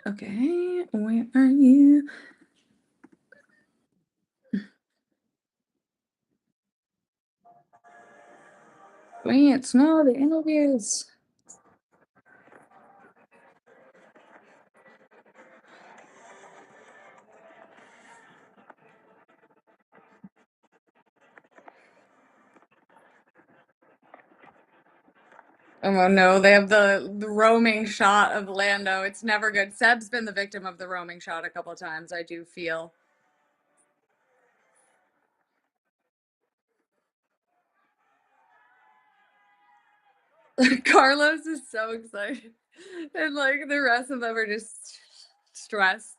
Okay, where are you? Wait, no, the interviews. Oh no, they have the roaming shot of Lando. It's never good. Seb's been the victim of the roaming shot a couple times, I do feel. Carlos is so excited. And like the rest of them are just stressed.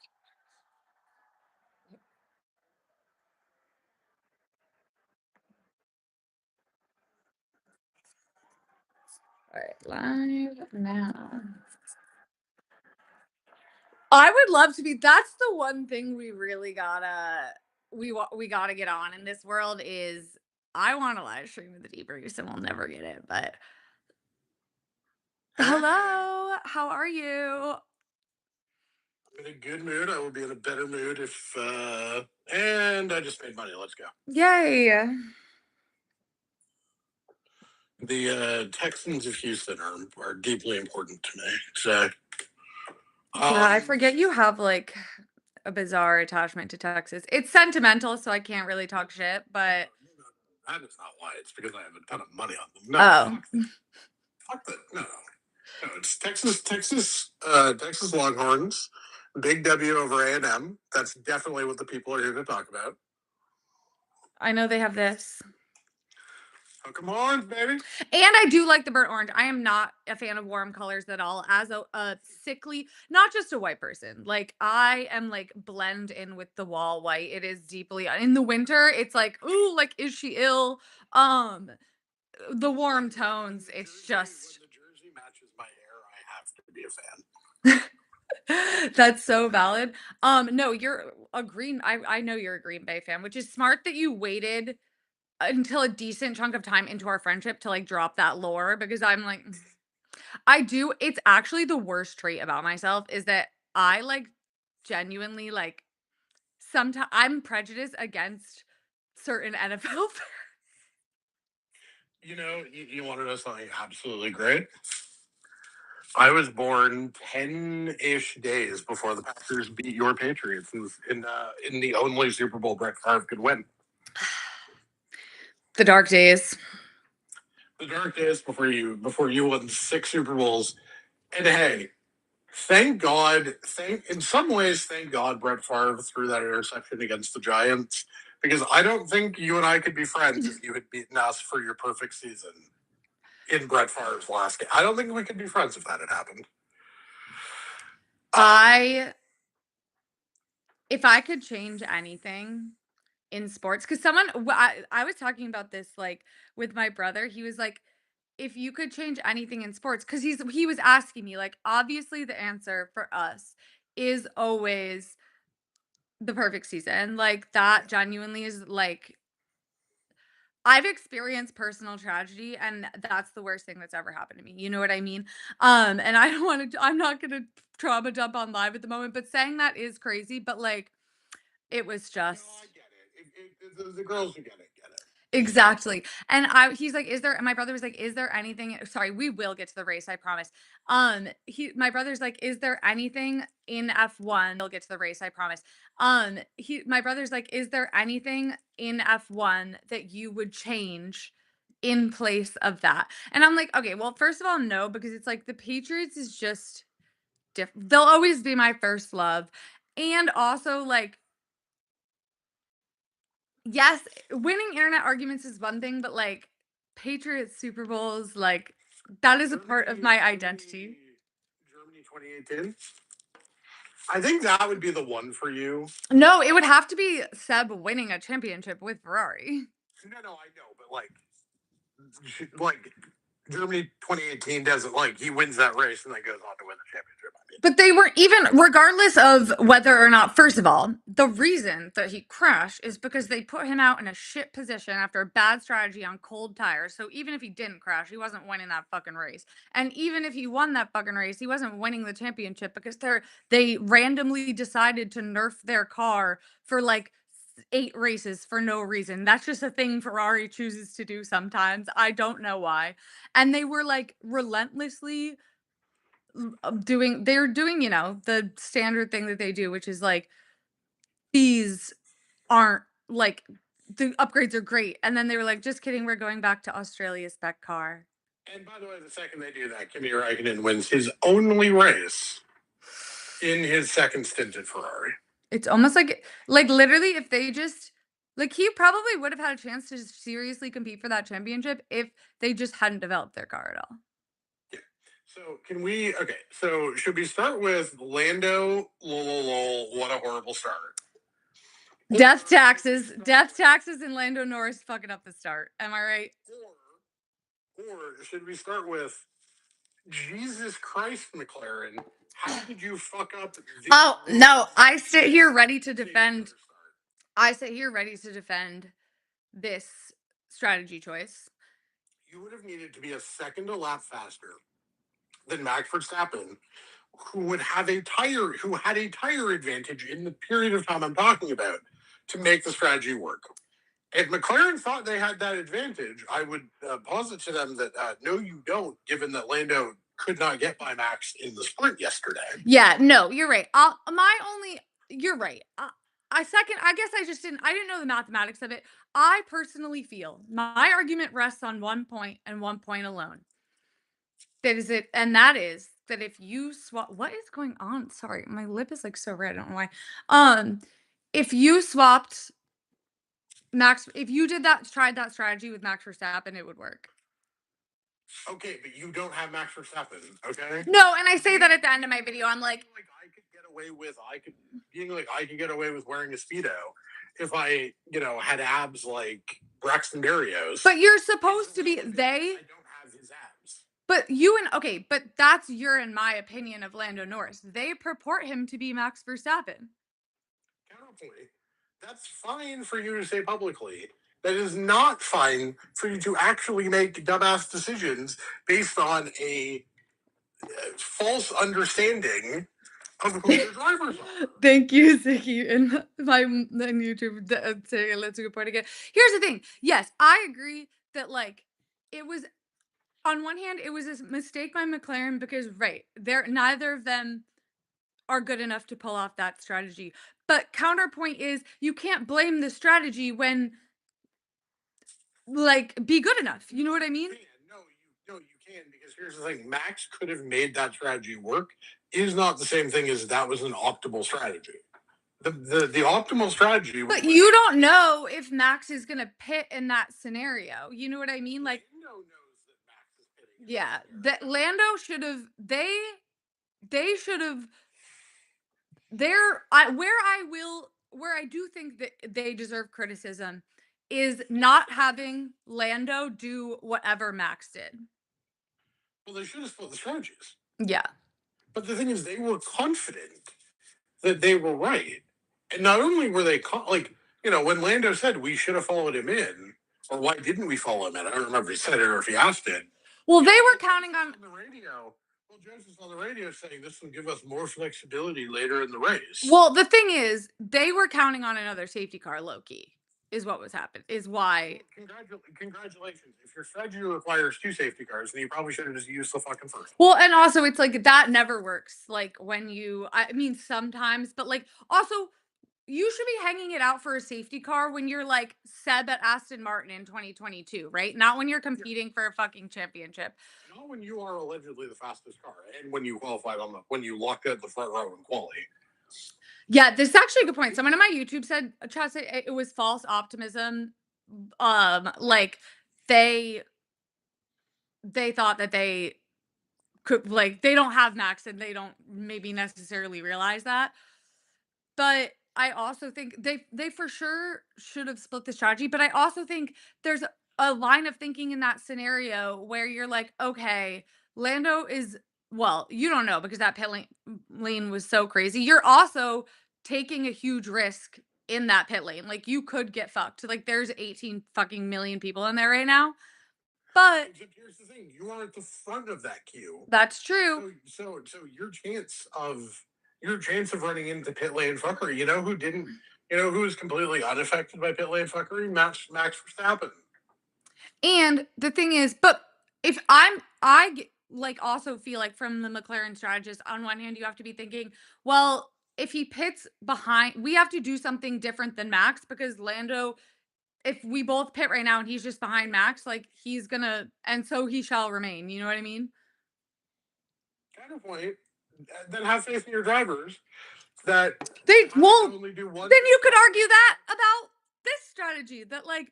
All right, live now. I would love to be. That's the one thing we really gotta we gotta get on in this world is I want to live stream with the debriefs and we'll never get it. But hello, how are you? I'm in a good mood. I will be in a better mood if and I just made money. Let's go. Yay! The Texans of Houston are deeply important to me. So Yeah, I forget you have like a bizarre attachment to Texas. It's sentimental, so I can't really talk shit, but that is not why. It's because I have a ton of money on them. oh. Fuck that. No. It's Texas Longhorns. Big W over A&M. That's definitely what the people are here to talk about. I know they have this. Oh, come on, baby. And I do like the burnt orange. I am not a fan of warm colors at all. As a sickly, not just a white person. Like I am like blend in with the wall white. It is deeply in the winter. It's like, ooh, like is she ill? The warm tones. It's just when the jersey matches my hair, I have to be a fan. That's so valid. No, you're a green. I know you're a Green Bay fan, which is smart that you waited until a decent chunk of time into our friendship to like drop that lore because I'm like I do it's actually the worst trait about myself is that I like genuinely like sometimes I'm prejudiced against certain NFL You want to know something absolutely great? I was born 10-ish days before the Packers beat your Patriots in the only Super Bowl Brett Favre could win. The dark days. The dark days before you won 6 Super Bowls. And hey, thank God, in some ways, thank God Brett Favre threw that interception against the Giants because I don't think you and I could be friends if you had beaten us for your perfect season in Brett Favre's last game. I don't think we could be friends if that had happened. If I could change anything in sports, because I was talking about this like with my brother. He was like, if you could change anything in sports, because he was asking me, like, obviously the answer for us is always the perfect season. Like that genuinely is like I've experienced personal tragedy and that's the worst thing that's ever happened to me. You know what I mean? And I don't want to I'm not gonna trauma dump on live at the moment, but saying that is crazy. But like it was just No, I get it. The girls who get it. exactly. And he's like, is there, and my brother was like, is there anything, sorry, we will get to the race, I promise. My brother's like, is there anything in F1? We'll get to the race, I promise. My brother's like, is there anything in F1 that you would change in place of that? And I'm like, okay, well, first of all, no, because it's like the Patriots is just different. They'll always be my first love. And also like, yes, winning internet arguments is one thing, but like Patriots Super Bowls, like that is a part of my identity. Germany 2018. I think that would be the one for you. No, it would have to be Seb winning a championship with Ferrari. No, I know, but like Germany 2018 doesn't like he wins that race and then goes on to win the championship. But they weren't even, regardless of whether or not, first of all, the reason that he crashed is because they put him out in a shit position after a bad strategy on cold tires. So even if he didn't crash, he wasn't winning that fucking race. And even if he won that fucking race, he wasn't winning the championship because they randomly decided to nerf their car for like 8 races for no reason. That's just a thing Ferrari chooses to do sometimes. I don't know why. And they were like relentlessly they're doing, the standard thing that they do, which is like these aren't like the upgrades are great. And then they were like, just kidding, we're going back to Australia spec car. And by the way, the second they do that, Kimi Räikkönen wins his only race in his second stint at Ferrari. It's almost like literally if they just like he probably would have had a chance to seriously compete for that championship if they just hadn't developed their car at all. Yeah. So can we okay, so should we start with Lando lol, what a horrible start. Death taxes and Lando Norris fucking up the start. Am I right? Or should we start with Jesus Christ, McLaren? How did you fuck up? Oh no, I sit here ready to defend. I sit here ready to defend this strategy choice. You would have needed to be a second a lap faster than Max Verstappen, who had a tire advantage in the period of time I'm talking about to make the strategy work. If McLaren thought they had that advantage, I would posit to them that no, you don't, given that Lando could not get by Max in the sprint yesterday. Yeah, no, you're right. You're right. I guess I didn't know the mathematics of it. I personally feel my argument rests on one point and one point alone. That is that if you swap, what is going on? Sorry, my lip is like so red. I don't know why. If you swapped if you tried that strategy with Max Verstappen, it would work. Okay, but you don't have Max Verstappen, okay? No, and I say that at the end of my video. I'm like I could get away with I could get away with wearing a Speedo if I, had abs like Braxton Berrios. But you're supposed to be I don't have his abs. But that's your and my opinion of Lando Norris. They purport him to be Max Verstappen. Counterpoint. That's fine for you to say publicly. That is not fine for you to actually make dumbass decisions based on a false understanding of who your drivers are. Thank you, Ziggy, and my YouTube saying let's go point again. Here's the thing. Yes, I agree that it was on one hand it was a mistake by McLaren because neither of them are good enough to pull off that strategy. But counterpoint is you can't blame the strategy when be good enough. You know what I mean? No, you can, because here's the thing: Max could have made that strategy work. Is not the same thing as that was an optimal strategy. The optimal strategy. But you don't know if Max is gonna pit in that scenario. You know what I mean? Like, Lando knows that Max is pitting. yeah, that Lando should have. They should have. Where I do think that they deserve criticism is not having Lando do whatever Max did. Well, they should have split the strategies. Yeah. But the thing is, they were confident that they were right. And not only were they, when Lando said we should have followed him in, or why didn't we follow him in? I don't remember if he said it or if he asked it. Well, they were counting on the radio. Well, Joseph's on the radio saying this will give us more flexibility later in the race. Well, the thing is, they were counting on another safety car, low-key, is what was happening, is why. Congratulations. If your strategy requires 2 safety cars, then you probably should have just used the fucking first. Well, and also it's like that never works. Sometimes, but also you should be hanging it out for a safety car when you're Seb at Aston Martin in 2022, right? Not when you're competing for a fucking championship. Not when you are allegedly the fastest car and when you qualified when you locked out the front row in quali. Yeah, this is actually a good point. Someone in my YouTube said it was false optimism. They thought that they could they don't have Max and they don't maybe necessarily realize that. But I also think they for sure should have split the strategy. But I also think there's a line of thinking in that scenario where you're like, okay, Lando is you don't know because that pit lane was so crazy. You're also taking a huge risk in that pit lane. Like you could get fucked. Like there's 18 fucking million people in there right now. But Except here's the thing: you are at the front of that queue, that's true. so your chance of running into pit lane fuckery. You know who didn't? You know who was completely unaffected by pit lane fuckery? Max Verstappen. And the thing is, but if like also feel like from the McLaren strategist, on one hand, you have to be thinking, well, if he pits behind, we have to do something different than Max because Lando, if we both pit right now and he's just behind Max, like he's gonna, and so he shall remain. You know what I mean? Kind of point. Then have faith in your drivers that They having to well, only do one then pit you could stop. argue that about this strategy that like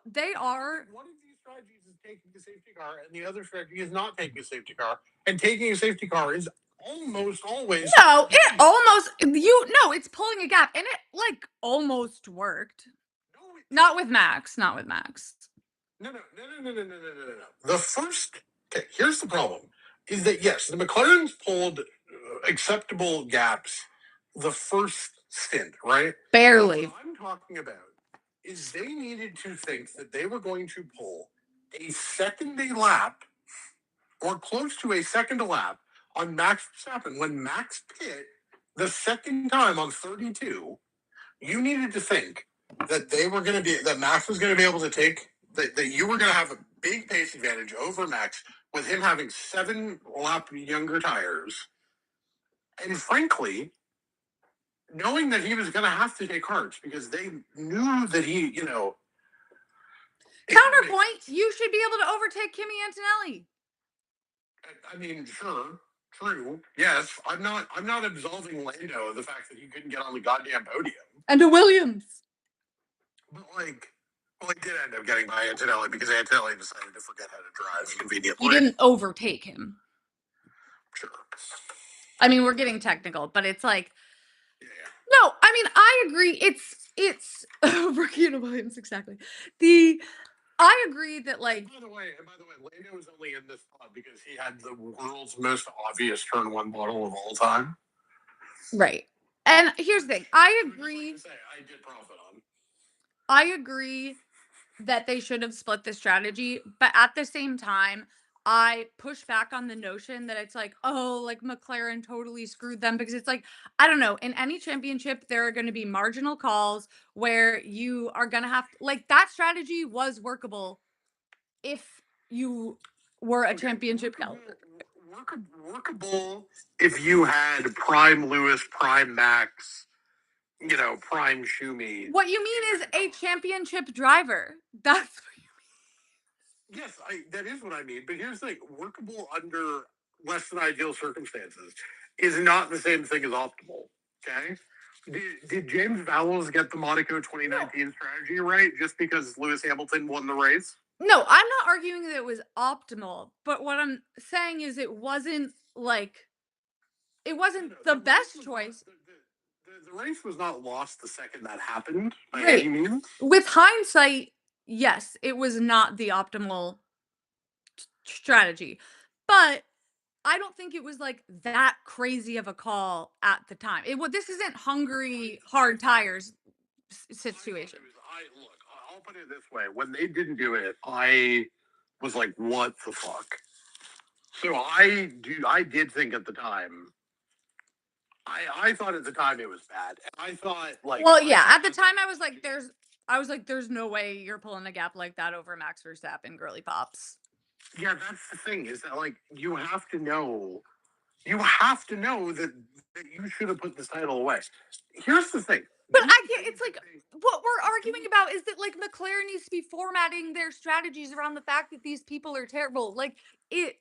they are. One of these strategies is taking a safety car, and the other strategy is not taking a safety car. And taking a safety car is almost always No, it almost you no, it's pulling a gap, and it like almost worked. no, it Not with didn't. Max, not with Max. No, no, no, no, no, no, no, no, no, no. The first, okay, here's the problem: is that yes, the McLarens pulled acceptable gaps the first stint, right? Barely. What I'm talking about is they needed to think that they were going to pull a second a lap or close to a second a lap on Max Verstappen when Max pit the second time on 32. You needed to think that they were going to be that Max was going to be able to take that you were going to have a big pace advantage over Max with him having 7 lap younger tires, and frankly, knowing that he was going to have to take hards because they knew that Counterpoint, you should be able to overtake Kimi Antonelli. I mean, sure, true, yes. I'm not absolving Lando of the fact that he couldn't get on the goddamn podium. And a Williams. But well, he did end up getting by Antonelli because Antonelli decided to forget how to drive conveniently. He didn't overtake him. Sure. I mean, we're getting technical, but it's like Yeah. no, I mean, I agree. It's Rookie and Williams, exactly. The I agree that like By the way, Lando was only in this spot because he had the world's most obvious turn one model of all time. right. And here's the thing. I agree. Like to say, I did profit on. I agree that they should have split the strategy, but at the same time, I push back on the notion that it's like, oh, like McLaren totally screwed them because it's like, I don't know, in any championship, there are going to be marginal calls where you are going to have like that strategy was workable if you were a championship caliber. Workable if you had Prime Lewis, Prime Max, Prime Schumi. What you mean is a championship driver. That's Yes, that is what I mean. But here's the thing: workable under less than ideal circumstances is not the same thing as optimal. Okay. Did James Vowles get the Monaco 2019 strategy right just because Lewis Hamilton won the race? no, I'm not arguing that it was optimal, but what I'm saying is it wasn't like it wasn't the best choice. The race was not lost the second that happened by any Right. means. With hindsight, yes, it was not the optimal strategy. But I don't think it was like that crazy of a call at the time. This isn't Hungary hard tires situation. Look. I'll put it this way: when they didn't do it, I was like, "What the fuck?" So I did think at the time. I thought at the time it was bad. I thought Well, yeah, at the time I was like, there's no way you're pulling a gap like that over Max Verstappen, girly pops. yeah, that's the thing is that you have to know that you should have put this title away. Here's the thing. But I get it's like what we're arguing about is that like McLaren needs to be formatting their strategies around the fact that these people are terrible. Like it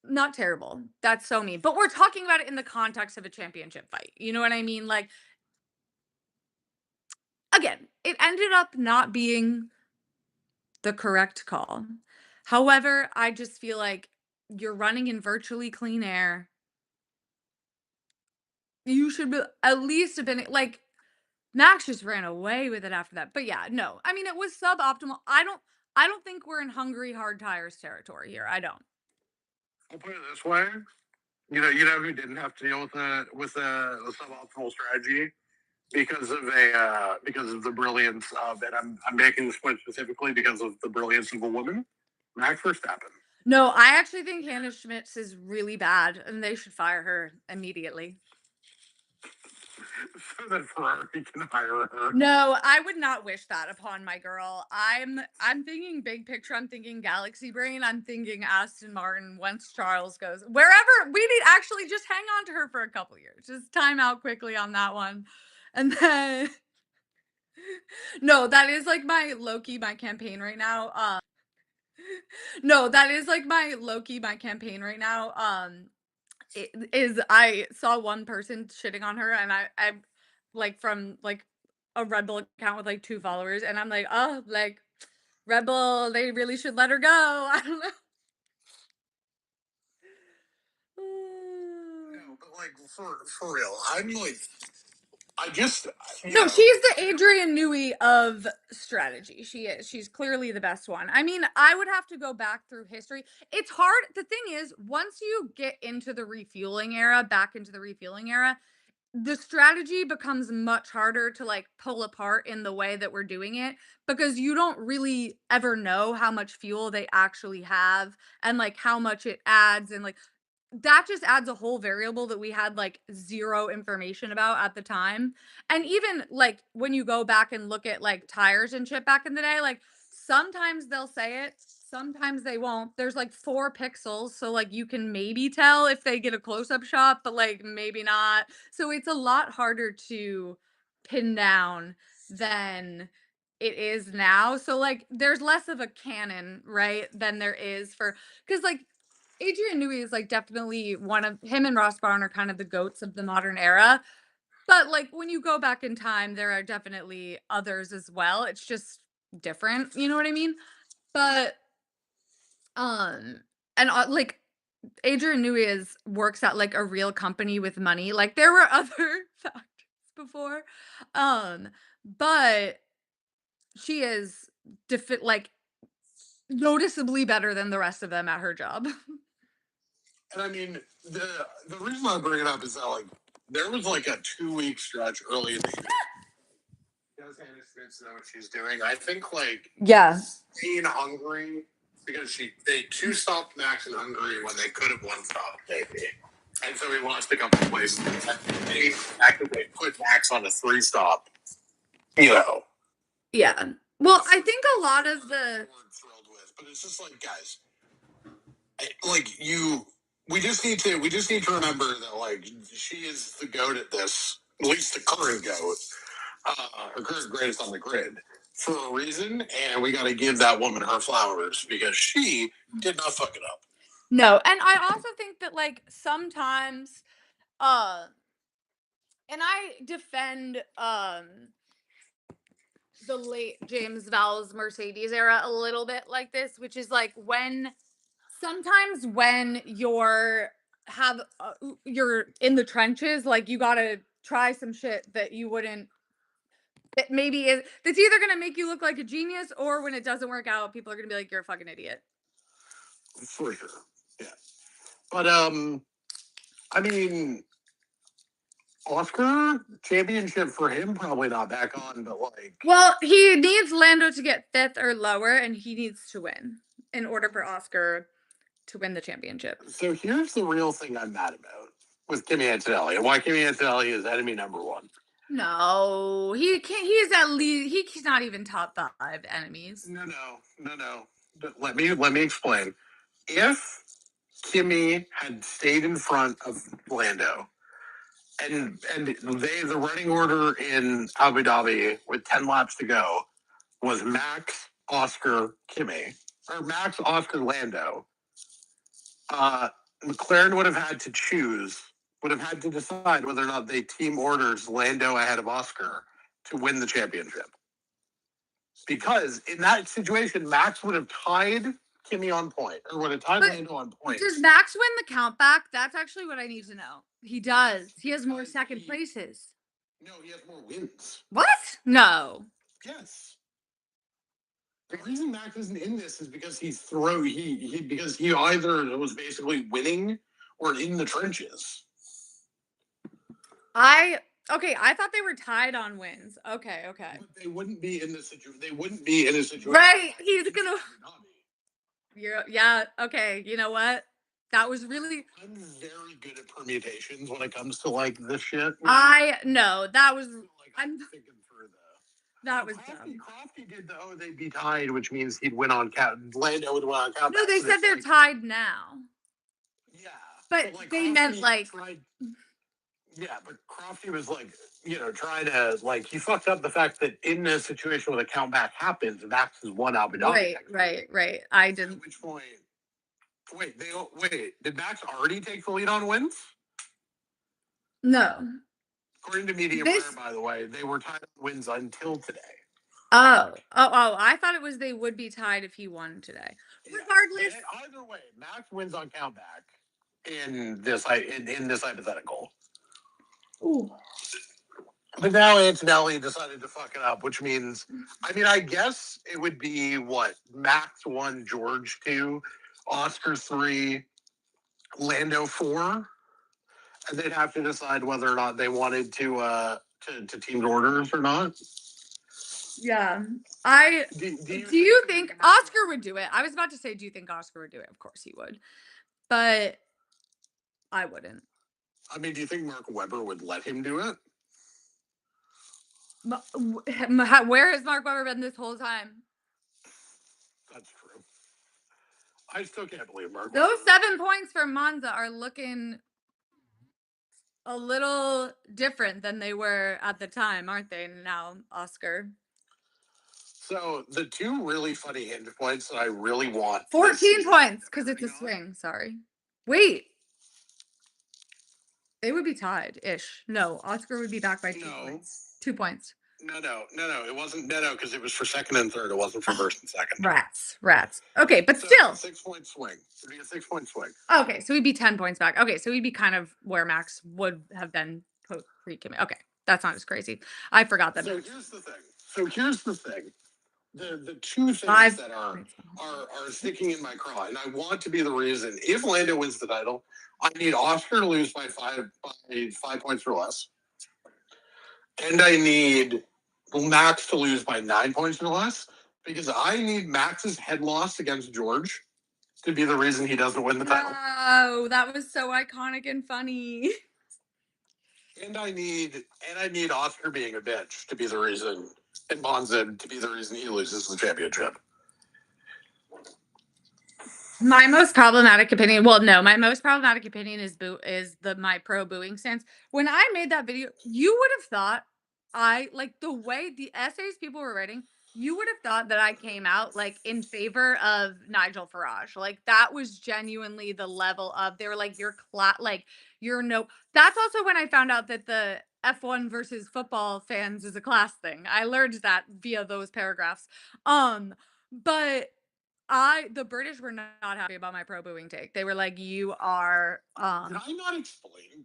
not terrible. That's so mean. But we're talking about it in the context of a championship fight. You know what I mean? Like again, it ended up not being the correct call. However, I just feel like you're running in virtually clean air. You should be, at least have been like Max just ran away with it after that. But yeah, no. I mean, it was suboptimal. I don't think we're in Hungary hard tires territory here. I don't. I'll put it this way: You know who didn't have to deal with a suboptimal strategy because of the brilliance of, and I'm making this point specifically because of the brilliance of a woman, Max Verstappen. No, I actually think Hannah Schmitz is really bad, and they should fire her immediately. So that Ferrari can hire her. No, I would not wish that upon my girl. I'm thinking big picture. I'm thinking galaxy brain. I'm thinking Aston Martin once Charles goes. Wherever we need actually just hang on to her for a couple years. Just time out quickly on that one. And then no, that is like my low key my campaign right now. No, that is like my low key my campaign right now. It is I saw one person shitting on her and I like from like a Red Bull account with like 2 followers and I'm like, "Oh, like Red Bull, they really should let her go." I don't know. No, but like for real, I'm like, I just you No, know she's the Adrian Newey of strategy. She is. She's clearly the best one. I mean, I would have to go back through history. It's hard. The thing is, once you get into the refueling era, back into the refueling era, the strategy becomes much harder to like pull apart in the way that we're doing it because you don't really ever know how much fuel they actually have and like how much it adds and like that just adds a whole variable that we had like zero information about at the time. And even like when you go back and look at like tires and shit back in the day, like sometimes they'll say it, sometimes they won't. There's like 4 pixels, so like you can maybe tell if they get a close-up shot, but like maybe not. So it's a lot harder to pin down than it is now. So like there's less of a canon, right, than there is for because like Adrian Newey is like definitely one of him and Ross Brown are kind of the goats of the modern era. But like when you go back in time, there are definitely others as well. It's just different, you know what I mean? But um and like Adrian Newey is works at like a real company with money. Like there were other factors before. Um but she is like noticeably better than the rest of them at her job. and I mean the reason I bring it up is that like there was like a 2 week stretch early in the year. Does Hannah Smith know what she's doing? I think like Yeah. in Hungary because they 2 stopped Max in Hungary when they could have 1 stop maybe. And so he wants to come to place. They actively put Max on a 3 stop. You know, Yeah. Well, I think a lot of the thrilled with, but it's just like guys, like you, we just need to remember that like she is the goat at this, at least the current goat, her current greatest on the grid for a reason, and we got to give that woman her flowers because she did not fuck it up. no, and I also think that like sometimes uh and I defend the late James Vowell's Mercedes era a little bit like this, which is like when sometimes when you're in the trenches, like you got to try some shit that you wouldn't that maybe is that's either going to make you look like a genius or when it doesn't work out, people are going to be like you're a fucking idiot. For sure, yeah. But I mean, Oscar championship for him probably not back on, but like, Well, he needs Lando to get 5th or lower, and he needs to win in order for Oscar to win the championship. so here's the real thing I'm mad about with Kimi Antonelli and why Kimi Antonelli is enemy number 1. No, he can't. He's at least he's not even top 5 enemies. No. But let me explain. If Kimi had stayed in front of Lando, and the running order in Abu Dhabi with 10 laps to go was Max, Oscar, Kimi, or Max, Oscar, Lando. McLaren would have had to decide whether or not they team orders Lando ahead of Oscar to win the championship. Because in that situation, Max would have tied Kimi on point, or would have tied Lando on point. Does Max win the count back? That's actually what I need to know. He does. He has more second places. No, he has more wins. What? No. Yes. The reason Max isn't in this is because he either was basically winning were in the trenches. I okay, I thought they were tied on wins. Okay, okay. But they wouldn't be in the situation. They wouldn't be in a situation Right, like he's in gonna Abu Dhabi. yeah, okay, you know what? That was really I'm very good at permutations when it comes to like this shit. I no, that was So, like I'm I'm thinking through the. that So was Crafty, dumb. Crafty did the they'd be tied, which means he'd win on count. Lando would win on count. No, they So said it's they're like, tied now. yeah, But but like they meant Crafty like tried. Yeah, but Crofty was like, trying to like he fucked up the fact that in a situation where the countback happens, Max has won Abu Dhabi. right. I At didn't which point, wait, did Max already take the lead on wins? no. According to Media Wire, This by the way, they were tied on wins until today. I thought it was they would be tied if he won today. Yeah, Regardless, either way, Max wins on countback in this hypothetical. ooh, But now Antonelli decided to fuck it up, which means, I mean, I guess it would be what Max 1, George 2, Oscar 3, Lando 4, and they'd have to decide whether or not they wanted to team orders or not. yeah. I do you think Oscar would do it? I was about to say, do you think Oscar would do it? Of course he would, but I wouldn't. I mean, do you think Mark Webber would let him do it? Where has Mark Webber been this whole time? That's true. I still can't believe Mark. Those Webber. 7 points for Monza are looking a little different than they were at the time, aren't they? Now, Oscar. So the two really funny hinge points that I really want 14 points because it's a swing. Sorry. Wait. They would be tied ish. No, Oscar would be back by 2 points. 2 points. No. It wasn't because it was for second and third. It wasn't for first and second. Rats. Okay, but so still 6 point swing. It'd be a 6 point swing. Okay, so he'd be 10 points back. Okay, so he'd be kind of where Max would have been pre-commit. Okay, that's not as crazy. I forgot that. So here's the thing. The two things that are sticking in my craw, and I want to be the reason. If Lando wins the title, I need Oscar to lose by 5 points or less, and I need Max to lose by 9 points or less because I need Max's head loss against George to be the reason he doesn't win the title. Oh, that was so iconic and funny. And I need Oscar being a bitch to be the reason, and Monza to be the reason he loses the championship. My most problematic opinion. Well, no, my most problematic opinion is my pro booing stance. When I made that video, you would have thought I like the way the essays people were writing. You would have thought that I came out like in favor of Nigel Farage. Like that was genuinely the level of they were like you're no. That's also when I found out that the F1 versus football fans is a class thing. I learned that via those paragraphs. But the British were not happy about my pro booing take. They were like, "You are." Did I not explain?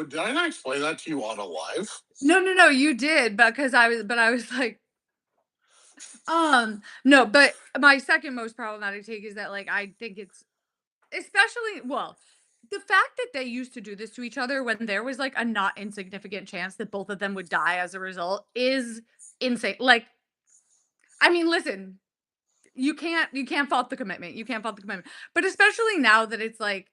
Did I not explain that to you on a live? No, you did because I was like, no. But my second most problematic take is that like I think it's especially the fact that they used to do this to each other when there was like a not insignificant chance that both of them would die as a result is insane. Like, I mean, listen, you can't fault the commitment. You can't fault the commitment. But especially now that it's like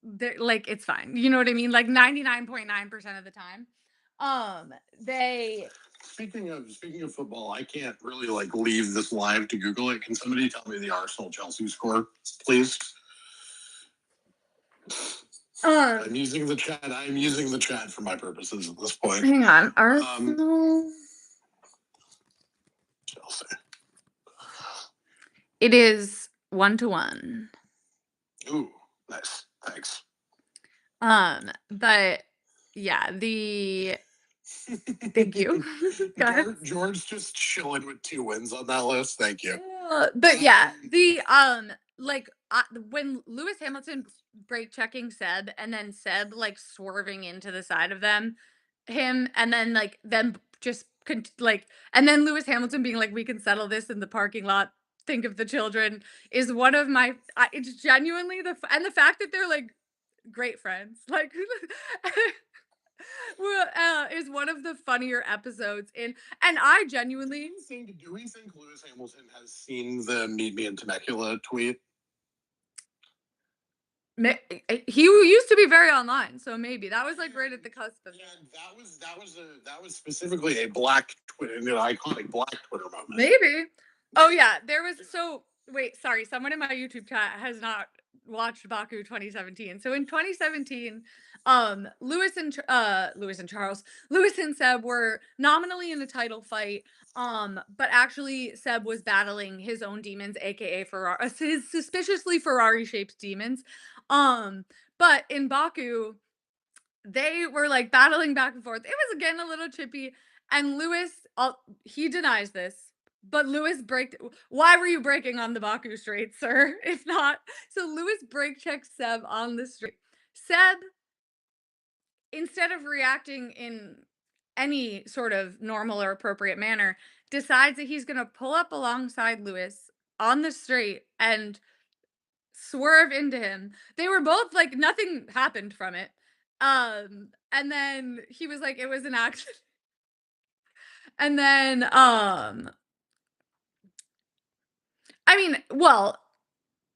they're like it's fine. You know what I mean? Like 99.9% of the time. They Speaking of football, I can't really like leave this live to Google it. Can somebody tell me the Arsenal Chelsea score, please? I'm using the chat. I'm using the chat for my purposes at this point. Hang on. Arsenal. Chelsea. It is 1-1. Ooh, nice. Thanks. But yeah, thank you. George just chilling with 2 wins on that list. Thank you. But yeah, when Lewis Hamilton brake checking Seb and then Seb like swerving into the side of him, and then like them just and then Lewis Hamilton being like, "We can settle this in the parking lot. Think of the children," is one of my. It's genuinely and the fact that they're like great friends. Like, well, is one of the funnier episodes in, and I genuinely, Do we think Lewis Hamilton has seen the "Meet Me in Temecula" tweet? he used to be very online, so maybe that was like right at the cusp of Yeah, it. that was specifically a black Twitter, an iconic black Twitter moment. Maybe. Oh yeah, there was so wait, sorry, someone in my YouTube chat has not watched Baku 2017. So in 2017, Lewis and Charles, Lewis and Seb were nominally in a title fight. But actually Seb was battling his own demons, aka Ferrari, his suspiciously Ferrari-shaped demons. Um, but in Baku, they were like battling back and forth. It was again a little chippy. And Lewis, he denies this, but Lewis braked. Why were you braking on the Baku straight, sir? If not, so Lewis brake checks Seb on the straight. Seb, instead of reacting in any sort of normal or appropriate manner, decides that he's going to pull up alongside Lewis on the straight and swerve into him. They were both like nothing happened from it. And then he was like, it was an accident. And then I mean, well,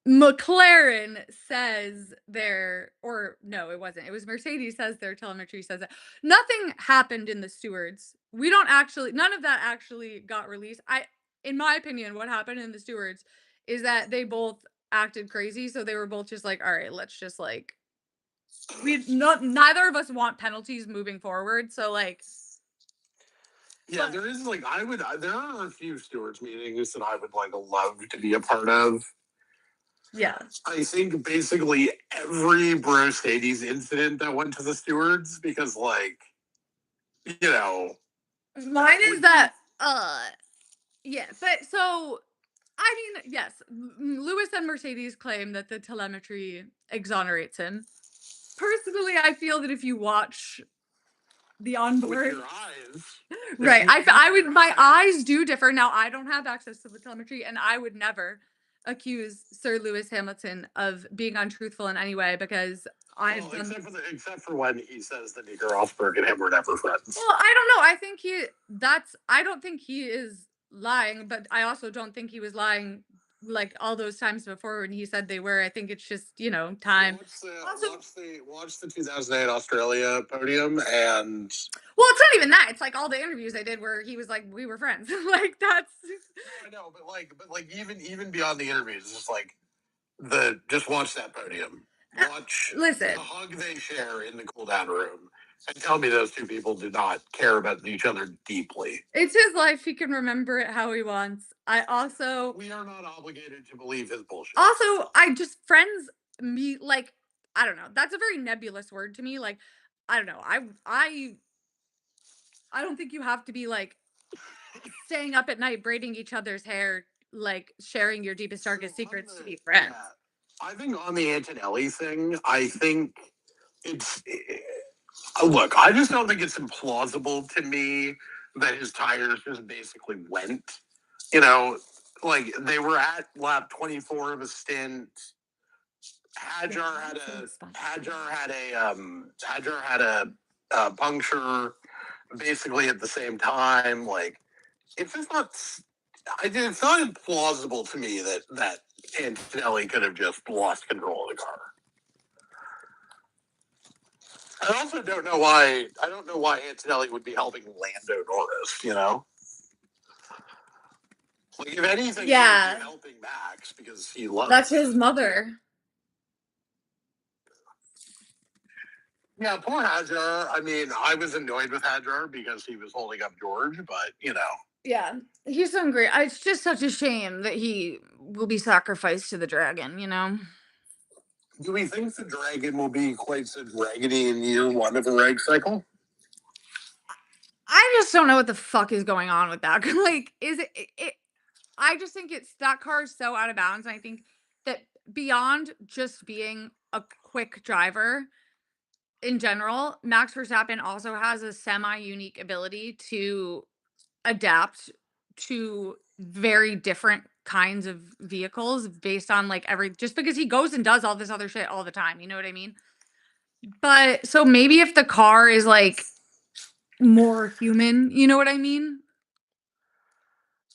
McLaren says their, or no, it wasn't. It was Mercedes says their telemetry says that nothing happened in the stewards. We don't actually, none of that actually got released. In my opinion, what happened in the stewards is that they both acted crazy. So they were both just like, all right, let's just like, we not, neither of us want penalties moving forward. So like, Yeah, there is like there are a few stewards meetings that I would like love to be a part of. yeah. I think basically every Mercedes incident that went to the stewards because like you know Mine is that yeah, but so I mean, yes, Lewis and Mercedes claim that the telemetry exonerates him. Personally, I feel that if you watch the with onboard, your eyes. right, I would, my eyes do differ. Now, I don't have access to the telemetry, and I would never accuse Sir Lewis Hamilton of being untruthful in any way because I've Well, done. except for when he says that Nico Rosberg and him were never friends. Well, I don't know. I think I don't think he is lying, but I also don't think he was lying like all those times before when he said they were. I think it's just, time. Also, Watch the 2008 Australia podium and well, it's not even that. It's like all the interviews I did where he was like, we were friends. Like that's I know, but like even beyond the interviews, it's like the just watch that podium. Watch listen. the hug they share in the cool down room. And tell me those two people do not care about each other deeply. It's his life. He can remember it how he wants. I also We are not obligated to believe his bullshit. also I just friends me like I don't know. That's a very nebulous word to me. Like I don't know. I don't think you have to be like staying up at night braiding each other's hair, like sharing your deepest, darkest secrets to be friends. Yeah, I think on the Antonelli thing, I think it's look. I just don't think it's implausible to me that his tires just basically went. You know, like they were at lap 24 of a stint. Hajar had a puncture basically at the same time. Like it's just not. It's not implausible to me that Antonelli could have just lost control of the car. I also don't know why. I don't know why Antonelli would be helping Lando Norris. You know, like if anything, Yeah, he'd be helping Max because he loves. that's his mother. Yeah, poor Hajar. I mean, I was annoyed with Hajar because he was holding up George, but Yeah, he's doing great. It's just such a shame that he will be sacrificed to the dragon. Do we think the dragon will be quite so dragony in year one of the reg cycle? I just don't know what the fuck is going on with that. Like, is it? I just think it's that car is so out of bounds. And I think that beyond just being a quick driver in general, Max Verstappen also has a semi-unique ability to adapt to very different kinds of vehicles based on like every just because he goes and does all this other shit all the time. You know what I mean? But so maybe if the car is like more human, you know what I mean?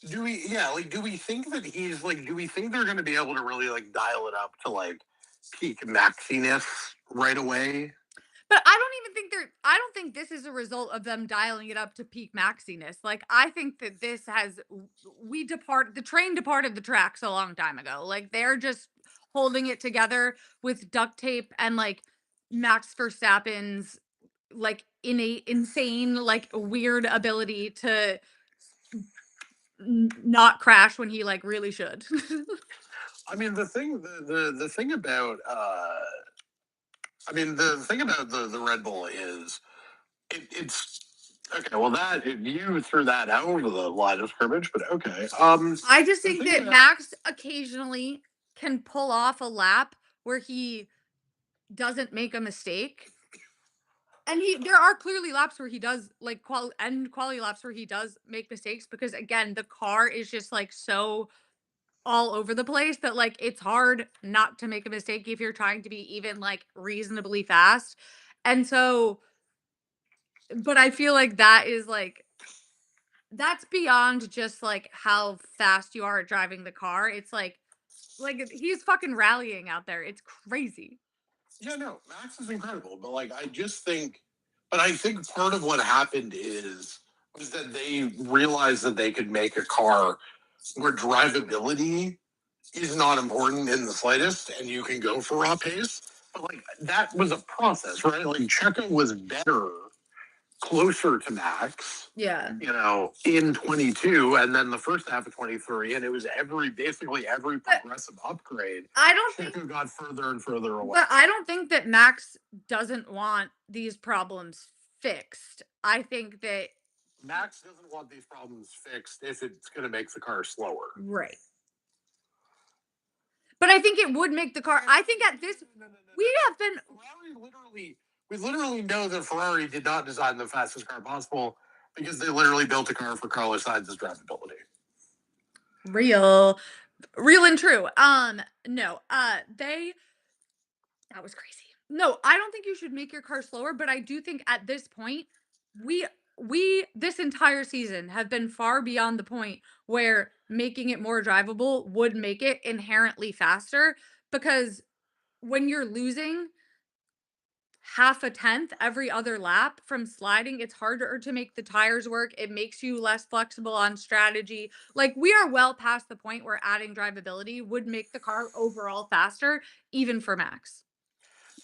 Do we? Yeah, like, do we think that he's like? Do we think they're going to be able to really like dial it up to like peak maxiness right away? But I don't think this is a result of them dialing it up to peak maxiness. Like I think that this has the train departed the tracks a long time ago. Like they're just holding it together with duct tape and like Max Verstappen's like innate insane like weird ability to not crash when he like really should. I mean, the thing about the thing about the Red Bull is it's okay. Well, you threw that out over the line of scrimmage, but okay. I just The think thing that about Max occasionally can pull off a lap where he doesn't make a mistake. And there are clearly laps where he does like quality laps where he does make mistakes because again, the car is just like so all over the place that like it's hard not to make a mistake if you're trying to be even like reasonably fast. And so, but I feel like that is like that's beyond just like how fast you are at driving the car. It's like he's fucking rallying out there. It's crazy. yeah, no, Max is incredible, but like I think part of what happened was that they realized that they could make a car where drivability is not important in the slightest, and you can go for raw pace. But like that was a process, right? Like Checo was better, closer to Max, Yeah. in 22, and then the first half of 23, and it was basically every But progressive upgrade. I don't think Checo got further and further away. but I don't think that Max doesn't want these problems fixed. I think that Max doesn't want these problems fixed if it's going to make the car slower. right. But I think it would make the car. I think at this No, no, no, we no, have been no. We literally know that Ferrari did not design the fastest car possible because they literally built a car for Carlos Sainz's drivability. real real and true. No. They That was crazy. No, I don't think you should make your car slower, but I do think at this point, we this entire season have been far beyond the point where making it more drivable would make it inherently faster because when you're losing half a tenth every other lap from sliding, it's harder to make the tires work. It makes you less flexible on strategy. Like we are well past the point where adding drivability would make the car overall faster, even for Max.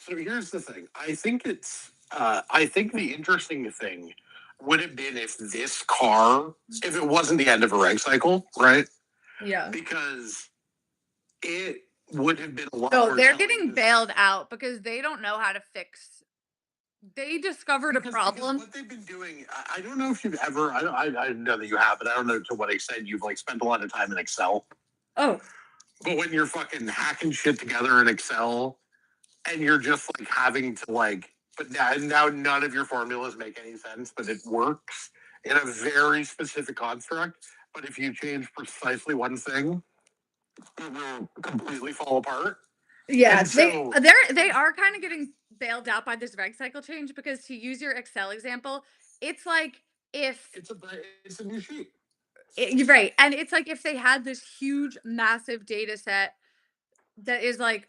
So here's the thing. I think the interesting thing would have been if this car, if it wasn't the end of a reg cycle, right? Yeah. Because it would have been a lot No, more they're telling getting bailed out because they don't know how to fix. They discovered a because problem. what they've been doing, I don't know if you've ever, I know that you have, but I don't know to what extent you've like spent a lot of time in Excel. Oh, But when you're fucking hacking shit together in Excel and you're just like having to like, but now none of your formulas make any sense, but it works in a very specific construct. But if you change precisely one thing, it will completely fall apart. yeah, And so they are kind of getting bailed out by this reg cycle change because to use your Excel example, it's like if it's a it's a new sheet. you're right, and it's like if they had this huge, massive data set that is like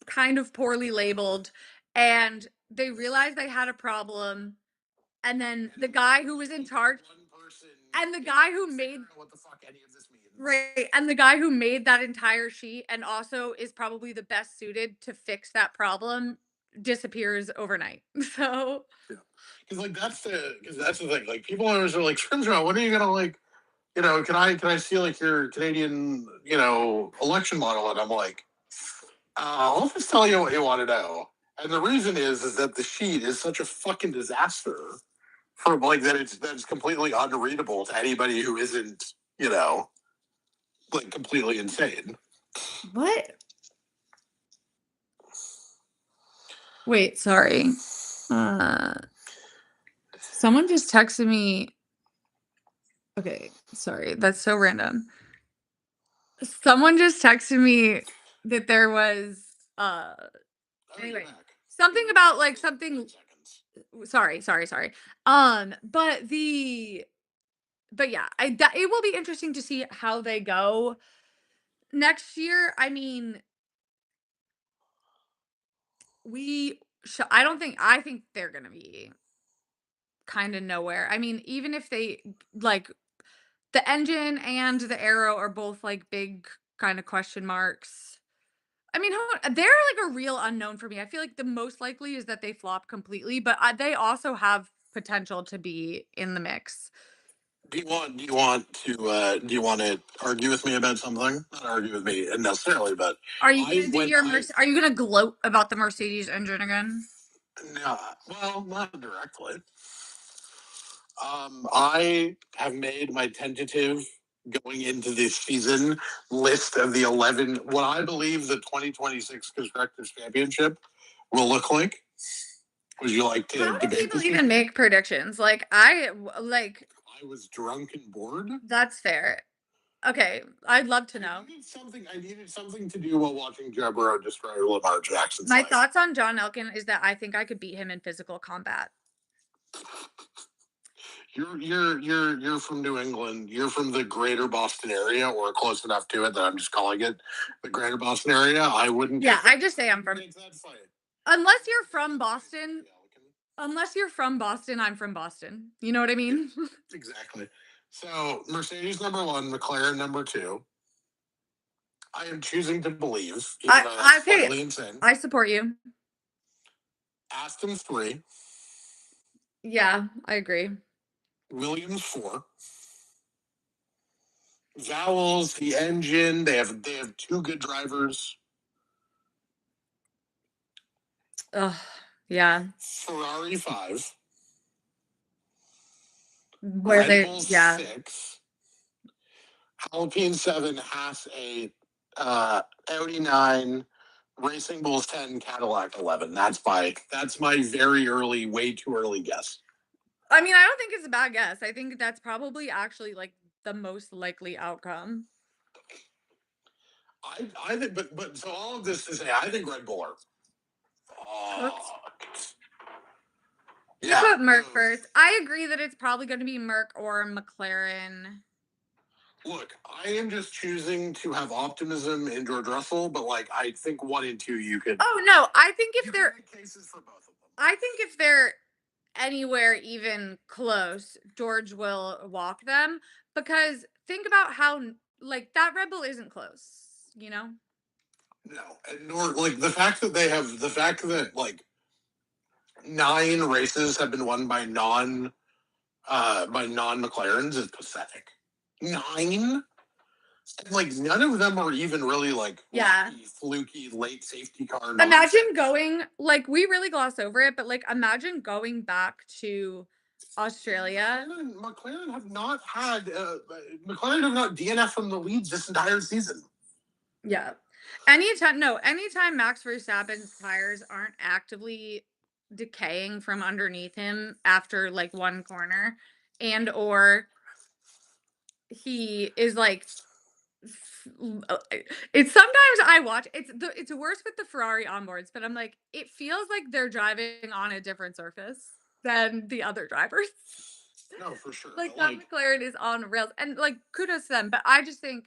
kind of poorly labeled, and they realized they had a problem, and then the guy who was in charge One person and the guy who made figure out what the fuck any of this means. right, and the guy who made that entire sheet and also is probably the best suited to fix that problem disappears overnight. So, Yeah, because that's the thing. Like people always are like, Scrimshaw, when are you gonna like, can I see like your Canadian, election model? And I'm like, I'll just tell you what you want to know. And the reason is that the sheet is such a fucking disaster for like that it's completely unreadable to anybody who isn't, like completely insane. what? Wait, sorry. Uh Someone just texted me. Okay, sorry. That's so random. Someone just texted me that there was uh Oh, you're Anyway, back. something You're about back like for like something 10 seconds. sorry. But but yeah, it will be interesting to see how they go next year. I mean, I think they're going to be kind of nowhere. I mean, even if they like the engine and the arrow are both like big kind of question marks. I mean, they're like a real unknown for me. I feel like the most likely is that they flop completely, but they also have potential to be in the mix. Do you want to argue with me about something? Not argue with me necessarily, but Are you I gonna do went your I Are you gonna gloat about the Mercedes engine again? no, well, not directly. I have made my tentative going into this season list of the 11, what I believe the 2026 Constructors Championship will look like. Would you like to How do debate people this? even make predictions? I was drunk and bored. That's fair. Okay, I'd love to know. I needed something to do while watching Joe Burrow destroy Lamar Jackson's My life. thoughts on John Elkin is that I think I could beat him in physical combat. You're from New England. You're from the greater Boston area, or close enough to it that I'm just calling it the greater Boston area. I wouldn't. Yeah, I just say I'm from. Take that fight. Unless you're from Boston, Unless you're from Boston, I'm from Boston. You know what I mean? Yeah, exactly. So Mercedes number one, McLaren number two. I am choosing to believe, even though that's Okay, slightly insane. I support you. Aston three, Yeah, I agree. Williams four, Vowels, the engine. They have two good drivers. Ugh, yeah. Ferrari five, Where Red they, Bull yeah. six, Alpine seven, Haas eight, Audi nine, Racing Bulls 10, Cadillac 11. That's my very early, way too early guess. I mean, I don't think it's a bad guess. I think that's probably actually like the most likely outcome. I think, but so all of this to say, I think Red Bull are fucked. You put Merc first. I agree that it's probably going to be Merc or McLaren. Look, I am just choosing to have optimism in George Russell, but like I think one and two you could. Oh no, I think You if can they're make cases for both of them. I think if they're anywhere even close, George will walk them because think about how like that Red Bull isn't close, you know? No, and nor like the fact that like 9 races have been won by non McLarens is pathetic. 9, like none of them are even really like lucky, fluky late safety car. Imagine going like we really gloss over it, but like imagine going back to Australia. McLaren have not DNF from the leads this entire season. Yeah. Anytime Max Verstappen's tires aren't actively decaying from underneath him after like one corner and or he is like it's sometimes I watch it's worse with the Ferrari onboards, but I'm like it feels like they're driving on a different surface than the other drivers. No, for sure. Like that McLaren is on rails and like kudos to them, but I just think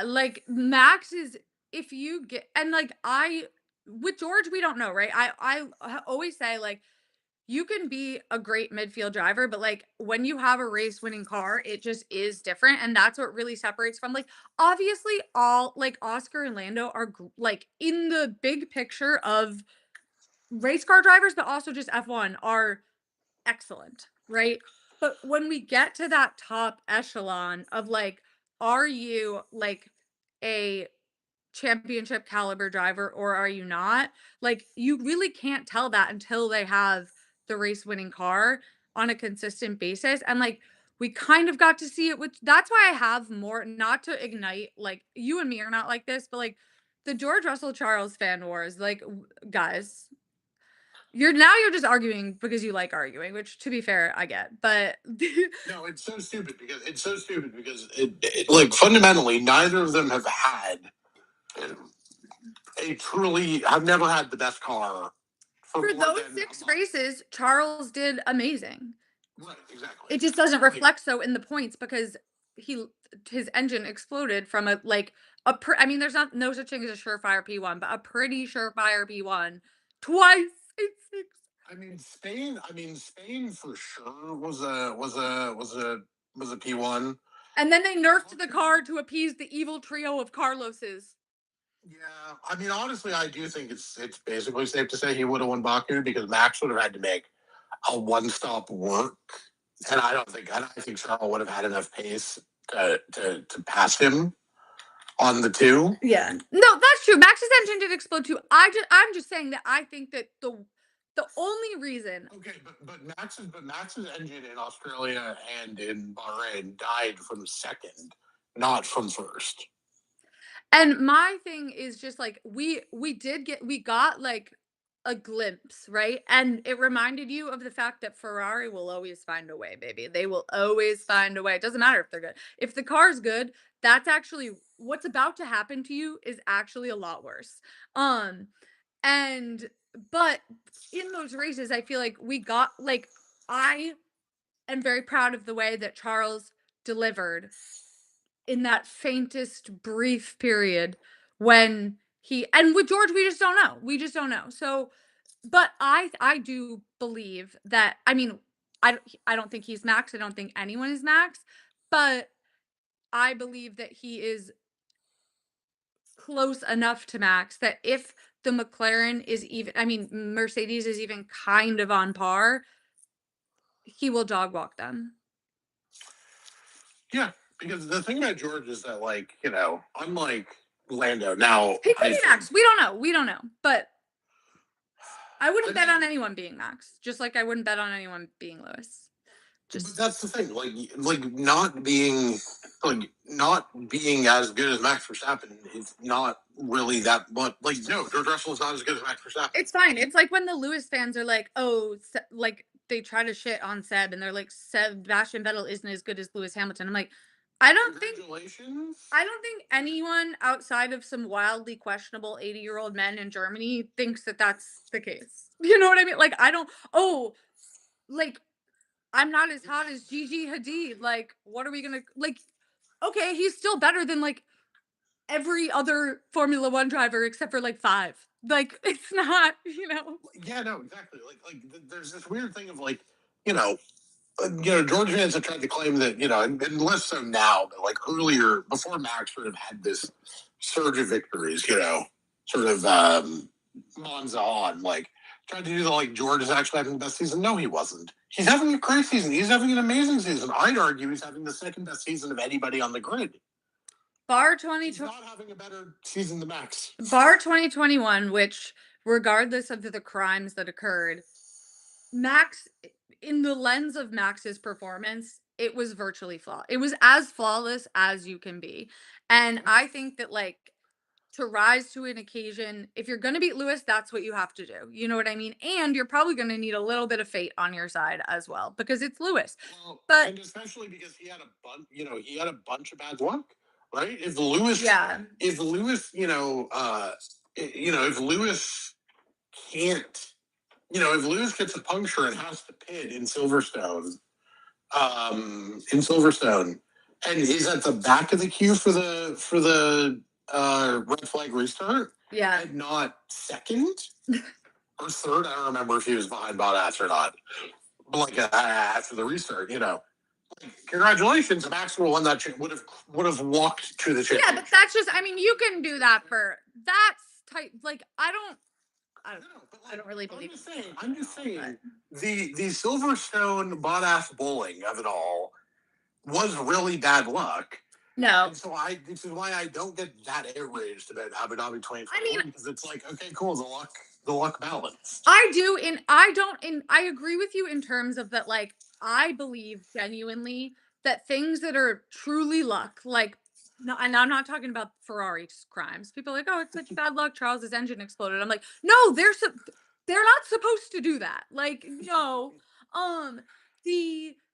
like Max is if you get and like I with George we don't know, right? I always say like you can be a great midfield driver, but like when you have a race winning car, it just is different. And that's what really separates from like obviously all like Oscar and Lando are like in the big picture of race car drivers, but also just F1 are excellent, right? But when we get to that top echelon of like, are you like a championship caliber driver or are you not? Like, you really can't tell that until they have the race winning car on a consistent basis. And like, we kind of got to see it, which that's why I have more, not to ignite, like, you and me are not like this, but like, the George Russell Charles fan wars, like, guys, you're just arguing because you like arguing, which to be fair, I get. But no, it's so stupid because like fundamentally neither of them have had a truly, I've never had the best car for For more those than a 6 month. races, Charles did amazing. Right, exactly. It just doesn't Like, reflect so in the points because he his engine exploded from a, like, I mean, there's not no such thing as a surefire P1, but a pretty surefire P1 twice in 6. Spain for sure was a P1. And then they nerfed the Portugal, car to appease the evil trio of Carloses. yeah. Honestly, I do think it's basically safe to say he would have won Baku because Max would have had to make a one-stop work, and I think Charles would have had enough pace to pass him on the two. Yeah. No, that's true. Max's engine did explode too. I'm just saying that I think that the only reason. Okay, but Max's engine in Australia and in Bahrain died from second, not from first. And my thing is just like we got like a glimpse, right? And it reminded you of the fact that Ferrari will always find a way, baby. They will always find a way. It doesn't matter if they're good. If the car's good, that's actually what's about to happen to you is actually a lot worse. Um and but in those races I feel like we got like I am very proud of the way that Charles delivered in that faintest brief period when he and with George, we just don't know. We just don't know. So, but I do believe that I mean, I don't think he's Max. I don't think anyone is Max, but I believe that he is close enough to Max that if the McLaren is even I mean, Mercedes is even kind of on par, he will dog walk them. Yeah, because the thing about George is that, like, unlike Lando, now He could I be think, Max. We don't know. We don't know. But I I wouldn't bet on mean, anyone being Max, just like I wouldn't bet on anyone being Lewis. but Just that's the thing, not being as good as Max Verstappen is not really that much. Like, no, George Russell is not as good as Max Verstappen. it's fine. It's like when the Lewis fans are like, "Oh, like they try to shit on Seb and they're like, Sebastian Vettel isn't as good as Lewis Hamilton." I'm like, I don't think Congratulations. I don't think anyone outside of some wildly questionable 80-year-old men in Germany thinks that that's the case. You know what I mean? Like I don't. Oh, like I'm not as hot as Gigi Hadid. Like, what are we gonna like? Okay, he's still better than like every other Formula One driver except for like 5. Like, it's not, you know? Yeah, no, exactly. There's this weird thing of like, you know, George fans have tried to claim that, and less so now, but like earlier, before Max sort of had this surge of victories, sort of Monza on, like tried to do the like George is actually having the best season. No, he wasn't. He's having a great season. He's having an amazing season. I'd argue he's having the second best season of anybody on the grid. Bar He's 2020 not having a better season than Max. Bar 2021, which regardless of the crimes that occurred, Max in the lens of Max's performance, it was virtually flawed. It was as flawless as you can be. And I think that like to rise to an occasion, if you're going to beat Lewis, that's what you have to do. You know what I mean? And you're probably going to need a little bit of fate on your side as well because it's Lewis. Well, But and especially because he had a bunch of bad luck, right? If Lewis, yeah, if Lewis, if Lewis can't, if Lewis gets a puncture and has to pit in Silverstone, and is at the back of the queue for the red flag restart, yeah. and not second or third. I don't remember if he was behind Bottas or not. But like after the restart, congratulations, Max would have won that. Would have walked to the Yeah, championship. but that's just I mean, you can do that for that's type like I don't really believe I'm just saying the Silverstone Bottas bowling of it all was really bad luck. no. And so this is why I don't get that outraged about Abu Dhabi I mean, 2021 because it's like, okay, cool, the luck balance. I do and I don't and I agree with you in terms of that like I believe genuinely that things that are truly luck, like no, and I'm not talking about Ferrari's crimes. People are like, oh, it's such bad luck. Charles's engine exploded. I'm like, no, they're not supposed to do that. Like, no, um,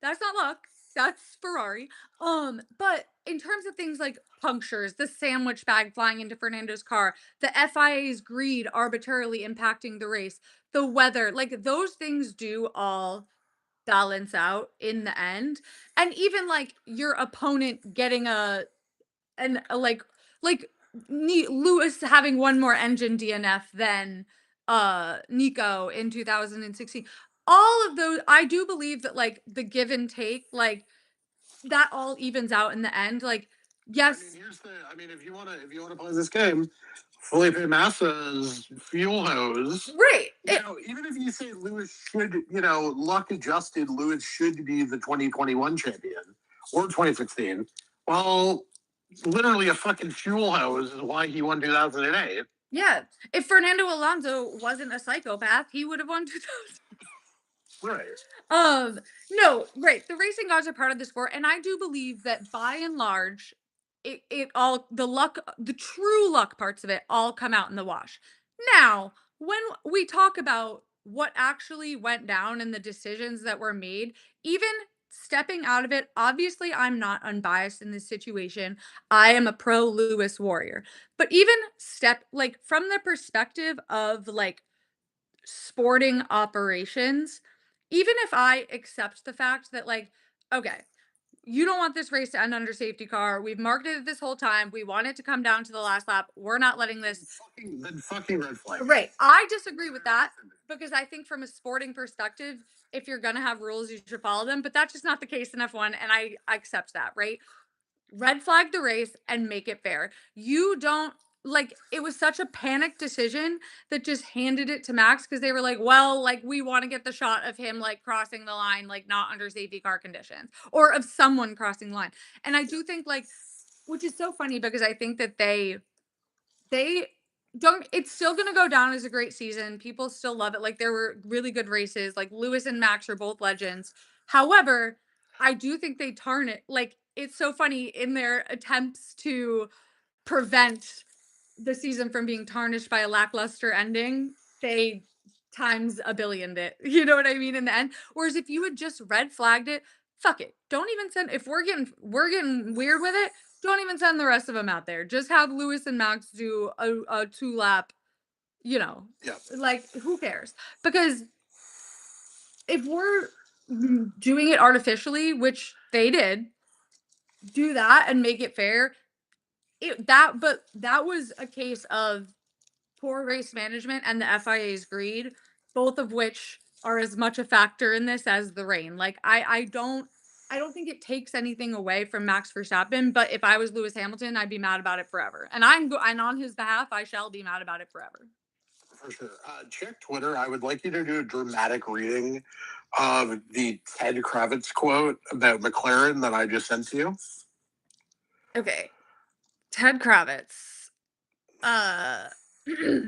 that's not luck. That's Ferrari. But in terms of things like punctures, the sandwich bag flying into Fernando's car, the FIA's greed arbitrarily impacting the race, the weather, like those things do all balance out in the end. And even like your opponent getting like Lewis having one more engine DNF than Nico in 2016. All of those, I do believe that like the give and take, like that all evens out in the end. Like, I mean, yes, here's the. I mean, if you want to play this game, Felipe Massa's fuel hose. right. Even if you say Lewis should, luck adjusted, Lewis should be the 2021 champion or 2016. Well, literally a fucking fuel hose is why he won 2008. Yeah. If Fernando Alonso wasn't a psychopath, he would have won 2000. Right. No, right. The racing gods are part of the sport, and I do believe that by and large, it all the luck, the true luck parts of it all come out in the wash. Now, when we talk about what actually went down and the decisions that were made, even stepping out of it, obviously I'm not unbiased in this situation. I am a pro Lewis warrior. But even step like from the perspective of like sporting operations, even if I accept the fact that, like, okay, you don't want this race to end under safety car. We've marketed it this whole time. We want it to come down to the last lap. We're not letting this. Then fucking red flag. Right. I disagree with that because I think from a sporting perspective, if you're going to have rules, you should follow them. But that's just not the case in F1. And I accept that, right? Red flag the race and make it fair. You don't like it was such a panic decision that just handed it to Max because they were like, well, like we want to get the shot of him like crossing the line, like not under safety car conditions, or of someone crossing the line. And I do think like, which is so funny because I think that they don't, it's still going to go down as a great season. People still love it. Like there were really good races. Like Lewis and Max are both legends. However, I do think they turn it like it's so funny in their attempts to prevent the season from being tarnished by a lackluster ending. They times a billioned it. You know what I mean in the end? Whereas if you had just red flagged it, fuck it. Don't even send if we're getting weird with it, don't even send the rest of them out there. Just have Lewis and Max do a 2 lap, you know. Yeah. Like who cares? Because if we're doing it artificially, which they did, do that and make it fair. But that was a case of poor race management and the FIA's greed, both of which are as much a factor in this as the rain. Like I don't think it takes anything away from Max Verstappen, but if I was Lewis Hamilton, I'd be mad about it forever. And on his behalf, I shall be mad about it forever. For sure. Check Twitter. I would like you to do a dramatic reading of the Ted Kravitz quote about McLaren that I just sent to you. Okay. Ted Kravitz. Normally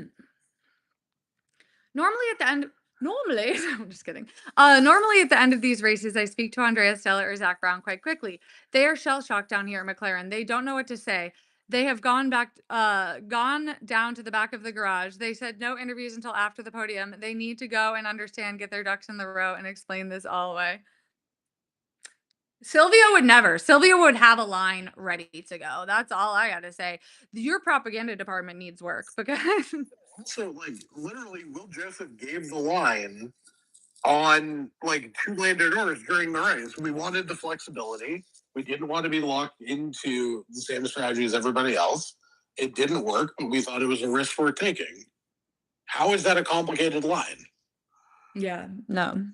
at the end, normally, I'm just kidding. Normally at the end of these races, I speak to Andrea Stella or Zach Brown quite quickly. They are shell shocked down here at McLaren. They don't know what to say. They have gone down to the back of the garage. They said no interviews until after the podium. They need to go and understand, get their ducks in the row, and explain this all away. Silvio would never. Silvio would have a line ready to go. That's all I got to say. Your propaganda department needs work because Also, like, literally, Will Joseph gave the line on, like, two landed doors during the race. We wanted the flexibility. We didn't want to be locked into the same strategy as everybody else. It didn't work, but we thought it was a risk worth taking. How is that a complicated line? yeah, no.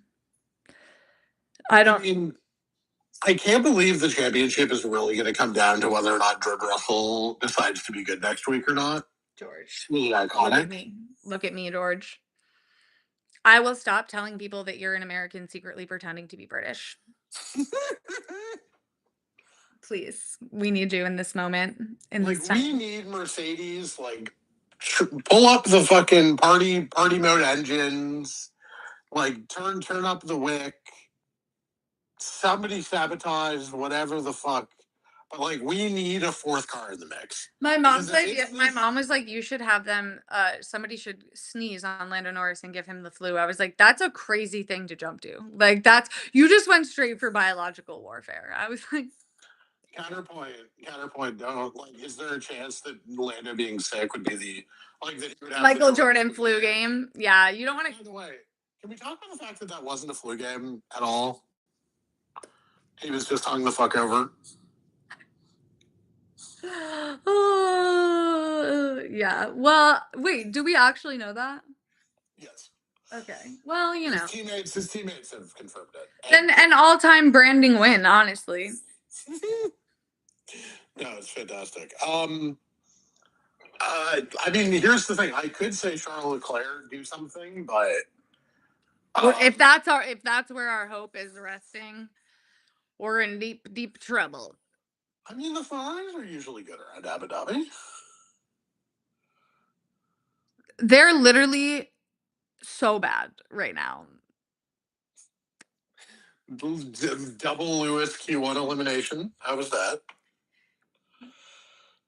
I don't. mean, I can't believe the championship is really going to come down to whether or not George Russell decides to be good next week or not. George. Really Look at iconic. me. Look at me, George. I will stop telling people that you're an American secretly pretending to be British. Please. We need you in this moment. In Like, this time. we need Mercedes, like, pull up the fucking party mode engines, like, turn up the wick, somebody sabotage whatever the fuck. But, like, we need a fourth car in the mix. My mom's Because idea. My mom was like, "You should have them. Somebody should sneeze on Lando Norris and give him the flu." I was like, "That's a crazy thing to jump to. Like, that's you just went straight for biological warfare." I was like, Counterpoint. Don't like. Is there a chance that Lando being sick would be the like that he would have the Michael Jordan Jordan flu game. Yeah, you don't want By the way, can we talk about the fact that that wasn't a flu game at all? He was just hung the fuck over. to. Oh, yeah. Well, wait, do we actually know that? Yes. Okay. Well, His teammates have confirmed it. Then an all-time branding win, honestly. No, it's fantastic. I mean, here's the thing. I could say Charles Leclerc do something, but If that's where our hope is resting, we're in deep, deep trouble. I mean, the Ferraris are usually good around Abu Dhabi. They're literally so bad right now. Double Lewis Q1 elimination. How was that?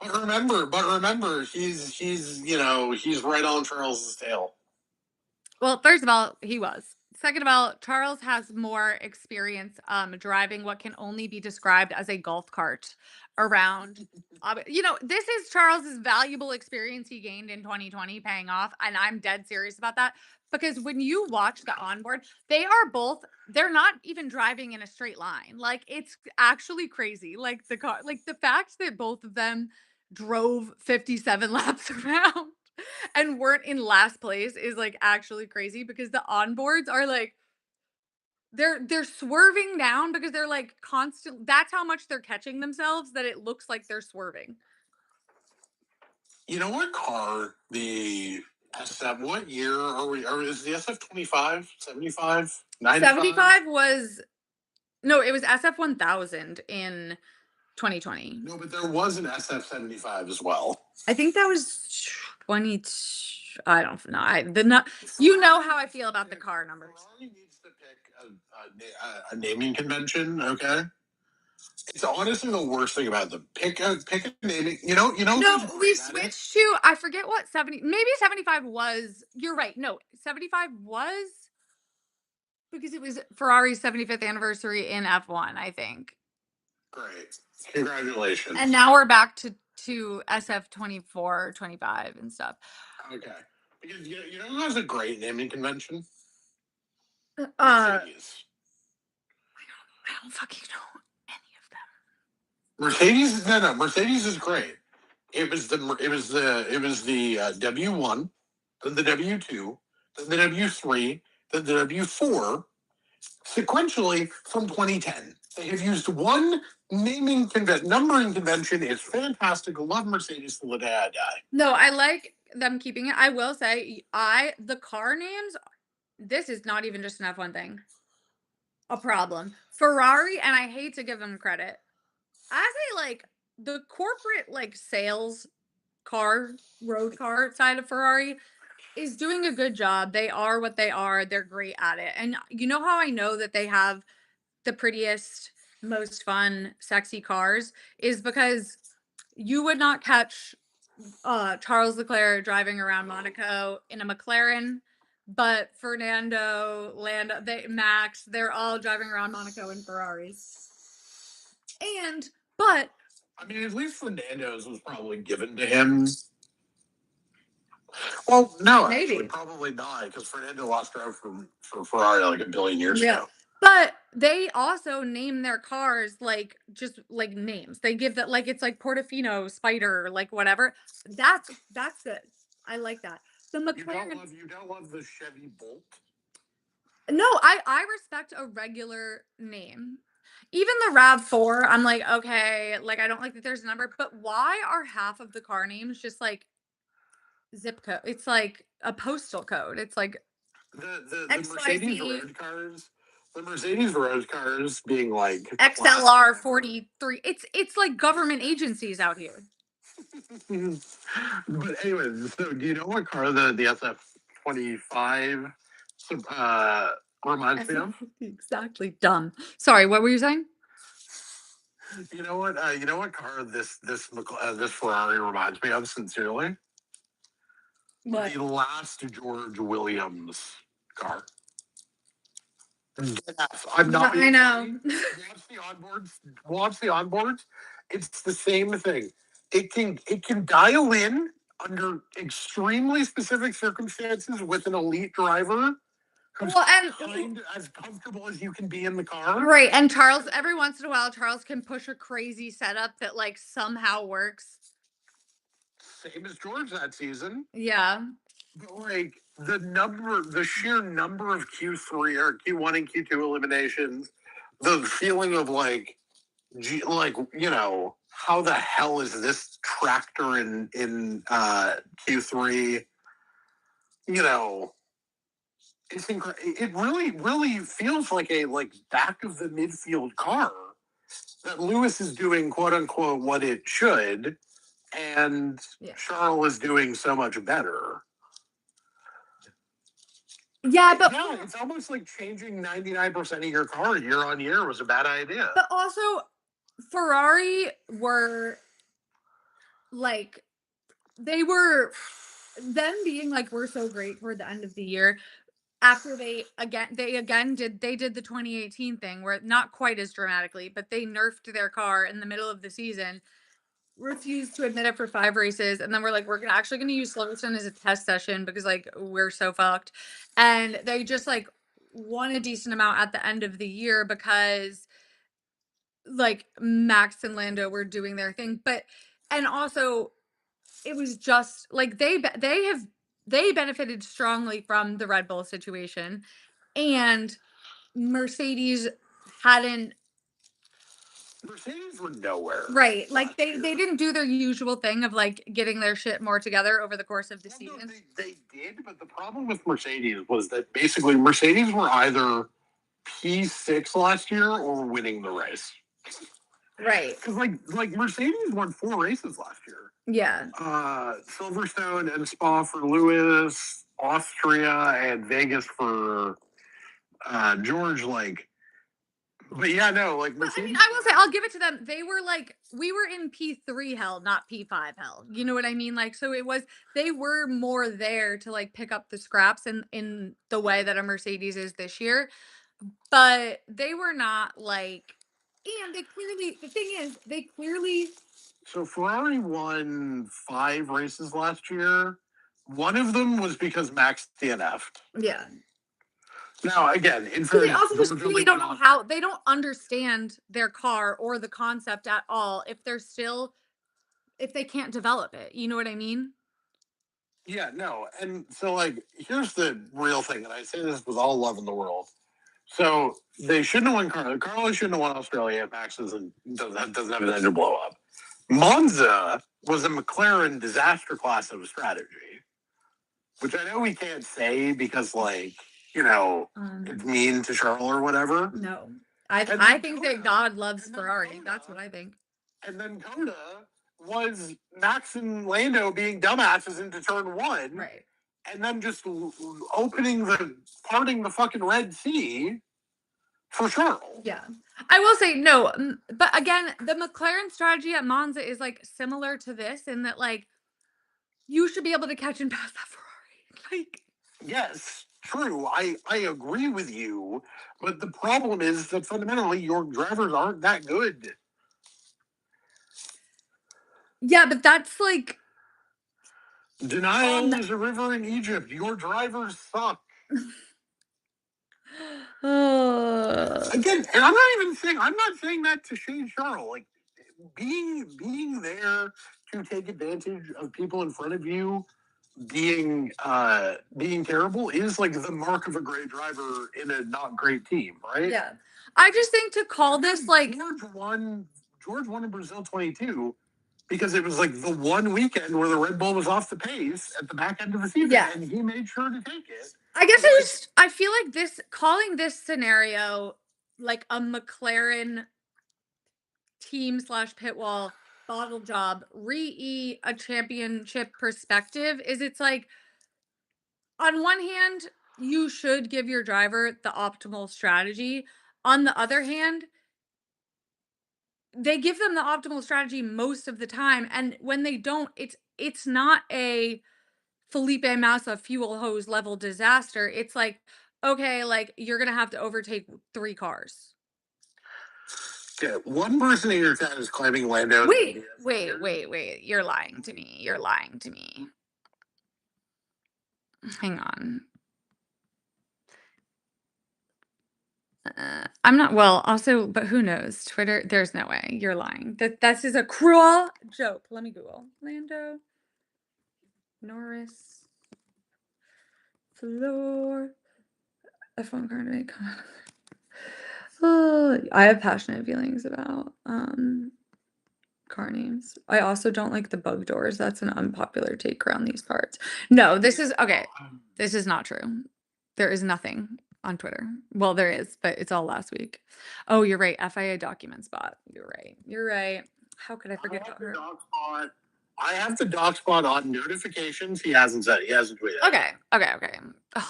But remember, he's right on Charles's tail. Well, first of all, he was. Second of all, Charles has more experience driving what can only be described as a golf cart around. This is Charles's valuable experience he gained in 2020 paying off. And I'm dead serious about that because when you watch the onboard, they're not even driving in a straight line. Like, it's actually crazy. Like, the fact that both of them drove 57 laps around and weren't in last place is like actually crazy because the onboards are like they're swerving down because they're like constant. That's how much they're catching themselves that it looks like they're swerving. You know what car the SF? What year are we? Is the SF 25, 75, 95? 75 was no, it was SF 1000 in 2020. No, but there was an SF 75 as well. I think that was 20. I don't know. You know how I feel about the car numbers. Ferrari needs to pick a naming convention. Okay. It's honestly the worst thing about them. Pick a naming. No, we switched to I forget what maybe 75 was. You're right. No, 75 was because it was Ferrari's 75th anniversary in F1, I think. Great. Congratulations. And now we're back to SF 24, 25 and stuff. Okay. Because you know who has a great naming convention? Mercedes. I don't fucking know any of them. Mercedes is great. It was the W1, then the W2, then the W3, then the W4, sequentially from 2010. They have used one numbering convention. It's fantastic. I love Mercedes to the day I die. No, I like them keeping it. I will say, the car names, this is not even just an F1 thing. A problem. Ferrari, and I hate to give them credit, as the corporate sales road car side of Ferrari is doing a good job. They are what they are. They're great at it. And you know how I know that they have the prettiest, most fun, sexy cars is because you would not catch Charles Leclerc driving around Monaco in a McLaren, but Fernando, Lando, Max, they're all driving around Monaco in Ferraris. But I mean, at least Fernando's was probably given to him. Well, no, maybe actually, probably not because Fernando lost drove for Ferrari like a billion years ago. But they also name their cars just names. They give that it's like Portofino, Spider, whatever. That's good. I like that. The McLaren. You don't love the Chevy Bolt. No, I respect a regular name. Even the RAV4, I'm like, okay, I don't like that there's a number, but why are half of the car names just zip code? It's like a postal code. It's like the Mercedes road cars. The Mercedes road cars being like XLR 43. It's like government agencies out here. But anyways, so do you know what car the SF-25 reminds me of? Exactly. Dumb. Sorry, what were you saying? You know what car this Ferrari reminds me of sincerely? What? The last George Williams car. Yes, I'm not. I know. Watch the onboards. It's the same thing. It can dial in under extremely specific circumstances with an elite driver who's Well, and kind of as comfortable as you can be in the car. right, and Charles, every once in a while, Charles can push a crazy setup that like somehow works. Same as George that season. Yeah. But like the sheer number of Q3 or Q1 and Q2 eliminations, the feeling of like, how the hell is this tractor in Q3? You know, it really feels like a back of the midfield car that Lewis is doing quote unquote what it should, and Yeah. Charles is doing so much better. Yeah, but Yeah, it's almost like changing 99% of your car year on year was a bad idea. also Ferrari were like they were them being like we're so great toward the end of the year after they did the 2018 thing where not quite as dramatically, but they nerfed their car in the middle of the season, refused to admit it for 5 races, and then we're like, actually gonna use Silverstone as a test session because like we're so fucked. And they just like won a decent amount at the end of the year because like Max and Lando were doing their thing. But and also it was just like they benefited strongly from the Red Bull situation, and Mercedes hadn't. Mercedes were nowhere. Right, like, last they year. didn't do their usual thing of, like, getting their shit more together over the course of the Well, no, season. they did, but the problem with Mercedes was that basically Mercedes were either P6 last year or winning the race. Right. Because like Mercedes won 4 races last year. Yeah. Silverstone and Spa for Lewis, Austria and Vegas for George. But yeah, no, like But, I mean, Mercedes. I will say, I'll give it to them, they were, like we were in P3 hell, not P5 hell, you know what I mean? Like, so it was they were more there to, like, pick up the scraps in the way that a Mercedes is this year, but they were not, like and they clearly the thing is, they clearly So Ferrari won 5 races last year. One of them was because Max DNF'd. yeah. Now, again, in So they fairness, also just Georgia clearly like don't went know off. how they don't understand their car or the concept at all if they're still if they can't develop it. You know what I mean? Yeah, no, and so here's the real thing, and I say this with all love in the world. So they shouldn't have won Carlos. Carlos shouldn't have won Australia. Max doesn't have an engine blow up. Monza was a McLaren disaster class of a strategy, which I know we can't say because it's mean to Charles or whatever. No. I And I then think Coda, that God loves and then Ferrari. That's what Coda, I think. and then Coda was Max and Lando being dumbasses into turn one, Right. and then just parting the fucking Red Sea for Charles. Yeah. I will say no, but again, the McLaren strategy at Monza is like similar to this in that like you should be able to catch and pass that Ferrari. Like Yes, true. I agree with you, but the problem is that fundamentally your drivers aren't that good. yeah, but that's like Denial um is a river in Egypt. Your drivers suck. uh, Again, and I'm not saying that to shade Charles. Like being there to take advantage of people in front of you being terrible is like the mark of a great driver in a not great team, right? yeah. I just think to call this like George won in Brazil 22 because it was like the one weekend where the Red Bull was off the pace at the back end of the season, yeah. and he made sure to take it. I guess I feel like this calling this scenario like a McLaren team slash pit wall bottle job re a championship perspective is it's like on one hand you should give your driver the optimal strategy, on the other hand they give them the optimal strategy most of the time, and when they don't it's not a Felipe Massa fuel hose level disaster. It's like, okay, like you're gonna have to overtake 3 cars. Okay, one person in your chat is claiming Lando. Wait. You're lying to me. You're lying to me. Hang on. I'm not well. Also, but who knows? Twitter. There's no way. You're lying. That's just a cruel joke. Let me Google Lando Norris floor F1 car to make. Oh, I have passionate feelings about car names. I also don't like the bug doors. That's an unpopular take around these parts. No, this is okay. This is not true. There is nothing on Twitter. Well, there is, but it's all last week. Oh, you're right. FIA document spot. You're right. You're right. How could I forget about her? I have the doc spot on notifications. He hasn't said. He hasn't tweeted. Okay. Ugh.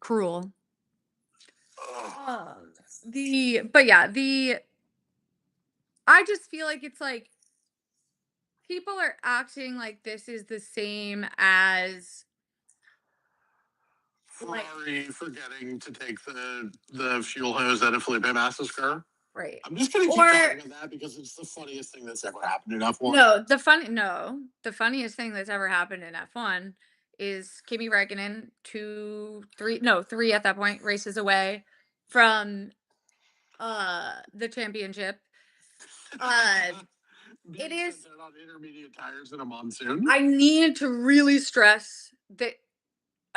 Cruel. But yeah, I just feel like it's like people are acting like this is the same as Ferrari forgetting to take the fuel hose out of Felipe Massa's car. right. I'm just gonna keep talking about that because it's the funniest thing that's ever happened in F1. The funniest thing that's ever happened in F1 is Kimi Räikkönen 3 at that point races away from the championship. It is on intermediate tires in a monsoon. I need to really stress that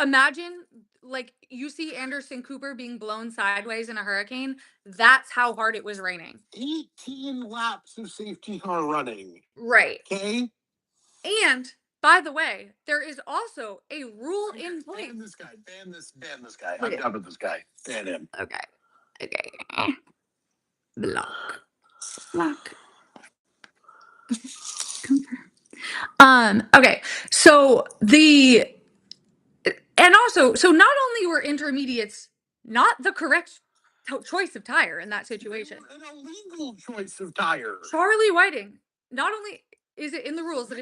imagine like you see Anderson Cooper being blown sideways in a hurricane. That's how hard it was raining. 18 laps of safety car running. Right. Okay. And by the way, there is also a rule in place. Ban this guy. Ban this guy. I'm done with this guy. Ban him. Okay. Block. Okay. So so not only were intermediates not the correct choice of tire in that situation. An illegal choice of tire. Charlie Whiting, not only is it in the rules that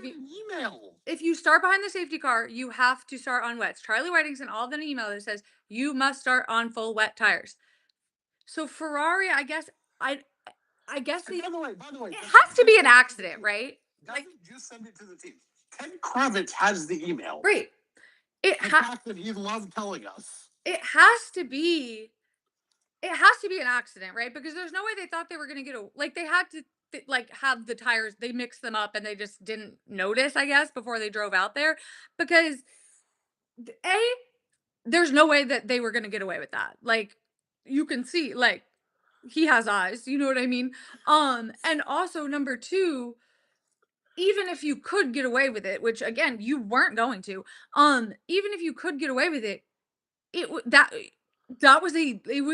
if you start behind the safety car, you have to start on wets. Charlie Whiting sent all of them an email that says you must start on full wet tires. So Ferrari, I guess by the way, it has to be an accident, right? Like just send it to the team. Ted Kravitz has the email. Right. The fact that he loved telling us. It has to be an accident, right? Because there's no way they thought they were going to they had to have the tires, they mixed them up and they just didn't notice, I guess, before they drove out there because there's no way that they were going to get away with that. Like you can see he has eyes, you know what I mean? And also number 2, even if you could get away with it, which again, you weren't going to, even if you could get away with it, it was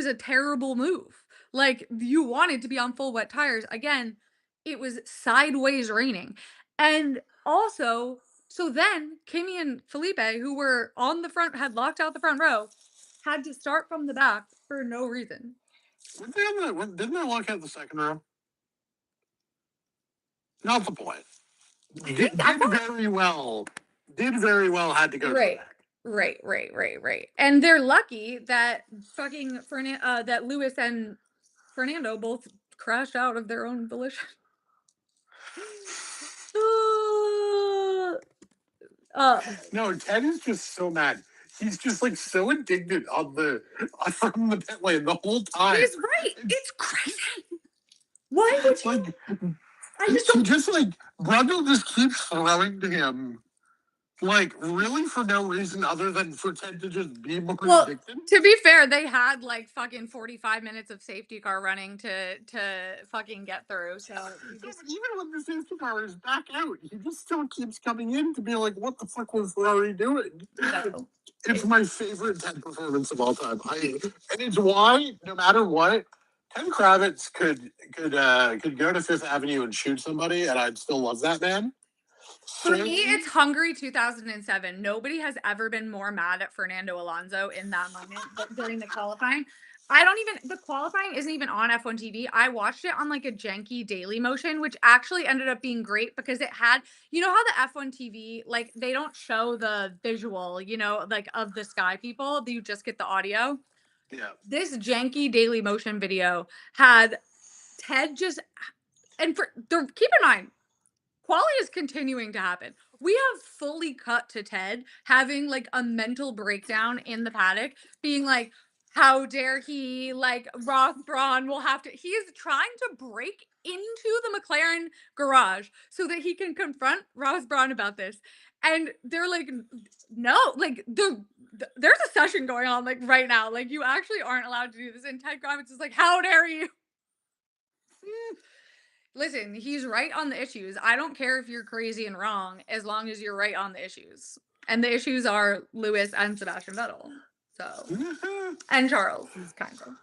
a terrible move. Like you wanted to be on full wet tires. Again, it was sideways raining. And also, so then Kimmy and Felipe, who were on the front, had locked out the front row, had to start from the back for no reason. Didn't they lock out the second row? Not the point. Did very well. Had to go right. Right. And they're lucky that fucking that Lewis and Fernando both crashed out of their own volition. No, Ted is just so mad. He's just so indignant from the pit lane the whole time. He's right. It's crazy. Why would you? Brundle just keeps throwing to him. Really for no reason other than for Ted to just be more addicted? To be fair, they had fucking 45 minutes of safety car running to fucking get through. So even when the safety car is back out, he just still keeps coming in to be like, what the fuck was Ferrari doing? No. It's my favorite Ted performance of all time. And it's why, no matter what, Ted Kravitz could go to Fifth Avenue and shoot somebody, and I'd still love that man. For me, it's Hungary 2007. Nobody has ever been more mad at Fernando Alonso in that moment during the qualifying. The qualifying isn't even on F1 TV. I watched it on a janky Daily Motion, which actually ended up being great because it had, how the F1 TV, they don't show the visual, of the sky people. You just get the audio. Yeah. This janky Daily Motion video had Ted just and for the keep in mind, quality is continuing to happen. We have fully cut to Ted having like a mental breakdown in the paddock, being like, how dare he? Like Ross Brawn will have to. He is trying to break into the McLaren garage so that he can confront Ross Brawn about this. And they're like, no, like there's a session going on like right now. Like you actually aren't allowed to do this. And Ted Kravitz is like, how dare you? Listen, he's right on the issues. I don't care if you're crazy and wrong as long as you're right on the issues. And the issues are Lewis and Sebastian Vettel. So, and Charles is kind of.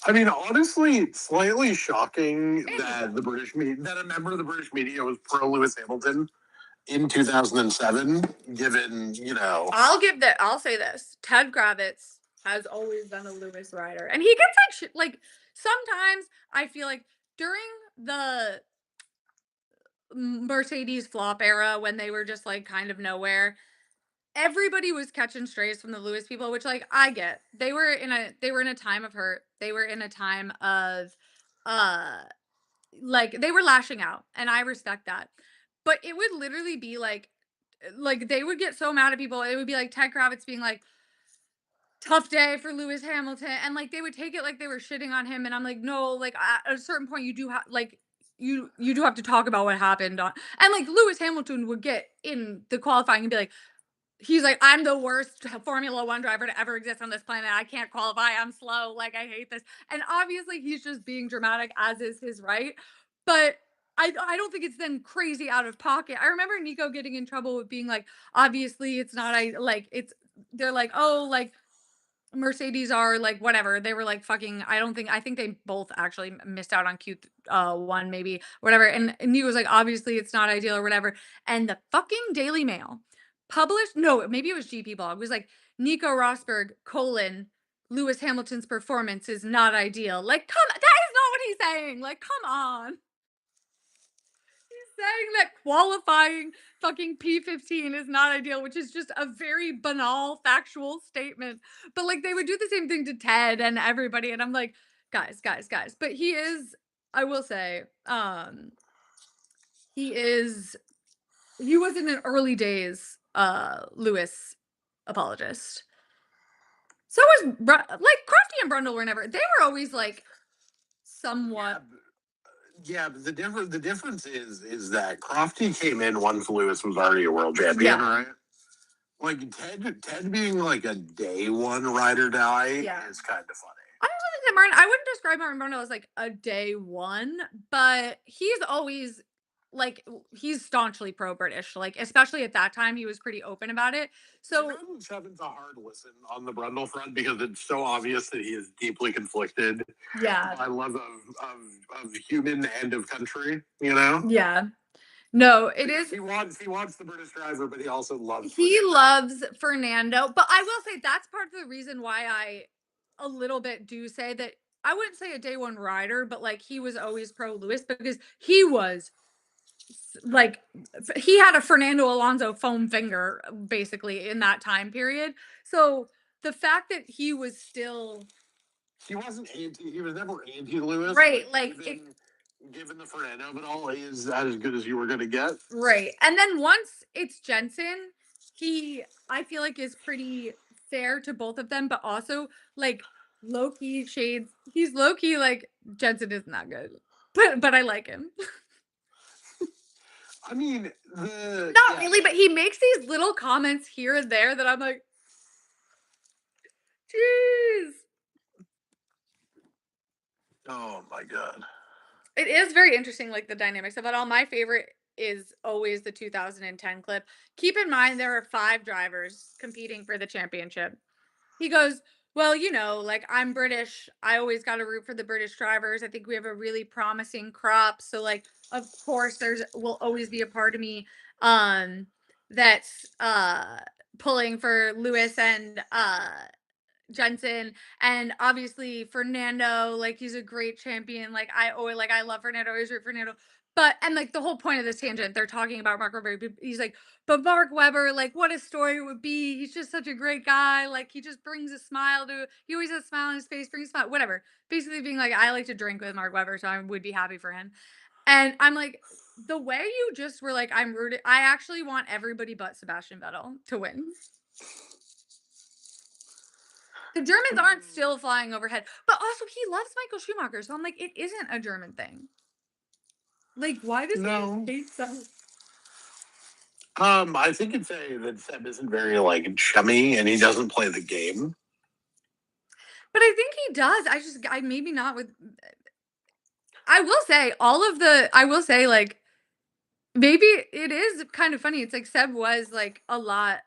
I mean, honestly, it's slightly shocking And that Nico. the that a member of the British media was pro Lewis Hamilton in 2007, given, I'll say this. Ted Kravitz has always been a Lewis rider. And he gets like like sometimes I feel like during the Mercedes flop era when they were just like kind of nowhere, everybody was catching strays from the Lewis people, which like I get. They were in a time of hurt. They were in a time of uh like they were lashing out and I respect that. But it would literally be like they would get so mad at people. It would be like Ted Kravitz being like tough day for Lewis Hamilton and like they would take it like they were shitting on him and I'm like no, like at a certain point you do have like you do have to talk about what happened on and like Lewis Hamilton would get in the qualifying and be like he's like, I'm the worst Formula One driver to ever exist on this planet. I can't qualify. I'm slow. Like, I hate this. And obviously, he's just being dramatic, as is his right. But I don't think it's then crazy out of pocket. I remember Nico getting in trouble with being like, obviously, it's not, I like, it's, they're like, oh, like, Mercedes are like whatever. They were like fucking. I think they both actually missed out on Q one maybe whatever. And he was like, obviously it's not ideal or whatever. And the fucking Daily Mail published no, maybe it was GP blog. It was like Nico Rosberg colon Lewis Hamilton's performance is not ideal. Like, come, that is not what he's saying. Like, come on. He's saying that qualifying fucking P15 is not ideal, which is just a very banal factual statement. But like they would do the same thing to Ted and everybody. And I'm like, guys. But he is, I will say, he is he was in an early days Lewis apologist. So was like Crofty and Brundle were never they were always like somewhat but the difference is that Crofty came in once Lewis was already a world champion, yeah. right? Like Ted being like a day one ride or die Yeah. is kind of funny. I wouldn't describe Martin Brundle as like a day one, but he's always like he's staunchly pro British. Like especially at that time, he was pretty open about it. So 2007's a hard listen on the Brundle front because it's so obvious that he is deeply conflicted yeah, by love of human and of country. You know, yeah. No, it is. He wants the British driver, but he also loves. He loves Fernando, but I will say that's part of the reason why I a little bit do say that I wouldn't say a day one rider, but like he was always pro Lewis because he was like he had a Fernando Alonso foam finger basically in that time period. So the fact that he was still He wasn't anti. He was never anti Lewis. right, like Given the Fernando of it all, he is as good as you were going to get. right. And then once it's Jensen, he I feel like is pretty fair to both of them, but also like low key shades. He's low key like Jensen isn't that good, but I like him. I mean, Not really, but he makes these little comments here and there that I'm like, jeez. Oh my god. It is very interesting, like the dynamics of it all. My favorite is always the 2010 clip. Keep in mind there are 5 drivers competing for the championship. He goes, well, like I'm British. I always got to root for the British drivers. I think we have a really promising crop. So like, of course, there's will always be a part of me that's pulling for Lewis and Jensen and obviously Fernando, like he's a great champion. Like I always like I love Fernando, I always root for Fernando. But and, like, the whole point of this tangent, they're talking about Mark Webber, he's like, "But Mark Webber, like, what a story it would be. He's just such a great guy. Like, he just brings a smile to he always has a smile on his face, brings a smile," whatever. Basically being like, "I like to drink with Mark Webber, so I would be happy for him." And I'm like, the way you just were like, "I'm rooted," I actually want everybody but Sebastian Vettel to win. The Germans aren't still flying overhead, but also he loves Michael Schumacher, so I'm like, it isn't a German thing. Like, why does No. he hate Seb? I think it's that Seb isn't very like chummy and he doesn't play the game. But I think he does. I maybe not with I will say all of the I will say, like, maybe it is kind of funny. It's like Seb was like a lot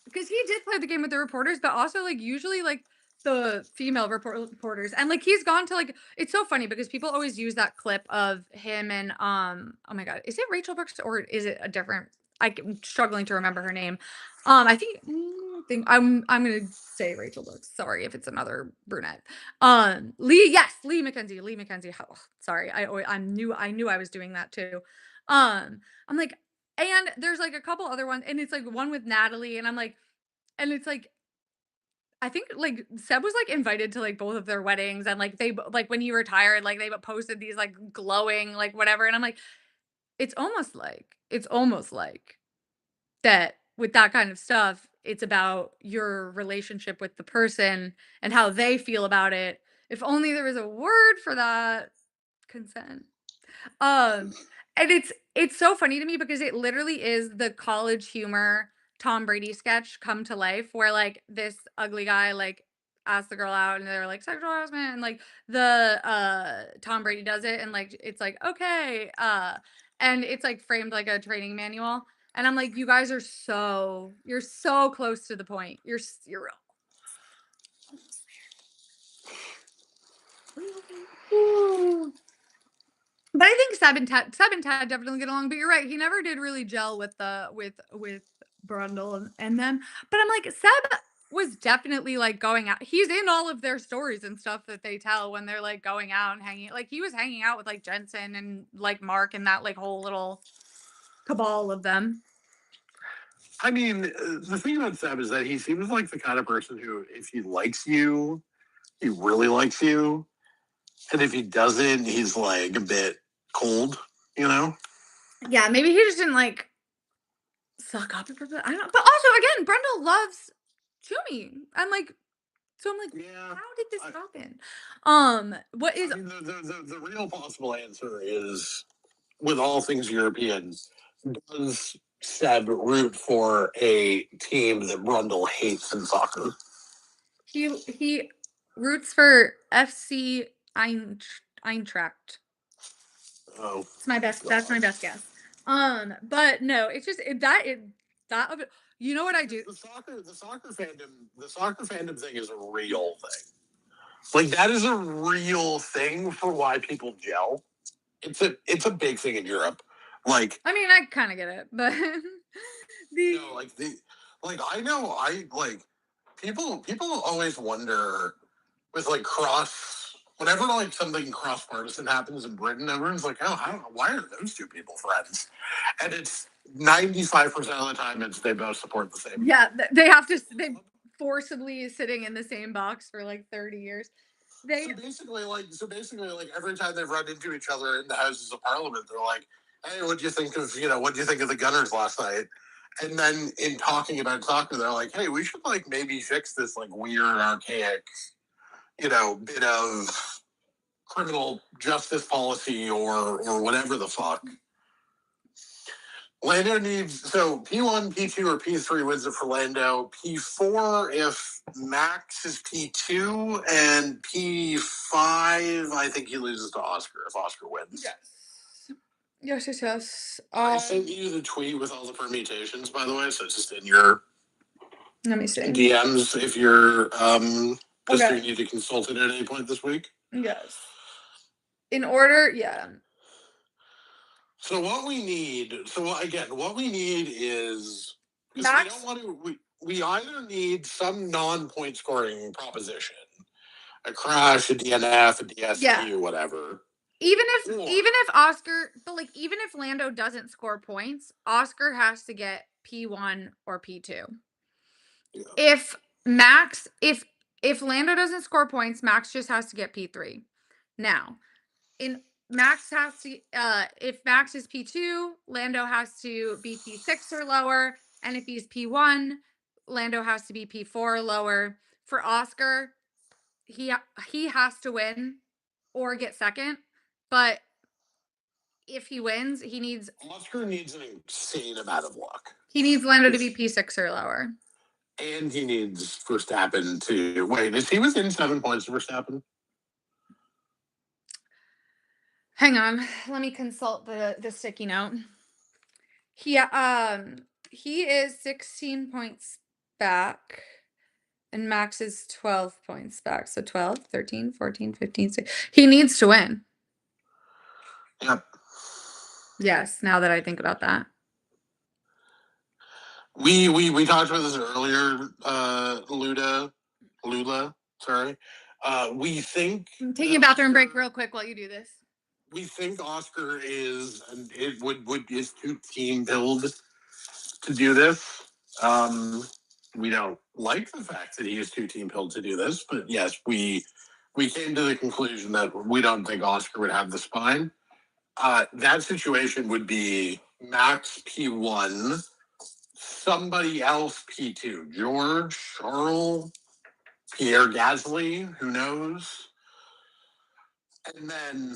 because he did play the game with the reporters, but also like usually like the female reporters and like he's gone to like it's so funny because people always use that clip of him and oh my god, is it Rachel Brooks or is it a different I'm struggling to remember her name. I think I'm gonna say Rachel Brooks. Sorry if it's another brunette. Lee McKenzie. Lee McKenzie. Oh, sorry. I knew I was doing that too. I'm like, and there's like a couple other ones, and it's like one with Natalie, and I'm like, and it's like, I think like Seb was like invited to like both of their weddings, and like like when he retired, like they posted these like glowing like whatever, and I'm like, it's almost like that with that kind of stuff, it's about your relationship with the person and how they feel about it. If only there was a word for that, consent. Um, and it's so funny to me because it literally is the college humor Tom Brady sketch come to life where like this ugly guy like asks the girl out and they're like sexual harassment and like the Tom Brady does it and like it's like okay and it's like framed like a training manual and I'm like you guys are you're so close to the point. You're real. But I think Seb and Ted definitely get along. But you're right, he never did really gel with the with Brundle and them. But I'm like, Seb was definitely like going out. He's in all of their stories and stuff that they tell when they're like going out and hanging. Like he was hanging out with like Jensen and like Mark and that like whole little cabal of them. I mean, the thing about Seb is that he seems like the kind of person who, if he likes you, he really likes you. And if he doesn't, he's like a bit cold, you know? Yeah, maybe he just didn't like suck up. I don't know. But also again, Brundle loves Toomey. So I'm like, Yeah. how did this happen? What is I mean, the real possible answer is with all things European, does Seb root for a team that Brundle hates in soccer? he roots for FC Eintracht. Oh, That's my God. best guess. But no, it's just that you know what I do? The soccer fandom thing is a real thing. Like that is a real thing for why people gel. It's a big thing in Europe. Like I mean, I kind of get it, but the I know I like people always wonder with like cross whenever like something cross partisan happens in Britain, everyone's like, oh, I don't know, why are those two people friends? And it's 95% of the time it's they both support the same. yeah, they forcibly sitting in the same box for like 30 years. They So basically, like every time they've run into each other in the Houses of Parliament, they're like, "Hey, what do you think of what do you think of the Gunners last night?" And then in talking about soccer, they're like, "Hey, we should like maybe fix this like weird, archaic, bit of criminal justice policy or whatever the fuck." Lando needs so P1, P2, or P3 wins it for Lando. P4 if Max is P2, and P5 I think he loses to Oscar if Oscar wins. yes. I sent you the tweet with all the permutations, by the way, so it's just in your Let me see. DMs if you're just Okay. you need to consult it at any point this week. Yes. In order, yeah. So what we need, what we need is because we Max don't want to. We either need some non-point scoring proposition, a crash, a DNF, a DSQ, Yeah. whatever. Even Or if Oscar, but like even if Lando doesn't score points, Oscar has to get P1 or P2. yeah. If Max, if Lando doesn't score points, Max just has to get P3. Now, in Max has to if Max is P2, Lando has to be P6 or lower, and if he's P1, Lando has to be P4 or lower. For Oscar, he he has to win or get second, but if he wins, Oscar needs an insane amount of luck. he needs Lando to be P6 or lower. And he needs Verstappen to wait. Is he within 7 points of Verstappen? Hang on, let me consult the sticky note. He is 16 points back and Max is 12 points back. So 12, 13, 14, 15, 16. He needs to win. Yep. Yes, now that I think about that. We talked about this earlier, Lula, sorry. We think I'm taking a bathroom break real quick while you do this. we think Oscar is it would is too team build to do this. We don't like the fact that he is too team build to do this, but yes, we came to the conclusion that we don't think Oscar would have the spine. That situation would be Max P1, somebody else P2, George, Charles, Pierre Gasly, who knows? And then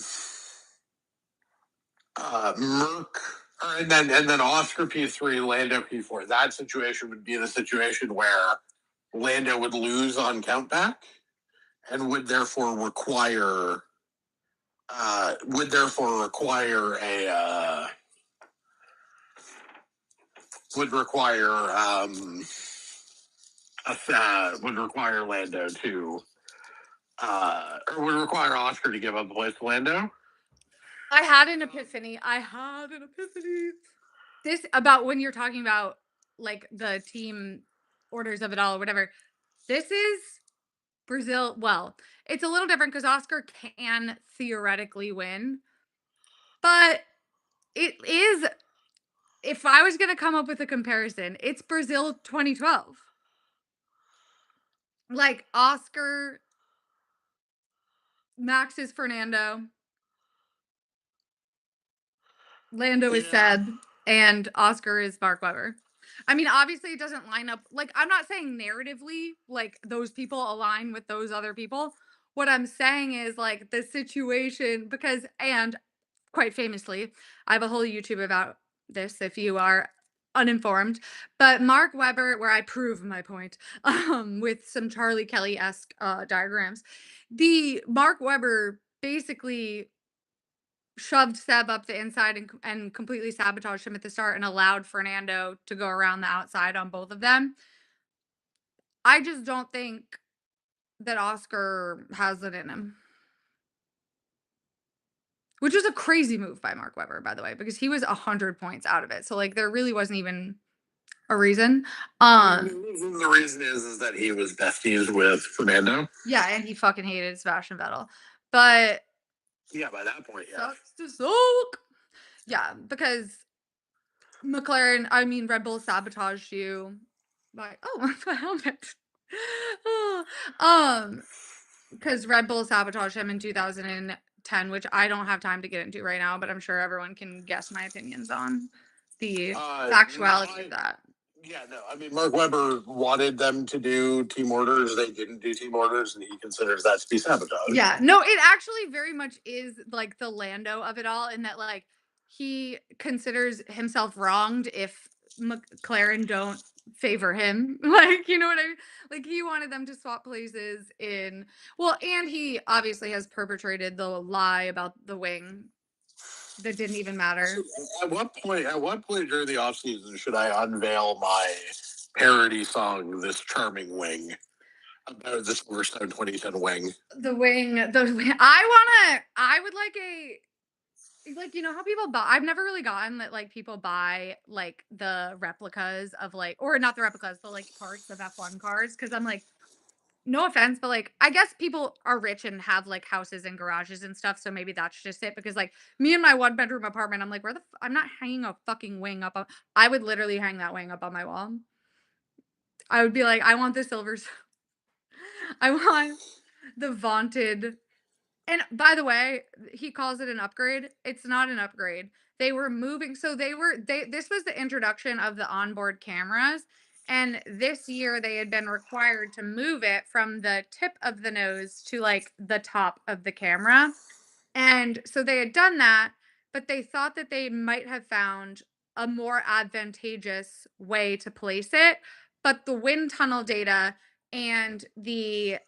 Merck, and then Oscar P3, Lando P4. That situation would be the situation where Lando would lose on countback and would require would require Lando to or would require Oscar to give up the place to Lando. I had an epiphany. I had an epiphany. This about when you're talking about like the team orders of it all or whatever. This is Brazil. Well, it's a little different because Oscar can theoretically win, but it is. If I was going to come up with a comparison, it's Brazil 2012. Like Oscar, Max is Fernando, Lando is Yeah. Seb, and Oscar is Mark Webber. I mean, obviously, it doesn't line up. Like, I'm not saying narratively, like, those people align with those other people. What I'm saying is, like, the situation, because, and quite famously, I have a whole YouTube about this if you are uninformed. But Mark Webber, where I prove my point, with some Charlie Kelly esque diagrams, the Mark Webber basically shoved Seb up the inside and completely sabotaged him at the start and allowed Fernando to go around the outside on both of them. I just don't think that Oscar has it in him. Which was a crazy move by Mark Webber, by the way, because he was 100 points out of it. So like there really wasn't even a reason. The reason is that he was besties with Fernando. Yeah, and he fucking hated Sebastian Vettel. But Yeah, by that point, yeah. sucks to suck. Yeah, because Red Bull sabotaged you by my helmet. um, because Red Bull sabotaged him in 2010, which I don't have time to get into right now, but I'm sure everyone can guess my opinions on the factuality of that. Yeah, no, I mean, Mark Webber wanted them to do team orders. They didn't do team orders, and he considers that to be sabotage. Yeah, no, it actually very much is like the Lando of it all, in that like he considers himself wronged if McLaren don't favor him. Like, you know what I mean? Like he wanted them to swap places in, well, and he obviously has perpetrated the lie about the wing that didn't even matter. So at what point during the off season should I unveil my parody song, "This Charming Wing"? About this Silverstone 2010 wing. The wing. I would like, you know how people buy, I've never really gotten that like people buy like the replicas of like, or not the replicas, but like parts of F1 cars. Cause I'm like, no offense, but like I guess people are rich and have like houses and garages and stuff, so maybe that's just it. Because like me and my one bedroom apartment, I'm like, I'm not hanging a fucking wing up on. I would literally hang that wing up on my wall. I would be like, I want the silvers. I want the vaunted. And by the way, he calls it an upgrade. It's not an upgrade. They were moving, so they this was the introduction of the onboard cameras. And this year they had been required to move it from the tip of the nose to like the top of the camera. And so they had done that, but they thought that they might have found a more advantageous way to place it. But the wind tunnel data and the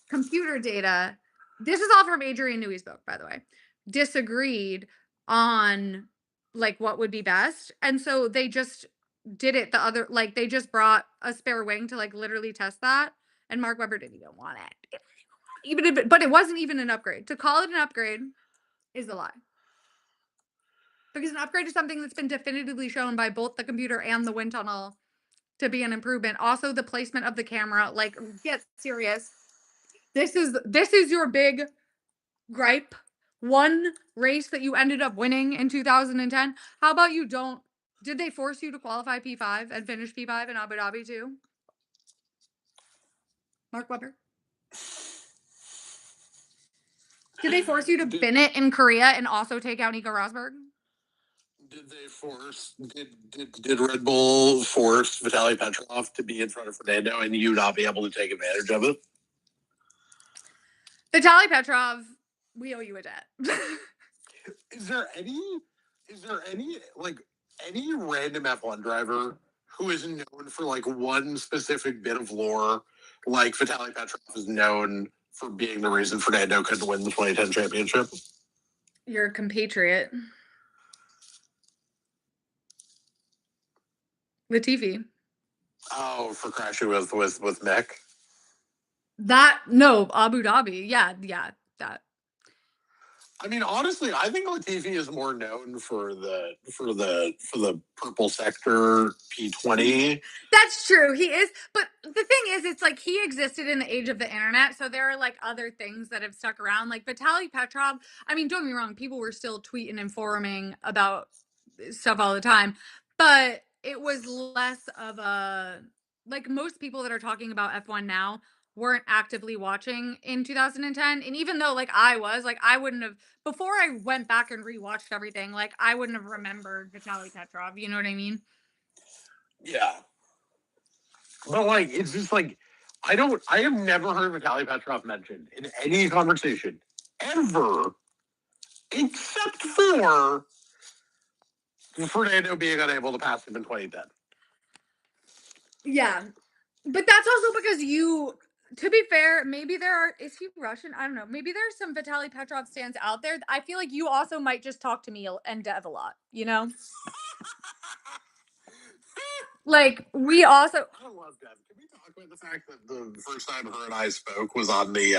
computer data, this is all from Adrian Newey's book, by the way, disagreed on like what would be best. And so they just did it the other, like they just brought a spare wing to like literally test that. And Mark Webber didn't even want it. Even if but it wasn't even an upgrade. To call it an upgrade is a lie. Because an upgrade is something that's been definitively shown by both the computer and the wind tunnel to be an improvement. Also, the placement of the camera, like get serious. This is your big gripe. One race that you ended up winning in 2010. How about you don't? Did they force you to qualify P5 and finish P5 in Abu Dhabi too? Mark Webber. Did they force you to bin it in Korea and also take out Nico Rosberg? Did Red Bull force Vitaly Petrov to be in front of Fernando and you not be able to take advantage of it? Vitaly Petrov, we owe you a debt. is there any like any random F1 driver who is known for like one specific bit of lore, like Vitaly Petrov is known for being the reason Fernando couldn't win the 2010 championship? You're a compatriot. Latifi. Oh, for crashing with Mick. That no, Abu Dhabi. Yeah, that. I mean, honestly, I think Latifi is more known for the purple sector P20. That's true. He is, but the thing is, it's like he existed in the age of the internet, so there are like other things that have stuck around. Like Vitaly Petrov. I mean, don't get me wrong, people were still tweeting and foruming about stuff all the time, but it was less of a like most people that are talking about F1 now weren't actively watching in 2010. And even though like I was, like I wouldn't have before I went back and rewatched everything, like I wouldn't have remembered Vitaly Petrov. You know what I mean? Yeah. But like, it's just like, I have never heard Vitaly Petrov mentioned in any conversation ever, except for Fernando being unable to pass him in 2010. Yeah. But that's also because you to be fair, maybe there are is he Russian? I don't know. Maybe there's some Vitaly Petrov stands out there. I feel like you also might just talk to me and Dev a lot, you know? Like we also I love Dev. Can we talk about the fact that the first time her and I spoke was on the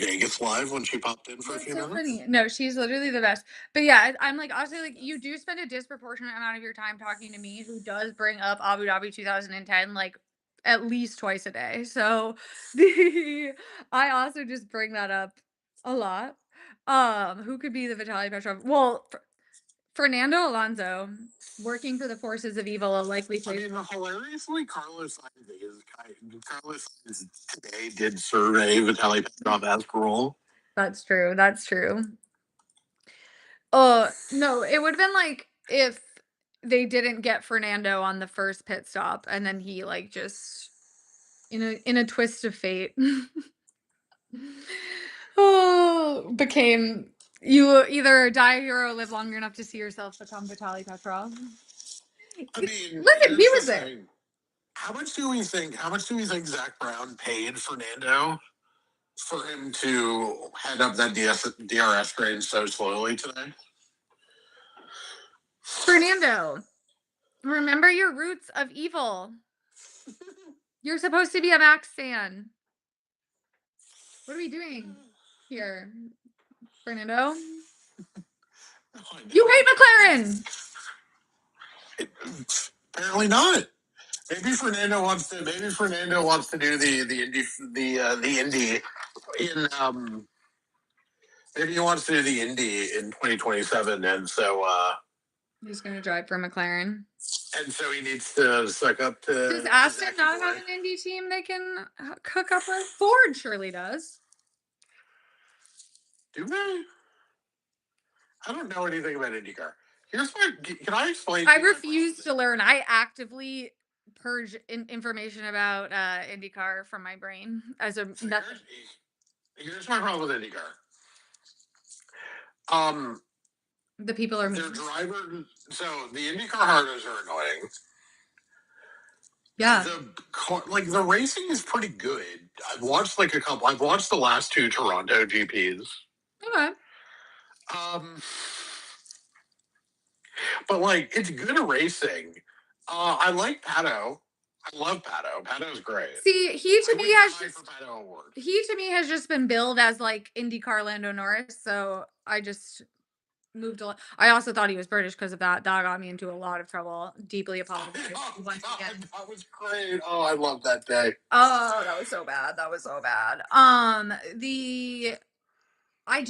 Vegas live when she popped in for a that's few so minutes? funny. No, she's literally the best. But yeah, I'm like honestly like you do spend a disproportionate amount of your time talking to me who does bring up Abu Dhabi 2010 like at least twice a day. So the I also just bring that up a lot. Who could be the Vitaly Petrov? Well, Fernando Alonso working for the forces of evil, a likely I place. mean, hilariously, Carlos Sainz today did survey Vitaly Petrov as parole. That's true. That's true. Oh no, it would have been like if they didn't get Fernando on the first pit stop and then he like just in a twist of fate oh became you either die a hero or live long enough to see yourself become Vitaly Petrov. I mean, Listen, he here's the was there. thing. How much do we think Zach Brown paid Fernando for him to head up that DRS train so slowly today? Fernando, remember your roots of evil. You're supposed to be a Max fan. What are we doing here, Fernando? You hate McLaren. Apparently not. Maybe Fernando wants to do the Indy in maybe he wants to do the Indy in 2027, He's gonna drive for McLaren. and so he needs to suck up to. Does Aston not have an Indy team they can hook up with? Ford surely does. Do they? I don't know anything about IndyCar. Here's what. Can I explain? I refuse to learn. I actively purge information about IndyCar from my brain as a So method. here's my problem with IndyCar. The people are their mean. driver. So the IndyCar hardos are annoying. Yeah. The racing is pretty good. I've watched like a couple. I've watched the last two Toronto GPs. Okay. But like it's good racing. I like Pato. I love Pato. Pato's great. See, he to me has just been billed as like IndyCar Lando Norris, so I just moved along. I also thought he was British because of that. That got me into a lot of trouble. Deeply apologize once again. That was great. Oh, I love that day. Oh, that was so bad. That was so bad. I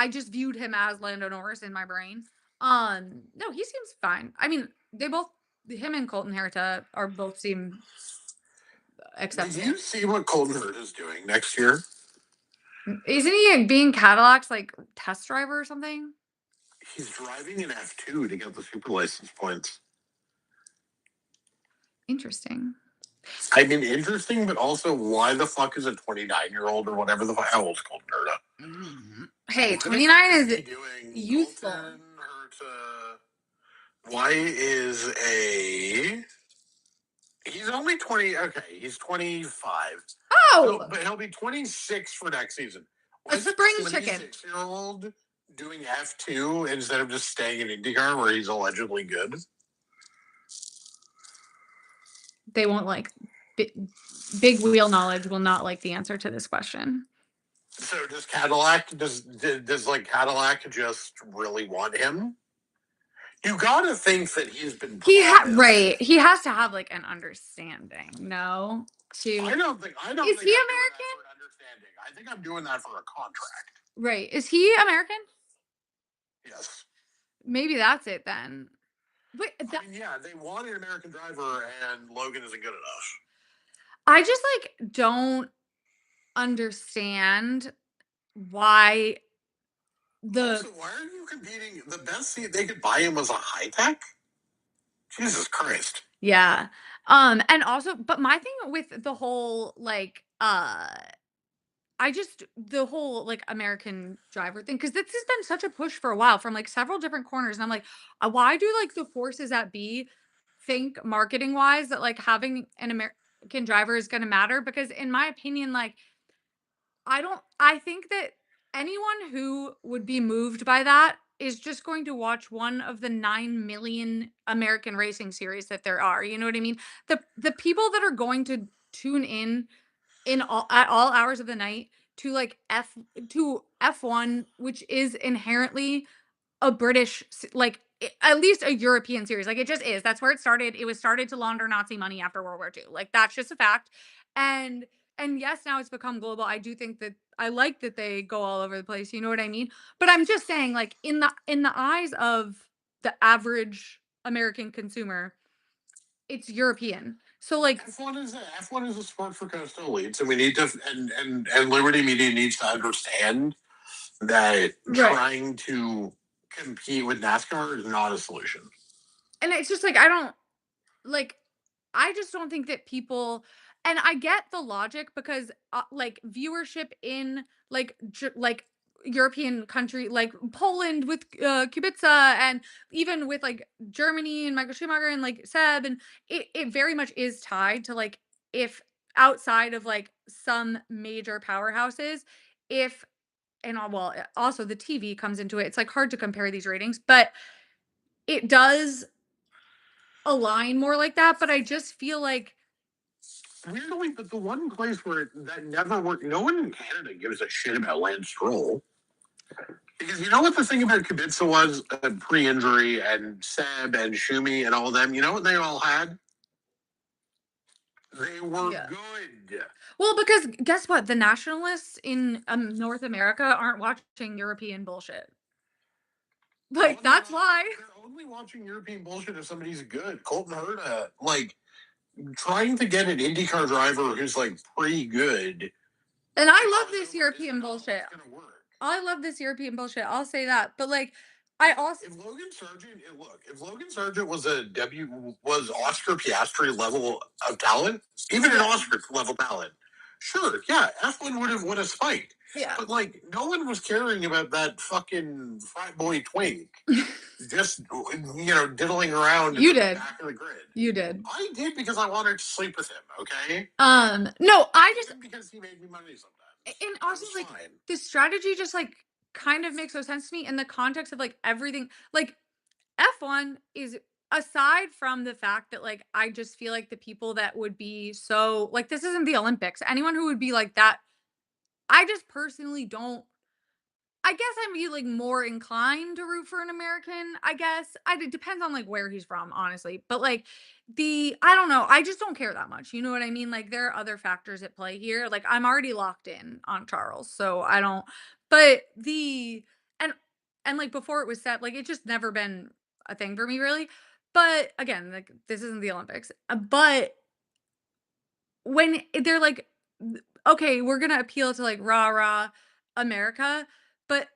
just viewed him as Lando Norris in my brain. No, he seems fine. I mean, him and Colton Herta are both seem acceptable. Did you see what Colton Herta is doing next year? Isn't he being Cadillac's like test driver or something? He's driving an F2 to get the super license points. Interesting. I mean, interesting, but also, why the fuck is a 29-year-old or whatever the fuck? How old is Colton Herta? Mm-hmm. Hey, 29 is youthful. Why is a... He's only 20... Okay, he's 25. Oh! But he'll be 26 for next season. Why a spring chicken. 26-year-old doing F2 instead of just staying in IndyCar where he's allegedly good? They won't like... Big wheel knowledge will not like the answer to this question. So does like Cadillac just really want him? You gotta think that he's been right. He has to have like an understanding. No, I don't think. Is he American? Understanding. I think I'm doing that for a contract. Right. Is he American? Yes. Maybe that's it then. Wait, yeah, they want an American driver, and Logan isn't good enough. I just like don't understand why why are you competing? The best seat they could buy him was a high tech. Jesus Christ. Yeah. And also, but my thing with the whole like the whole like American driver thing, because this has been such a push for a while from like several different corners. And I'm like, why do like the forces that be think marketing wise that like having an American driver is going to matter? Because in my opinion, like, I think that anyone who would be moved by that is just going to watch one of the 9 million American racing series that there are. You know what I mean? The people that are going to tune in at all hours of the night to like F1, which is inherently a British, like at least a European series. Like it just is. That's where it started. It was started to launder Nazi money after World War II. Like that's just a fact. And yes, now it's become global. I do think that I like that they go all over the place. You know what I mean? But I'm just saying, like in the eyes of the average American consumer, it's European. So like F1 is a sport for coastal elites, and we need to and Liberty Media needs to understand that trying to compete with NASCAR is not a solution. And it's just like I just don't think that people, and I get the logic because like viewership in like European country like Poland with Kubica, and even with like Germany and Michael Schumacher and like Seb, and it very much is tied to like, if outside of like some major powerhouses, if and well, also the TV comes into it. It's like hard to compare these ratings, but it does align more like that. But I just feel like weirdly, but the one place where that never worked, no one in Canada gives a shit about Lance Stroll. Because you know what the thing about Kubica was pre-injury, and Seb and Schumi and all of them, you know what they all had? They were Yeah. good. Well, because guess what? The nationalists in, North America aren't watching European bullshit. Well, Like, that's why. they're only watching European bullshit if somebody's good. Colton Herta, like, trying to get an IndyCar driver who's, like, pretty good. And I love Crossover this isn't European bullshit. always going to work. I love this European bullshit, I'll say that, but, like, I also If Logan Sargent, look, if Logan Sargent was was Oscar Piastri level of talent, even an yeah, Oscar level talent, sure, yeah, F1 would have spiked. yeah. But like, no one was caring about that fucking frat boy twink just diddling around in You the did. back of the grid. You did. I did because I wanted to sleep with him. Okay, No, I just even because he made me money sometimes. and That also, was like, fine. this strategy just, like, kind of makes no sense to me in the context of, like, everything like, F1 is aside from the fact that, like, I just feel like the people that would be so like, this isn't the Olympics. Anyone who would be like that, I just personally don't I guess I'm like more inclined to root for an American, I guess. It depends on like where he's from, honestly. But like I don't know, I just don't care that much. You know what I mean? Like there are other factors at play here. Like I'm already locked in on Charles, so I don't but and and like before it was set, like it's just never been a thing for me really. But again, like this isn't the Olympics. But when they're like, "Okay, we're gonna appeal to, like, rah, rah America," but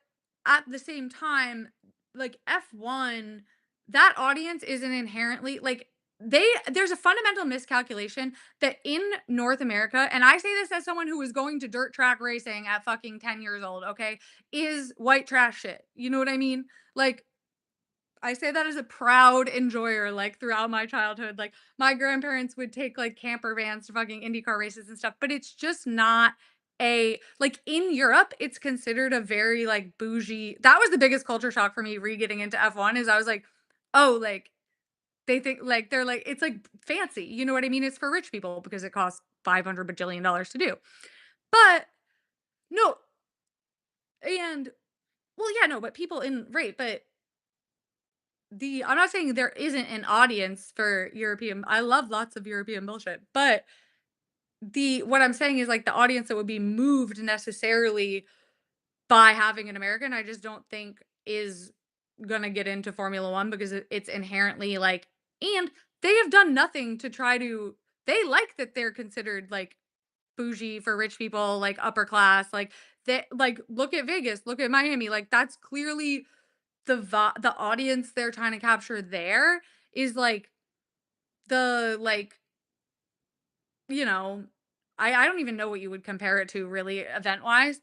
at the same time, like, F1, that audience isn't inherently like, there's a fundamental miscalculation that in North America, and I say this as someone who was going to dirt track racing at fucking 10 years old, okay, is white trash shit. You know what I mean? Like, I say that as a proud enjoyer, like, throughout my childhood, like, my grandparents would take, like, camper vans to fucking IndyCar races and stuff, but it's just not like, in Europe, it's considered a very, like, bougie that was the biggest culture shock for me getting into F1 is I was like, "Oh, like, they think like, they're like it's, like, fancy." You know what I mean? It's for rich people because it costs 500 bajillion dollars to do. But no and well, yeah, no, but people in right, but I'm not saying there isn't an audience for European I love lots of European bullshit, but what I'm saying is like the audience that would be moved necessarily by having an American, I just don't think is gonna get into Formula One because it's inherently like and they have done nothing to try to they like that they're considered like bougie for rich people, like upper class, like they like look at Vegas, look at Miami, like that's clearly the audience they're trying to capture there is like the like, you know, I don't even know what you would compare it to really event-wise.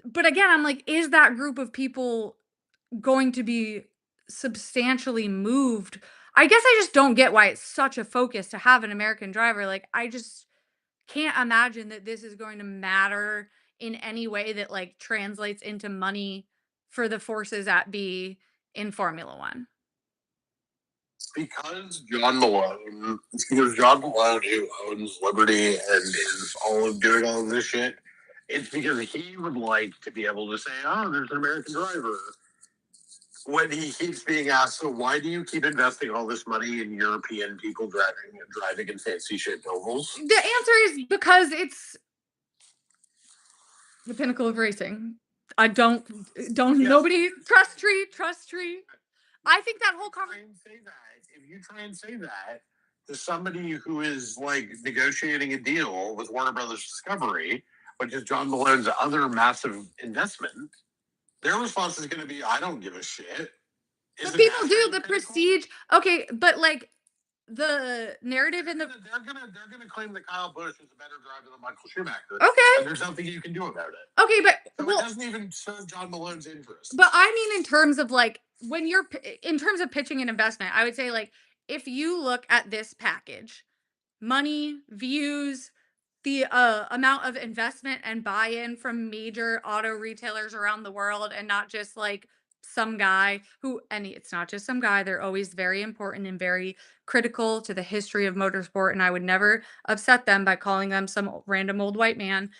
But again, I'm like, is that group of people going to be substantially moved? I guess I just don't get why it's such a focus to have an American driver. Like, I just can't imagine that this is going to matter in any way that like translates into money for the forces at B in Formula One. It's because John Malone, who owns Liberty and is all of doing all of this shit, it's because he would like to be able to say, "Oh, there's an American driver." When he keeps being asked, "So why do you keep investing all this money in European people driving in fancy shit ovals?" The answer is because it's the pinnacle of racing. I don't Yes. nobody trust tree. I think that whole conversation. If you try and say that to somebody who is like negotiating a deal with Warner Brothers Discovery, which is John Malone's other massive investment, their response is going to be, "I don't give a shit." But Isn't people do NASCAR the the pinnacle? prestige. Okay, but like the narrative in the They're gonna claim that Kyle Busch is a better driver than Michael Schumacher, and okay, there's nothing you can do about it. okay, but So it well, doesn't even serve John Malone's but interests. I mean in terms of like when in terms of pitching an investment, I would say like if you look at this package, money, views, the amount of investment and buy-in from major auto retailers around the world and not just like some guy who and it's not just some guy, they're always very important and very critical to the history of motorsport and I would never upset them by calling them some random old white man.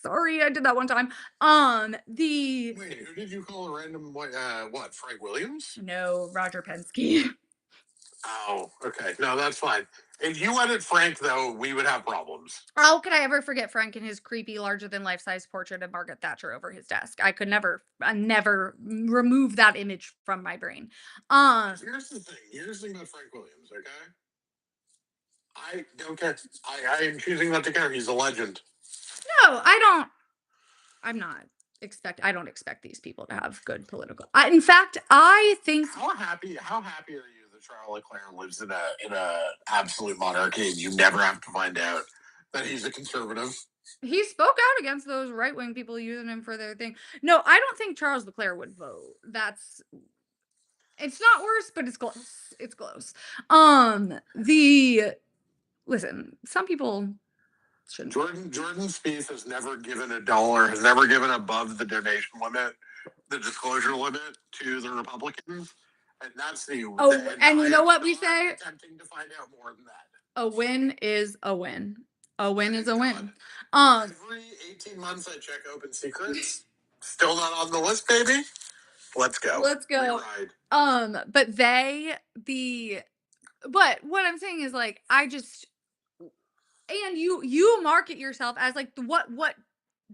Sorry, I did that one time. The Wait, who did you call a random what? Frank Williams? no, Roger Penske. Oh, okay. No, that's fine. If you went at Frank, though, we would have problems. How could I ever forget Frank and his creepy larger than life size portrait of Margaret Thatcher over his desk? I could never remove that image from my brain. Um, Here's the thing. Here's the thing about Frank Williams, okay? I don't care. I am choosing not to care. He's a legend. no, I'm not I don't expect these people to have good political. In fact, I think How happy are you that Charles Leclerc lives in a absolute monarchy and you never have to find out that he's a conservative? he spoke out against those right wing people using him for their thing. No, I don't think Charles Leclerc would vote. It's not worse, but it's close. It's close. The listen, some people shouldn't. Jordan Spieth has never given a dollar, has never given above the donation limit, the disclosure limit to the Republicans, and that's And I you know am what we not say? attempting to find out more than that. A win is a win. A win is a God, win. every 18 months I check Open Secrets. Still not on the list, baby. Let's go. Let's go. But but what I'm saying is like I just and you market yourself as like what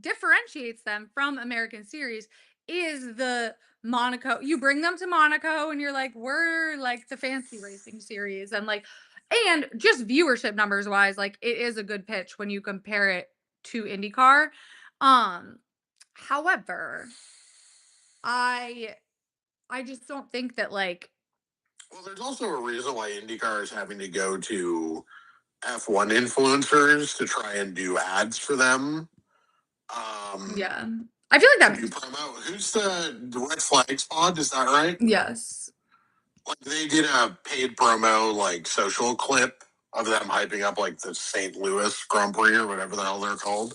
differentiates them from American series is the Monaco. You bring them to Monaco and you're like, we're like the fancy racing series. And like, and just viewership numbers wise, like it is a good pitch when you compare it to IndyCar. Um, however, I I just don't think that like Well, there's also a reason why IndyCar is having to go to F1 influencers to try and do ads for them. yeah. I feel like that To do makes promo. Who's the Red Flags pod? Is that right? yes. Like they did a paid promo, like social clip of them hyping up like the St. Louis Grand Prix or whatever the hell they're called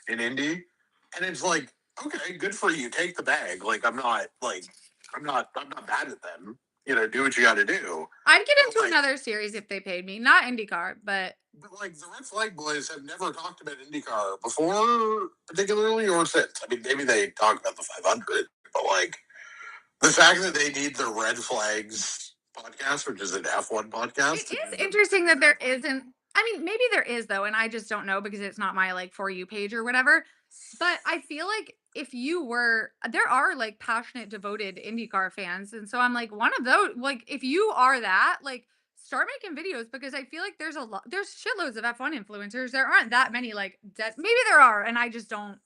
in Indy, and it's like, okay, good for you, take the bag. Like I'm not bad at them. You know, do what you got to do. I'd get into Like, another series if they paid me. Not IndyCar, but like the Red Flag Boys have never talked about IndyCar before, particularly or since. I mean, maybe they talked about the 500, but like the fact that they need the Red Flags podcast, which is an F1 it podcast. is interesting that there isn't. I mean, maybe there is though, and I just don't know because it's not my like for you page or whatever. But I feel like if you were, there are like passionate, devoted IndyCar fans, and so I'm like one of those. Like, if you are that, like, start making videos because I feel like there's shitloads of F1 influencers. There aren't that many like maybe there are, and I just don't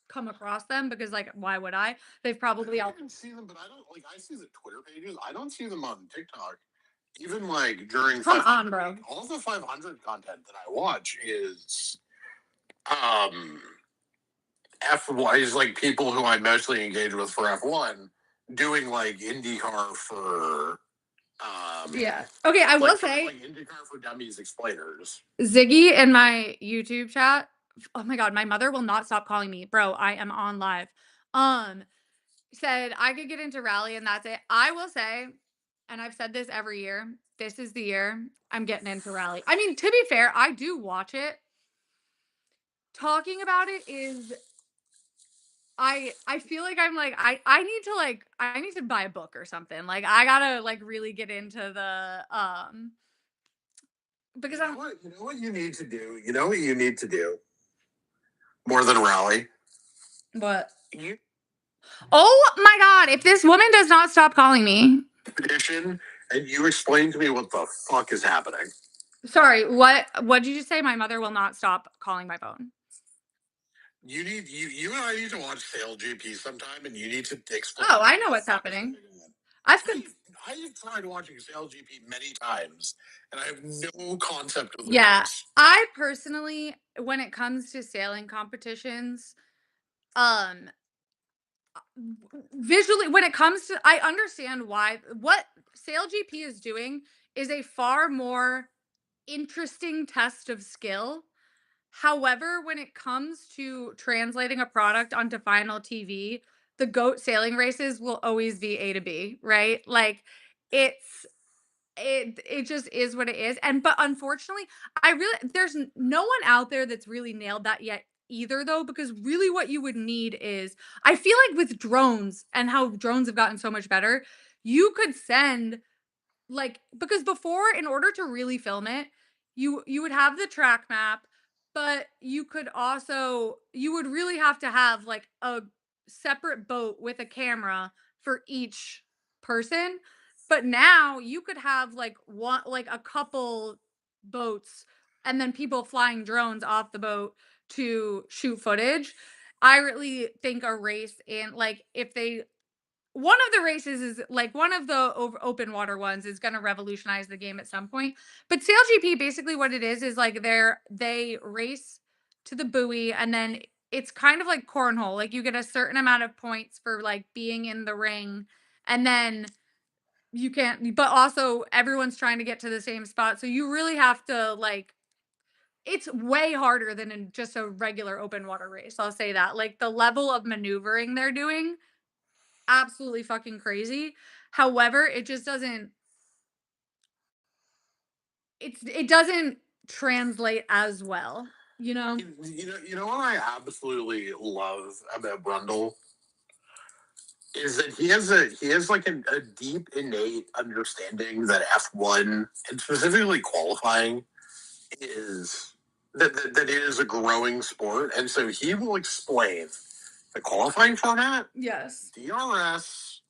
come across them because like why would I? They've probably I all can see them, but I don't like. I see the Twitter pages. I don't see them on TikTok. Even like during come on, 500, bro. all the 500 content that I watch is um F1 is like people who I mostly engage with for F1 doing like IndyCar for Yeah. Okay, I will like say like IndyCar for Dummies explainers. Ziggy in my YouTube chat. Oh my god, my mother will not stop calling me. Bro, I am on live. Um said I could get into rally and that's it. I will say, and I've said this every year, this is the year I'm getting into rally. I mean, to be fair, I do watch it. Talking about it is I feel like I'm like I need to like I need to buy a book or something. Like I gotta like really get into the because I'm You know what you need to do? You know what you need to do? More than rally. what You oh my god, if this woman does not stop calling me. petition and you explain to me what the fuck is happening. Sorry, what did you just say? My mother will not stop calling my phone. You and I need to watch Sale GP sometime, and you need to explain. Oh, I know what's happening. I've been I've tried watching Sale GP many times, and I have no concept of the yeah. rules. I personally, when it comes to sailing competitions, um visually when it comes to I understand why what Sail GP is doing is a far more interesting test of skill. However, when it comes to translating a product onto final TV, the GOAT sailing races will always be A to B, right? Like it's it just is what it is. And but unfortunately, I really no one out there that's really nailed that yet either though because really what you would need is I feel like with drones and how drones have gotten so much better, you could send like because before, in order to really film it, you would have the track map, but you would really have to have like a separate boat with a camera for each person. But now you could have like one like a couple boats and then people flying drones off the boat to shoot footage. I really think a race in like if they one of the races is like one of the open water ones is going to revolutionize the game at some point. But SailGP basically what it is like they race to the buoy and then it's kind of like cornhole. Like you get a certain amount of points for like being in the ring and then you can't but also everyone's trying to get to the same spot. So you really have to like it's way harder than in just a regular open water race. I'll say that. Like the level of maneuvering they're doing absolutely fucking crazy. However, it just it doesn't translate as well, you know? You know what I absolutely love about Brundle is that he has like a deep innate understanding that F1 and specifically qualifying is that it is a growing sport, and so he will explain the qualifying format, Yes. DRS,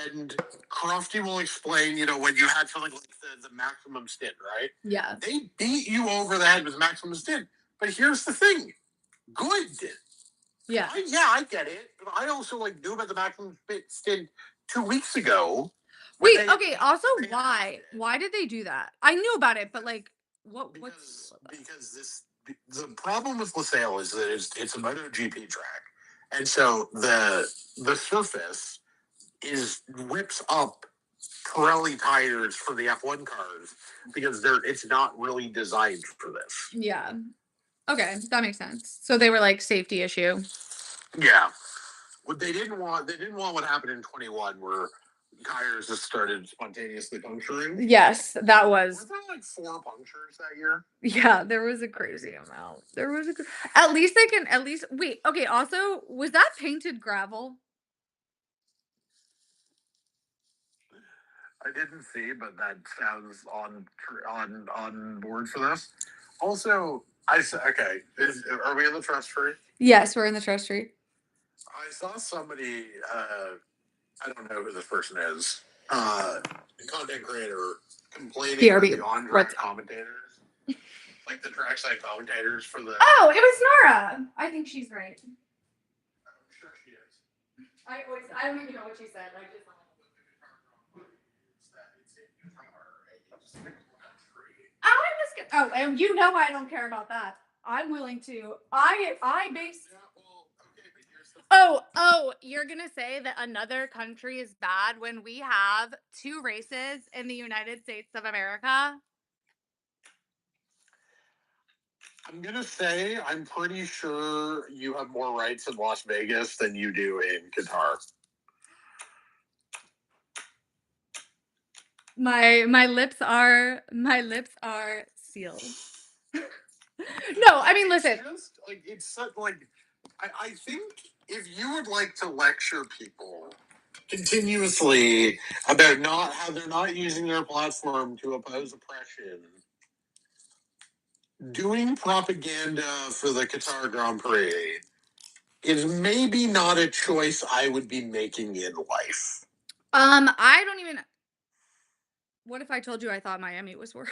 and Crofty will explain, when you had something like the maximum stint, right? Yeah. They beat you over the head with maximum stint. But here's the thing. Good. Yeah. I get it. But I also knew about the maximum stint 2 weeks ago. Wait, okay, also why? Why did they do that? I knew about it, but like because the problem with LaSalle is that it's a MotoGP track. And so the surface rips up Pirelli tires for the F1 cars because it's not really designed for this. Yeah. Okay, that makes sense. So they were like safety issue. Yeah. What they didn't want what happened in 21 where tires just started spontaneously puncturing. Yes, that was. Was there like 4 punctures that year? Yeah, there was a crazy amount. There was at least they can at least wait, okay, also, was that painted gravel? I didn't see, but that sounds on board for this. Also, I said, okay, are we in the trust tree? Yes, we're in the trust tree. I saw somebody. I don't know who this person is. Content creator complaining BRB. about the on-track commentators, like the trackside commentators for the. Oh, it was Nora. I think she's right. I'm sure she is. I don't even know what she said. I just. Oh, and you know I don't care about that. I'm willing to. I base. Oh, you're gonna say that another country is bad when we have 2 races in the United States of America? I'm gonna say I'm pretty sure you have more rights in Las Vegas than you do in Qatar. My lips are sealed. No, I mean listen. I think if you would like to lecture people continuously about not how they're not using their platform to oppose oppression, doing propaganda for the Qatar Grand Prix is maybe not a choice I would be making in life. I don't even. What if I told you I thought Miami was worse?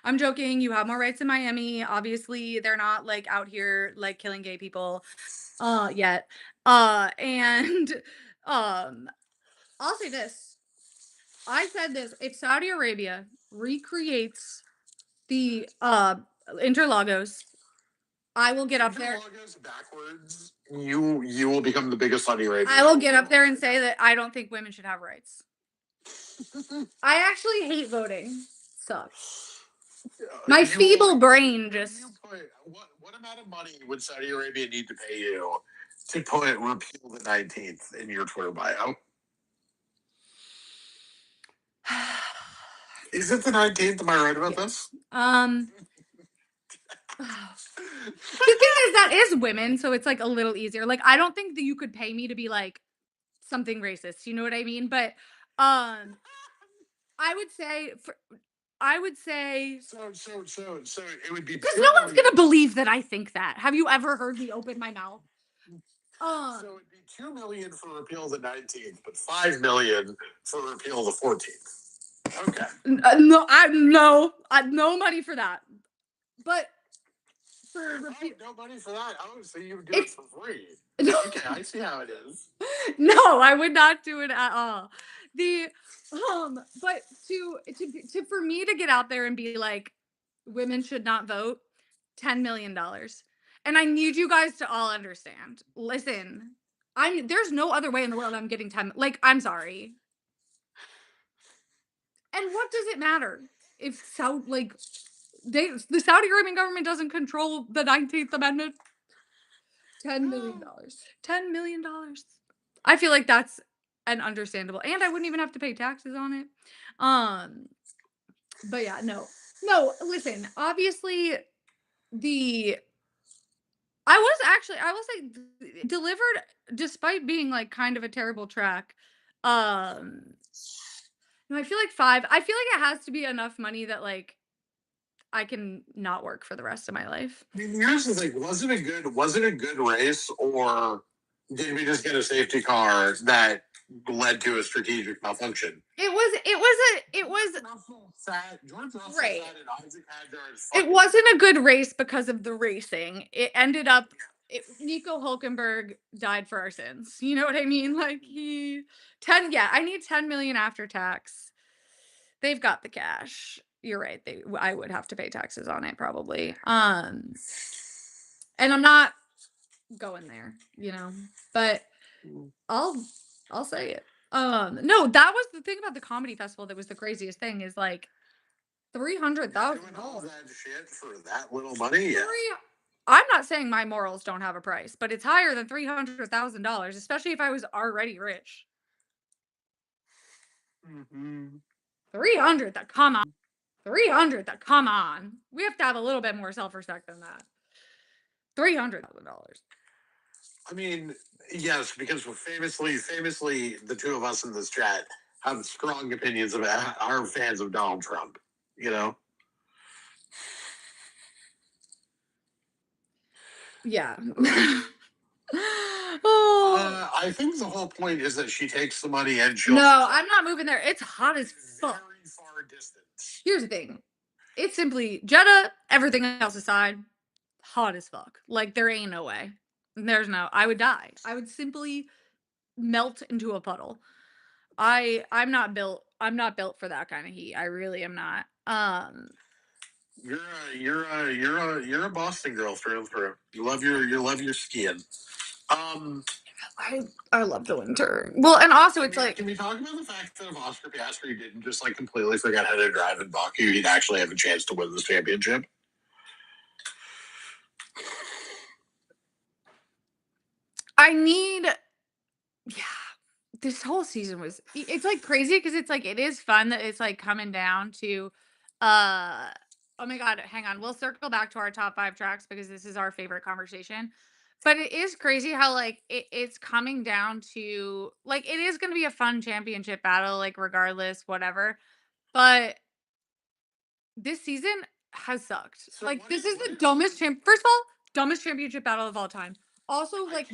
I'm joking. You have more rights in Miami. Obviously, they're not like out here like killing gay people yet. And um I'll say this. I said this, if Saudi Arabia recreates the Interlagos, I will get up there. Interlagos backwards, you will become the biggest Saudi Arabia. I will get up there and say that I don't think women should have rights. I actually hate voting. Sucks. My feeble brain just. What amount of money would Saudi Arabia need to pay you to put repeal the 19th in your Twitter bio? Is it the 19th? Am I right about this? The thing is, that is women, so it's like a little easier. Like, I don't think that you could pay me to be like something racist. You know what I mean? But I would say I would say So it would be because 2 no one's million. gonna believe that I think that. Have you ever heard me open my mouth? So it'd be 2 million for repeal the 19th, but 5 million for repeal the 14th. Okay. No money for that. But for repeal, No money for that. Oh, so you would do it it's for free. no, Okay, I see how it is. no, I would not do it at all. The but for me to get out there and be like, women should not vote, $10 million. And I need you guys to all understand. Listen, there's no other way in the world I'm getting 10. Like, I'm sorry. And what does it matter if the Saudi Arabian government doesn't control the 19th Amendment? $10 million. $10 million. I feel like that's an understandable, and I wouldn't even have to pay taxes on it. But yeah, no, no. Listen, obviously, the I will say delivered despite being like kind of a terrible track. Um, no, I feel like five. I feel like it has to be enough money that like I can not work for the rest of my life. I mean, here's the thing: was it a good race, or did we just get a safety car that led to a strategic malfunction? George Russell Right. sat and Isaac Hadjar's It fucking- wasn't a good race because of the racing. It ended up Nico Hulkenberg died for our sins. You know what I mean? Like I need 10 million after tax. They've got the cash. You're right. I would have to pay taxes on it probably. And I'm not going there, but I'll say it. No, that was the thing about the comedy festival that was the craziest thing is like $300,000. All that shit for that little money. Yeah. I'm not saying my morals don't have a price, but it's higher than $300,000, especially if I was already rich. 300 that come on. 300 that come on. We have to have a little bit more self-respect than that. $300,000. I mean, yes, because famously, the two of us in this chat have strong opinions about our fans of Donald Trump. You know. Yeah. Oh. I think the whole point is that she takes the money and she'll. No, I'm not moving there. It's hot as fuck. Very far distance. Here's the thing. It's simply Jeddah, everything else aside, hot as fuck. Like there ain't no way. I would die. I would simply melt into a puddle. I'm not built for that kind of heat. I really am not. You're a Boston girl through and through. You love your skiing. I love the winter. Well, and also it's like, can we talk about the fact that if Oscar Piastri didn't just like completely forget how to drive in Baku, he'd actually have a chance to win this championship? this whole season it's like crazy because it's like it is fun that it's like coming down to oh my god, hang on, we'll circle back to our top 5 tracks because this is our favorite conversation. But it is crazy how like it's coming down to like it is going to be a fun championship battle like regardless whatever. But this season has sucked. So like what this is- is the dumbest first of all, dumbest championship battle of all time. Also, like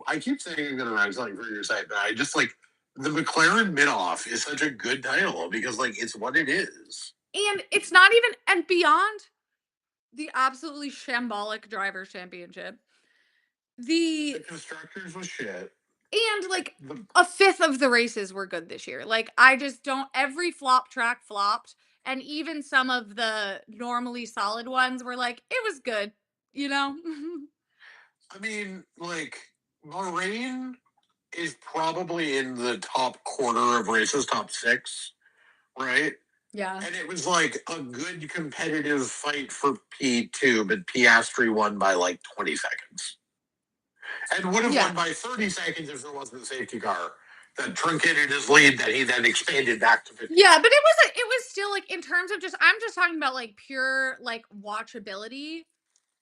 I keep saying I'm gonna ride something for your site, but I just like the McLaren mid-off is such a good title because like it's what it is. and it's not even and beyond the absolutely shambolic drivers championship. The constructors was shit. And like a fifth of the races were good this year. Like I just don't every flop track flopped. And even some of the normally solid ones were like, it was good, you know? I mean, like, Bahrain is probably in the top quarter of races, top 6, right? Yeah. And it was like a good competitive fight for P2, but Piastri won by like 20 seconds. And would have won by 30 seconds if there wasn't a safety car that truncated his lead that he then expanded back to 50. Yeah, but it was still like in terms of I'm just talking about like pure like watchability.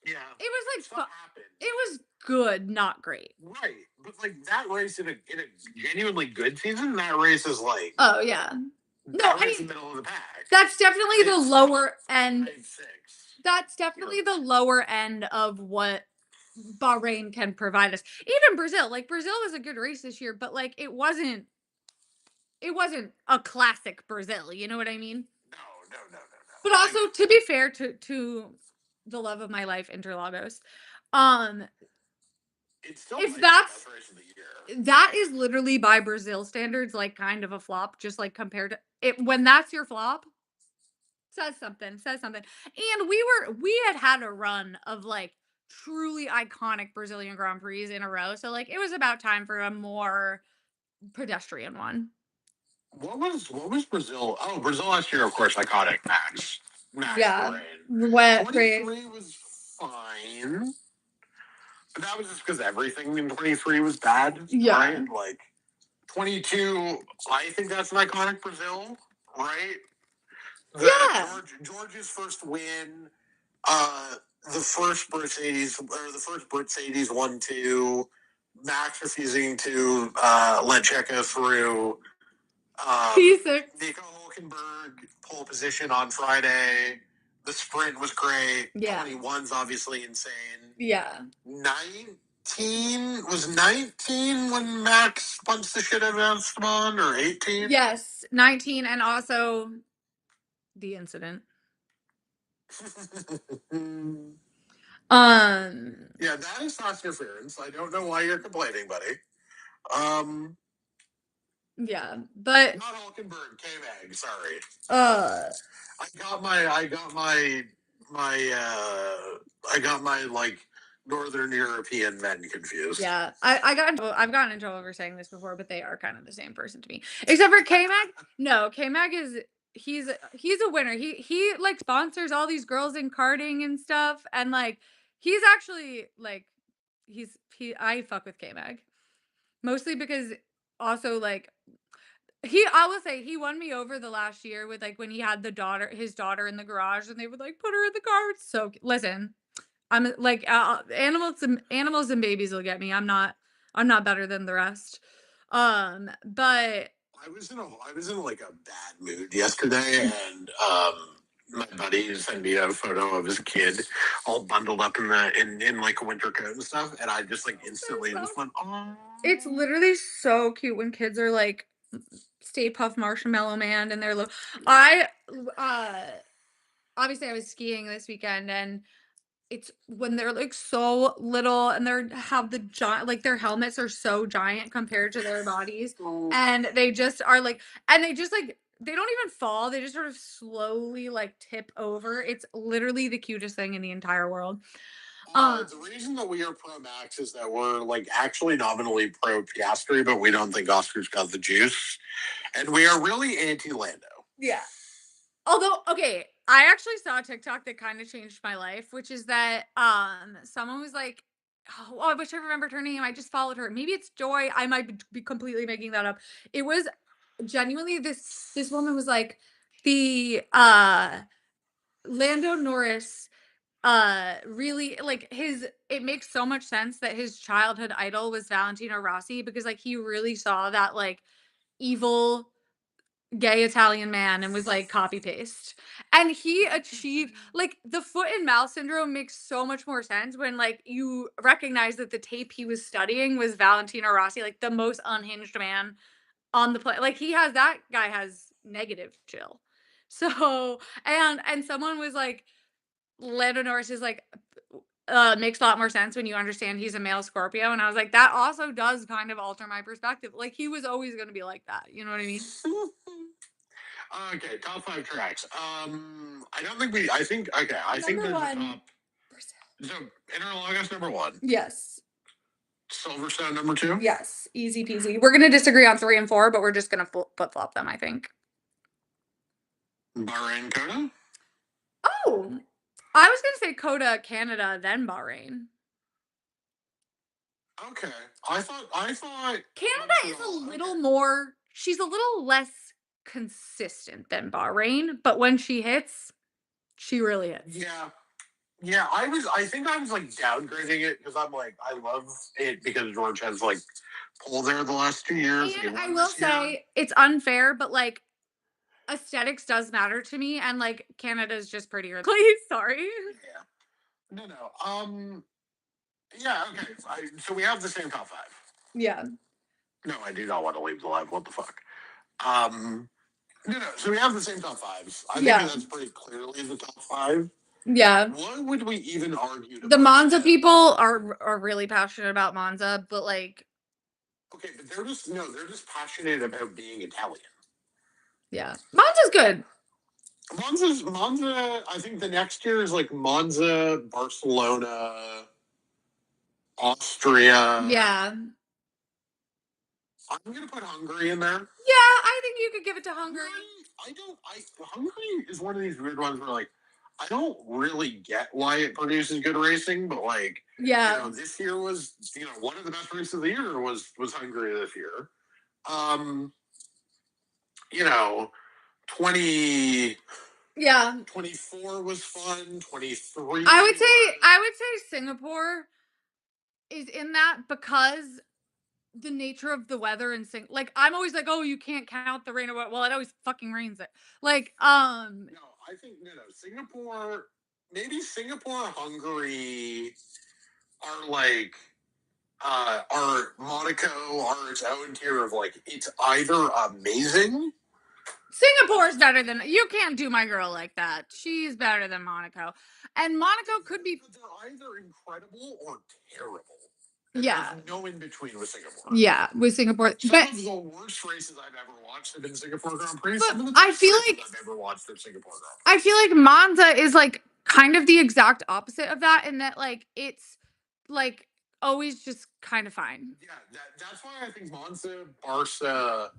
Yeah. It was It's like what happened. it was good, not great. Right. But like that race in a genuinely good season, that race is like Oh yeah. No, that I race is mean middle of the pack. that's definitely And the it's top lower end. 5, 6. That's You know, definitely the lower end of what Bahrain can provide us. Even Brazil, like Brazil was a good race this year, but like it wasn't a classic Brazil, you know what I mean? no, no, no, no, But no. also to be fair to the love of my life, Interlagos, um, It still if might be the best race of the year. that is literally by Brazil standards, like kind of a flop, just like compared to it when that's your flop, says something, says something. And we had a run of like truly iconic Brazilian Grand Prix in a row. So like it was about time for a more pedestrian one. What was Brazil? Oh, Brazil last year, of course, iconic Max Yeah. Parade. Wet Prix. 23 was fine. But that was just because everything in 23 was bad, right? Yeah. Like 22, I think that's an iconic Brazil, right? Yeah. George's first win, uh, the first Mercedes 1-2, Max refusing to let Checo through, P6. Nico Hulkenberg pole position on Friday. The sprint was great. Yeah. 21's obviously insane. Yeah. 19 when Max punched the shit out of Esteban, or 18? Yes. 19 and also the incident. Um Yeah, that is not interference. I don't know why you're complaining, buddy. Um, yeah, but Not Hulkenberg, K-Mag, sorry. uh I got my like Northern European men confused. yeah, I've gotten in trouble for saying this before, but they are kind of the same person to me. Except for K-Mag. No, K-Mag is he's a winner. He like sponsors all these girls in karting and stuff and like he's actually like he I fuck with K-Mag. Mostly because also like I will say he won me over the last year with like when he had his daughter in the garage and they would like put her in the car. It's so listen, I'm like animals and babies will get me. I'm not better than the rest. But I was in like a bad mood yesterday, and my buddy sent me a photo of his kid all bundled up in like a winter coat and stuff, and I just like instantly just went, oh. it's literally so cute when kids are like Stay Puff Marshmallow Man and they're little. I uh obviously I was skiing this weekend and it's when they're like so little and they're have the giant like their helmets are so giant compared to their bodies and they just are like and they just like they don't even fall, they just sort of slowly like tip over. It's literally the cutest thing in the entire world. The reason that we are pro Max is that we're like actually nominally pro Piastri, but we don't think Oscar's got the juice, and we are really anti Lando. Yeah. Although, okay, I actually saw a TikTok that kind of changed my life, which is that someone was like, "Oh, I wish I remembered her name. I just followed her. Maybe it's Joy. I might be completely making that up." It was genuinely this woman was like the Lando Norris really like his it makes so much sense that his childhood idol was Valentino Rossi because like he really saw that like evil gay Italian man and was like copy paste. And he achieved like the foot and mouth syndrome makes so much more sense when like you recognize that the tape he was studying was Valentino Rossi, like the most unhinged man on the planet. Like that guy has negative chill. So and someone was like Lando Norris is like makes a lot more sense when you understand he's a male Scorpio. And I was like, that also does kind of alter my perspective. Like he was always gonna be like that. You know what I mean? Okay, top 5 tracks. I don't think we. I think okay. I think Number there's a one, top. So Interlagos number 1, yes. Silverstone number 2. Yes. Easy peasy. We're gonna disagree on 3 and 4, but we're just gonna flip flop them, I think. Bahrain Coda. Oh, I was gonna say Coda, Canada, then Bahrain. Okay, I thought Canada is a little more. She's a little less consistent than Bahrain, but when she hits, she really hits. Yeah, Yeah, I was. I think I was like downgrading it because I'm like I love it because George has like pulled there the last 2 years. He And I won will this year. say it's unfair, but like aesthetics does matter to me, and like Canada's just prettier. Please, sorry. Yeah. No, no. Yeah. Okay. So we have the same top five. Yeah. No, I do not want to leave the live. What the fuck? Um. No, no. So we have the same top fives. I think Yeah. that's pretty clearly the top five. Yeah. What would we even argue to The put Monza ahead? people are really passionate about Monza, but like, Okay, but they're just no. They're just passionate about being Italian. yeah, Monza's good. Monza. I think the next year is like Monza, Barcelona, Austria. Yeah. I'm gonna put Hungary in there. Yeah, I think you could give it to Hungary. I don't. Hungary is one of these weird ones where like I don't really get why it produces good racing, but like Yeah. this year was one of the best races of the year was Hungary this year. Um, you know, 20 Yeah. 24 was fun. 23. I would say Singapore is in that because the nature of the weather in like I'm always like, oh, you can't count the rain or what. Well, it always fucking rains it. Like, No, I think no. Singapore, maybe Singapore, Hungary are like are Monaco are its own tier of like it's either amazing. Singapore's better than you can't do my girl like that. She's better than Monaco. And Monaco could be But they're either incredible or terrible. And yeah. there's no in between with Singapore. Yeah, with Singapore. Some But of the worst races I've ever watched have been Singapore Grand Prix. but Some of the I best feel races like I've ever watched are Singapore Grand I Prix. feel like Monza is like kind of the exact opposite of that in that like it's like always just kind of fine. Yeah, that's why I think Monza, Barca,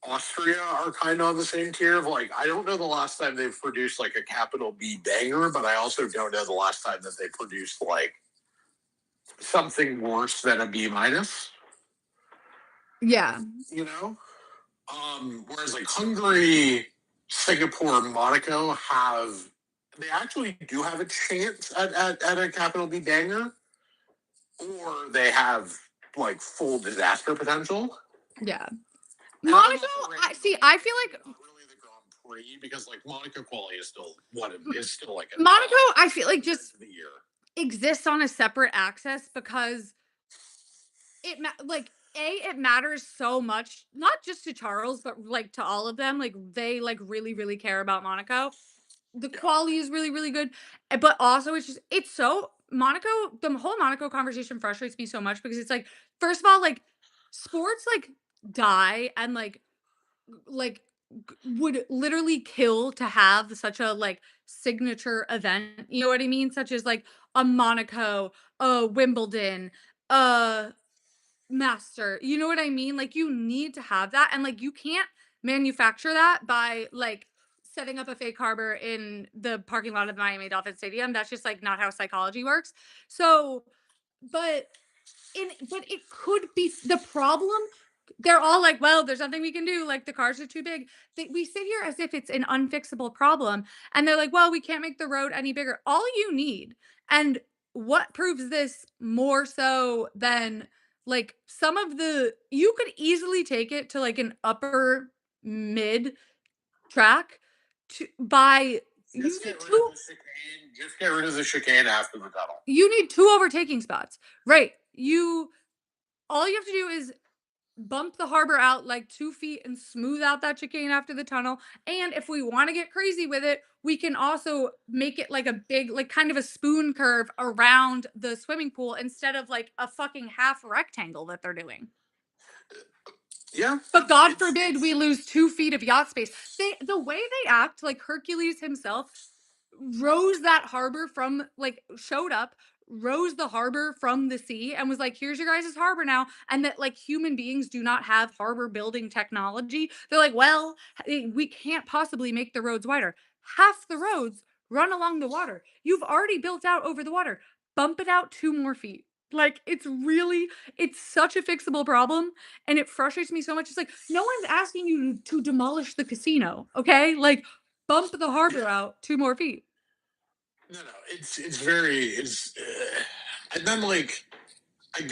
Austria are kind of on the same tier of like I don't know the last time they've produced like a capital B banger, but I also don't know the last time that they produced like something worse than a B minus. Yeah. You know, whereas like Hungary, Singapore, Monaco have they actually do have a chance at a capital B banger, or they have like full disaster potential. Yeah. And Monaco, I feel like not really the Grand Prix because like Monaco quality is still is still like a Monaco, I feel like just the year. exists on a separate axis because like it matters so much, not just to Charles, but like to all of them. Like they like really, really care about Monaco. The Yeah. quality is really, really good. But also it's so Monaco, the whole Monaco conversation frustrates me so much because it's like, first of all, like sports like die and like would literally kill to have such a like signature event. You know what I mean? Such as like a Monaco, a Wimbledon, a master. You know what I mean? Like you need to have that and like you can't manufacture that by like setting up a fake harbor in the parking lot of the Miami Dolphin Stadium. That's just like not how psychology works. So, but but it could be the problem. They're all like, well, there's nothing we can do. Like the cars are too big. We sit here as if it's an unfixable problem. And they're like, well, we can't make the road any bigger. All you need, and what proves this more so than like some of you could easily take it to like an upper mid track to by Just get rid of the chicane. Just get rid of the chicane after the tunnel. you need two overtaking spots. Right. All you have to do is bump the harbor out like 2 feet and smooth out that chicane after the tunnel. And if we want to get crazy with it, we can also make it like a big, like kind of a spoon curve around the swimming pool instead of like a fucking half rectangle that they're doing. Yeah. But God forbid we lose 2 feet of yacht space. The way they act, like Hercules himself rose that harbor from like showed up rose the harbor from the sea and was like, here's your guys' harbor now. And that like human beings do not have harbor building technology. They're like, well, we can't possibly make the roads wider. Half the roads run along the water. You've already built out over the water. Bump it out 2 more feet. Like it's such a fixable problem and it frustrates me so much. It's like no one's asking you to demolish the casino, okay? Like bump the harbor out 2 more feet. No, it's very and then like I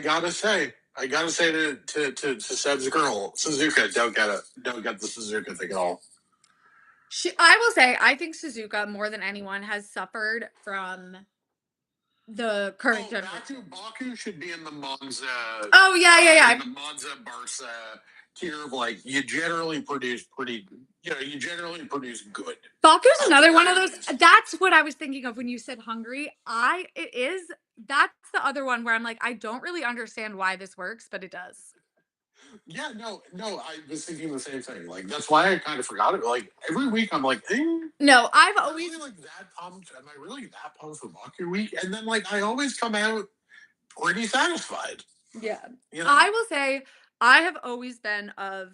gotta say to Seb's girl Suzuka, don't get the Suzuka thing at all. I will say, I think Suzuka more than anyone has suffered from the current Oh, Baku generation. Baku should be in the Monza, Oh yeah, yeah, yeah. Barca tier of like you generally produce pretty, you generally produce good Baku's at the another one very of those. least. That's what I was thinking of when you said hungry. It is, that's the other one where I'm like, I don't really understand why this works, but it does. Yeah, no, I was thinking the same thing. Like that's why I kind of forgot it. Like every week, I'm like, No, I've am I always, really like that pumped? Am I really that pumped for Baku week? And then like I always come out pretty satisfied. yeah. You know? I will say, I have always been of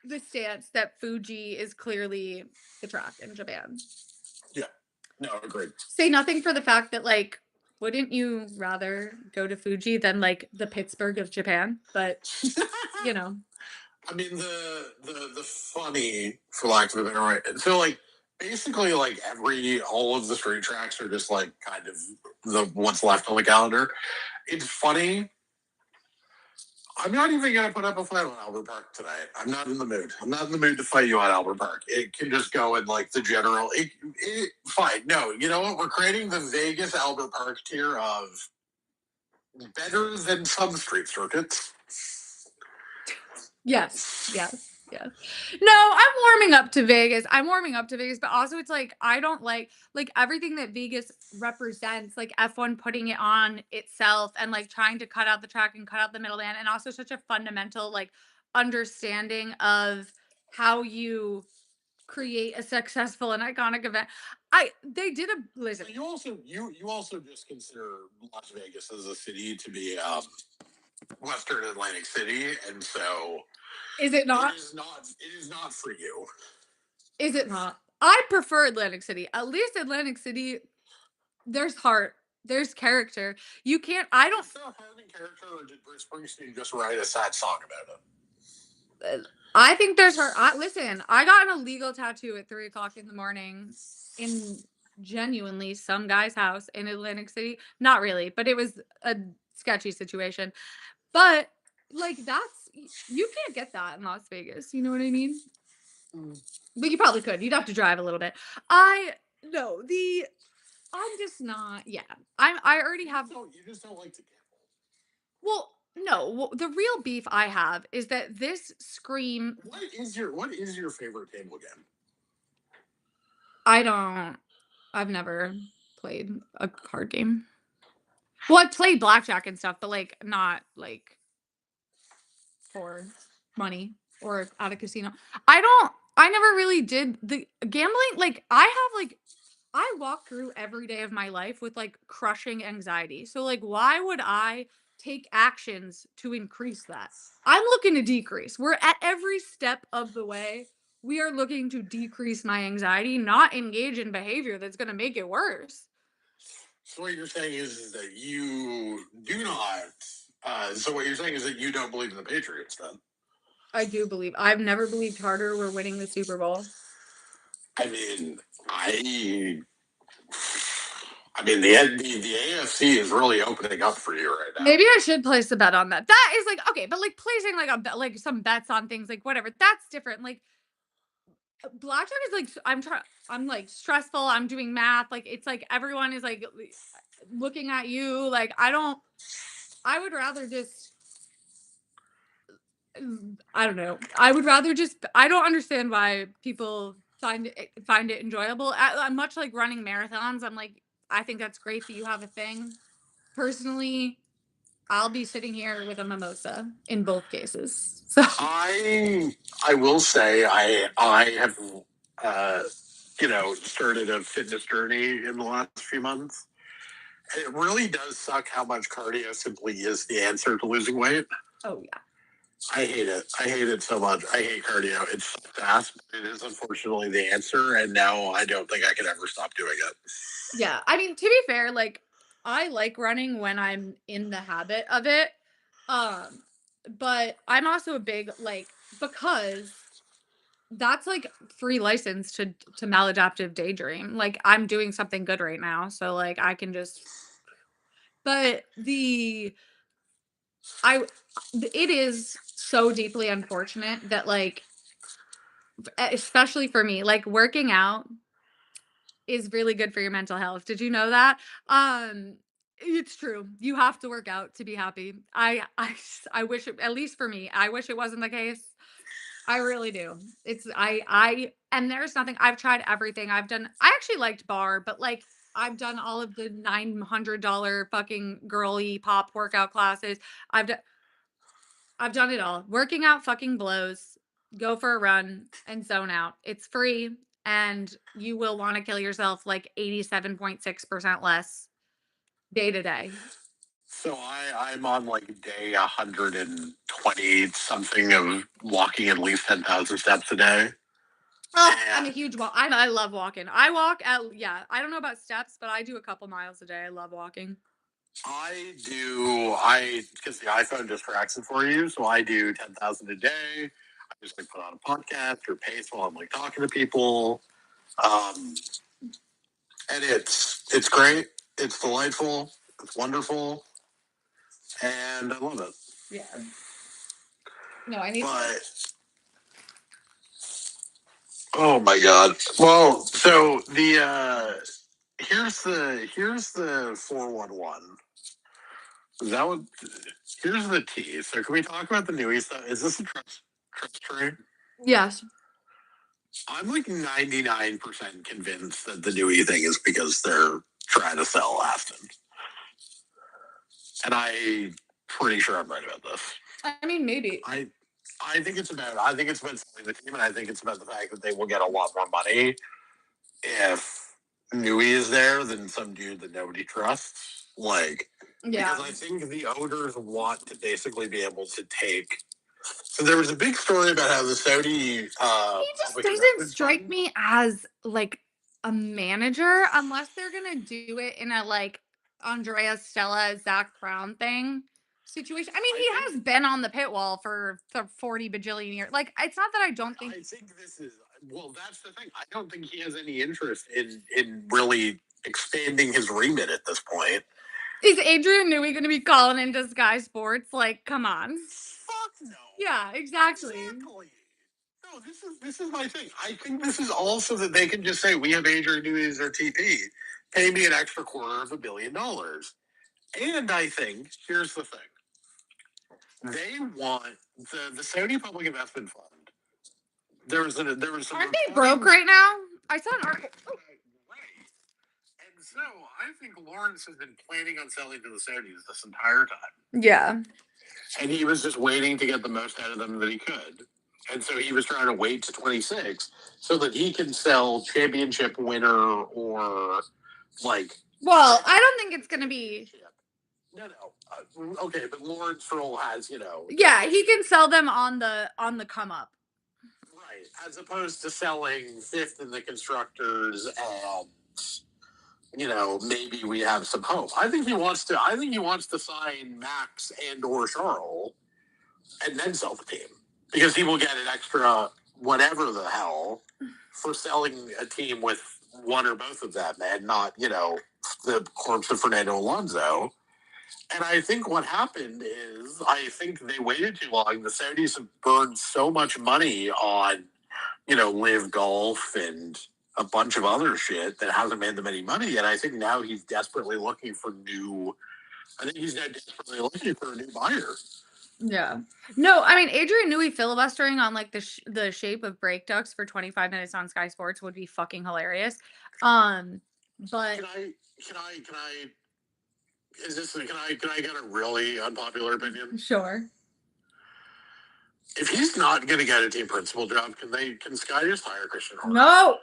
the stance that Fuji is clearly the track in Japan. Yeah. No, agreed. Say nothing for the fact that, like, wouldn't you rather go to Fuji than like the Pittsburgh of Japan? But you know, I mean the funny, for lack of a better word. So like basically like all of the street tracks are just like kind of the what's left on the calendar. It's funny. I'm not even gonna put up a fight on Albert Park tonight. I'm not in the mood. I'm not in the mood to fight you on Albert Park. It can just go in like the general. Fine. No, you know what? We're creating the Vegas Albert Park tier of better than some street circuits. yes, yes, yes. No, I'm warming up to Vegas. I'm warming up to Vegas, but also it's like I don't like everything that Vegas represents, like F1 putting it on itself and like trying to cut out the track and cut out the middleman, and also such a fundamental like understanding of how you create a successful and iconic event. I they did a So listen. you also just consider Las Vegas as a city to be Western Atlantic City, and so Is it it not? is not. It is not for you. Is it not? I prefer Atlantic City. At least Atlantic City, there's heart, there's character. You can't. I don't. Is there a heart and character, or did Bruce Springsteen just write a sad song about it? I think there's heart. Listen, I got an illegal tattoo at 3 o'clock in the morning in genuinely some guy's house in Atlantic City. Not really, but it was a sketchy situation. But like that's you can't get that in Las Vegas. You know what I mean? Mm. But you probably could. You'd have to drive a little bit. I no, the I'm just not. Yeah. I already have. You just don't like to gamble. Well, no. Well, the real beef I have is that this Scream. What is your favorite table game? I don't. I've never played a card game. Well, I've played blackjack and stuff, but like not like for money or at a casino. I don't. I never really did the gambling. Like I have like I walk through every day of my life with like crushing anxiety. So like why would I take actions to increase that? I'm looking to decrease. We're at every step of the way. We are looking to decrease my anxiety, not engage in behavior that's going to make it worse. So what you're saying is that you do not. So what you're saying is that you don't believe in the Patriots, then? I do believe. I've never believed harder we're winning the Super Bowl. I mean, I mean the AFC is really opening up for you right now. Maybe I should place a bet on that. That is like okay, but like placing like a bet, like some bets on things like whatever. That's different. Like blackjack is like I'm like stressful. I'm doing math. Like it's like everyone is like looking at you. Like I don't. I would rather just. I don't know. I would rather just. I don't understand why people find it enjoyable. Much like running marathons. I'm like I think that's great that you have a thing. Personally, I'll be sitting here with a mimosa in both cases. So I will say I have uh, started a fitness journey in the last few months. And it really does suck how much cardio simply is the answer to losing weight. oh yeah. I hate it. I hate it so much. I hate cardio. It's fast, but it is unfortunately the answer. And now I don't think I can ever stop doing it. Yeah. I mean, to be fair, like I like running when I'm in the habit of it. Um, but I'm also a big like because That's like free license to maladaptive daydream. Like I'm doing something good right now, so like I can just but the I it is so deeply unfortunate that like especially for me, like working out is really good for your mental health. Did you know that? It's true. You have to work out to be happy. I wish it, at least for me, I wish it wasn't the case. I really do. It's I and there's nothing I've tried everything. I actually liked bar, but like I've done all of the $900 fucking girly pop workout classes. I've done I've done it all. Working out fucking blows. Go for a run and zone out. It's free and you will want to kill yourself like 87.6% less day to day. So I'm on like day 120 something of walking at least 10,000 steps a day. Oh, I'm a And huge I love walking. I walk at yeah, I don't know about steps, but I do a couple miles a day. I love walking. because the iPhone just tracks it for you. So I do 10,000 a day. I just like put on a podcast or pace while I'm like talking to people. Um, and it's great. It's delightful. It's wonderful. And I love it. Yeah. No, I need to But oh my god. Well, so the here's the 411. Is that what here's the T. So can we talk about the newie stuff? Is this a trust tree? yes. I'm like 99% convinced that the newie thing is because they're trying to sell Aston. And I'm pretty sure I'm right about this. I mean, maybe. I think it's about selling the team, and I think it's about the fact that they will get a lot more money if Nui is there than some dude that nobody trusts. Like, Yeah. because I think the owners want to basically be able to take. So there was a big story about how the Saudi He just doesn't strike me as like a manager unless they're gonna do it in a like Andrea Stella Zach Brown thing situation. I mean, I he think has been on the pit wall for 40 bajillion years. Like, it's not that I don't think I think this is well. That's the thing. I don't think he has any interest in really expanding his remit at this point. is Adrian Newey gonna be calling into Sky Sports? Like, come on. Fuck no. Yeah, exactly. Exactly. No, this is my thing. I think this is also that they can just say we have Adrian Newey as our TP. Pay me an extra $250 million. And I think here's the thing: they want the Saudi Public Investment Fund. There was some Aren't they broke right now? I saw an article. Oh. Right. And so I think Lawrence has been planning on selling to the Saudis this entire time. Yeah. And he was just waiting to get the most out of them that he could. And so he was trying to wait to 26 so that he can sell championship winner or like. Well, I don't think it's gonna be. No. Okay, but Lawrence Stroll has, Yeah, he can sell them on the come up. right, as opposed to selling fifth in the constructors and maybe we have some hope. I think he wants to sign Max and or Charles and then sell the team because he will get an extra whatever the hell for selling a team with one or both of them and not, the corpse of Fernando Alonso. And I think what happened is I think they waited too long. The Saudis have burned so much money on, Live Golf and a bunch of other shit that hasn't made them any money. And I think now he's desperately looking for new. I think he's now desperately looking for a new buyer. Yeah. No, I mean Adrian Newey filibustering on like the shape of brake ducts for 25 minutes on Sky Sports would be fucking hilarious. But Can I is this can I get a really unpopular opinion? sure. If he's not going to get a team principal job, can Sky just hire Christian Horner? No.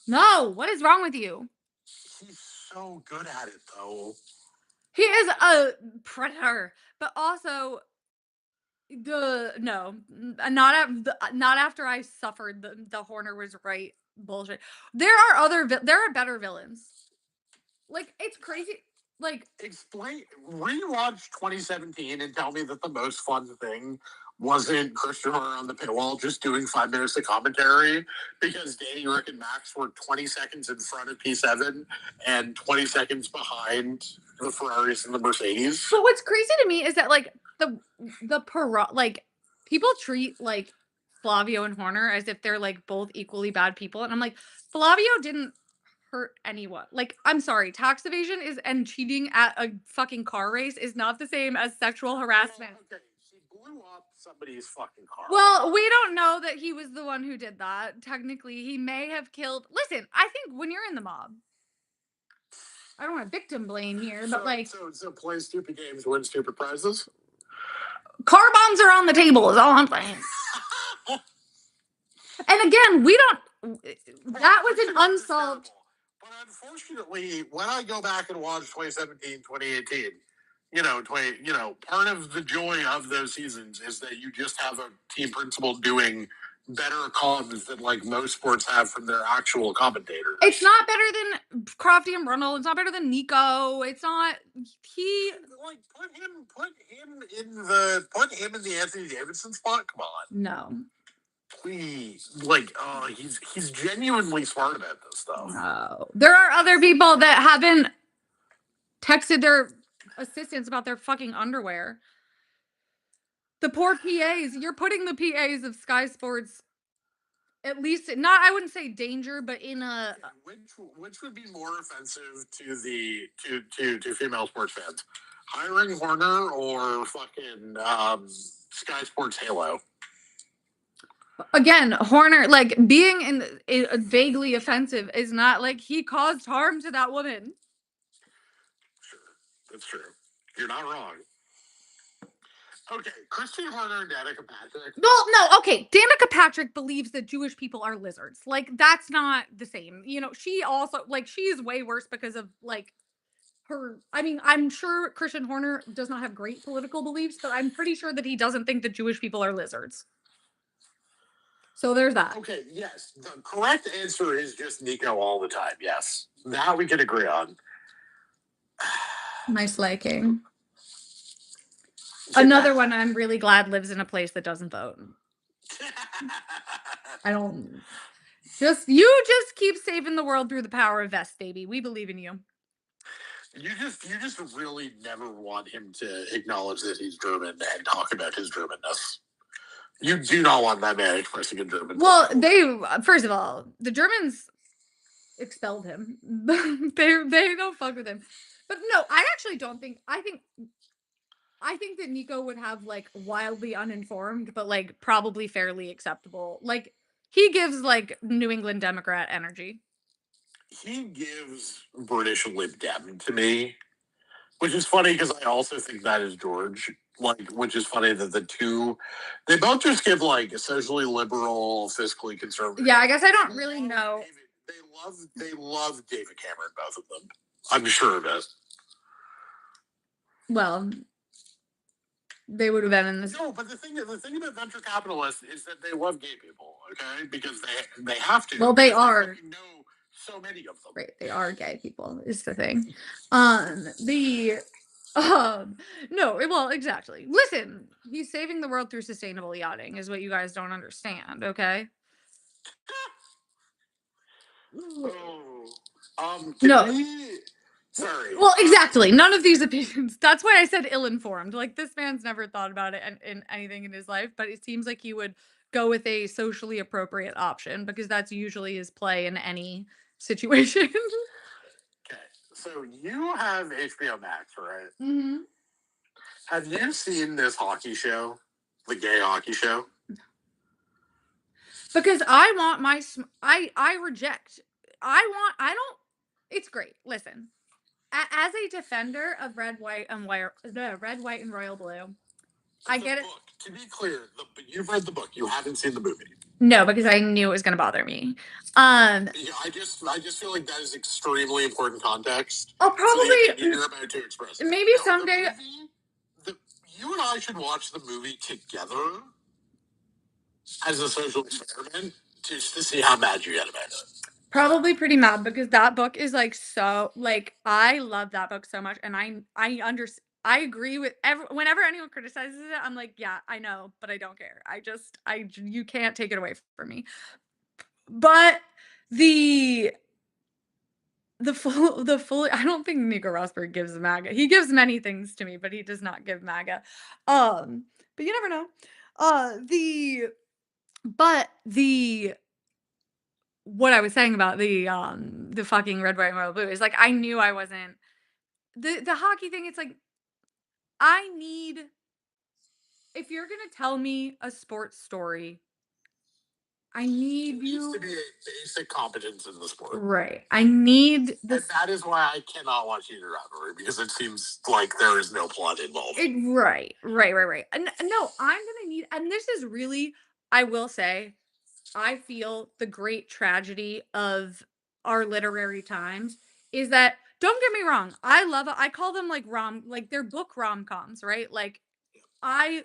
No, what is wrong with you? He's so good at it though. He is a predator, but also not after I suffered the Horner was right bullshit. There are better villains. Like it's crazy. Like Explain rewatch 2017 and tell me that the most fun thing wasn't Christian Horner on the pit wall just doing 5 minutes of commentary because Danny, Rick, and Max were 20 seconds in front of P7 and 20 seconds behind the Ferraris and the Mercedes? But what's crazy to me is that like like people treat like Flavio and Horner as if they're like both equally bad people, and I'm like, Flavio didn't hurt anyone. Like, I'm sorry, tax evasion is and cheating at a fucking car race is not the same as sexual harassment. Well, okay, she blew up somebody's fucking car. Well, we don't know that he was the one who did that. Technically, he may have killed. Listen, I think when you're in the mob, I don't want to victim blame here, but like, so play stupid games, win stupid prizes. car bombs are on the table. Is all I'm saying. And again, we don't. That was an unsolved. But unfortunately, when I go back and watch 2017, 2018, part of the joy of those seasons is that you just have a team principal doing better comms than like most sports have from their actual commentators. It's not better than Crofty and Brundle. It's not better than Nico. It's not. He like put him in the Anthony Davidson spot. Come on, no. Please, like, he's genuinely smart about this stuff. No, there are other people that haven't texted their assistants about their fucking underwear. The poor PAs. You're putting the PAs of Sky Sports, at least not. I wouldn't say danger, but in a which would be more offensive to the to female sports fans, hiring Horner or fucking Sky Sports Halo. Again, Horner, like being in vaguely offensive is not like he caused harm to that woman. Sure, that's true. You're not wrong. Okay, Christian Horner and Danica Patrick. Well, no, okay. Danica Patrick believes that Jewish people are lizards. Like, that's not the same. You know, she also, like, she is way worse because of, like, her. I mean, I'm sure Christian Horner does not have great political beliefs, but I'm pretty sure that he doesn't think that Jewish people are lizards. So there's that. Okay, yes. The correct answer is just Nico all the time. Yes. That we can agree on. Nice liking. Another one I'm really glad lives in a place that doesn't vote. I don't. You just keep saving the world through the power of Vest, baby. We believe in you. You just really never want him to acknowledge that he's German and talk about his Germanness. You do not want that man expressing a German. Well, first of all, the Germans expelled him. they don't fuck with him. But no, I actually don't think. I think that Nico would have like wildly uninformed, but like probably fairly acceptable. Like he gives like New England Democrat energy. He gives British Lib Dem to me, which is funny because I also think that is George. Like, which is funny that they both just give like socially liberal, fiscally conservative. Yeah, I guess I don't really know. They love David Cameron, both of them. I'm sure of it. Well, they would have been in this. No, but the thing about venture capitalists is that they love gay people, okay? Because they have to. Well, they are. You know so many of them. Right, they are gay people is the thing. No, well, exactly. Listen, he's saving the world through sustainable yachting is what you guys don't understand, okay? No. Sorry. Well, exactly. None of these opinions. That's why I said ill-informed. Like, this man's never thought about it in anything in his life, but it seems like he would go with a socially appropriate option because that's usually his play in any situation. Okay, so you have HBO Max, right? Mm-hmm. Have you seen this hockey show, the gay hockey show? Because I want I reject. I don't. It's great. Listen, as a defender of red, white, and royal blue, I get it. Book. To be clear, you've read the book. You haven't seen the movie. No, because I knew it was going to bother me. I just feel like that is extremely important context. I'll probably you're about to express it. Maybe someday. You and I should watch the movie together as a social experiment just to see how mad you get about it. Probably pretty mad because that book is like so like I love that book so much, and I understand. I agree with whenever anyone criticizes it, I'm like, "Yeah, I know, but I don't care. You can't take it away from me." But the the full I don't think Nico Rosberg gives MAGA. He gives many things to me, but he does not give MAGA. But you never know. The but the what I was saying about the fucking red, white, and royal blue is like I knew I wasn't the hockey thing. It's like I need if you're gonna tell me a sports story, I There need needs to you be a basic competence in the sport. right. I need And this that is why I cannot watch either rivalry because it seems like there is no plot involved. right. And no, I'm gonna need, and this is really, I will say, I feel the great tragedy of our literary times is that don't get me wrong, I call them like like they're book rom-coms, right? Like I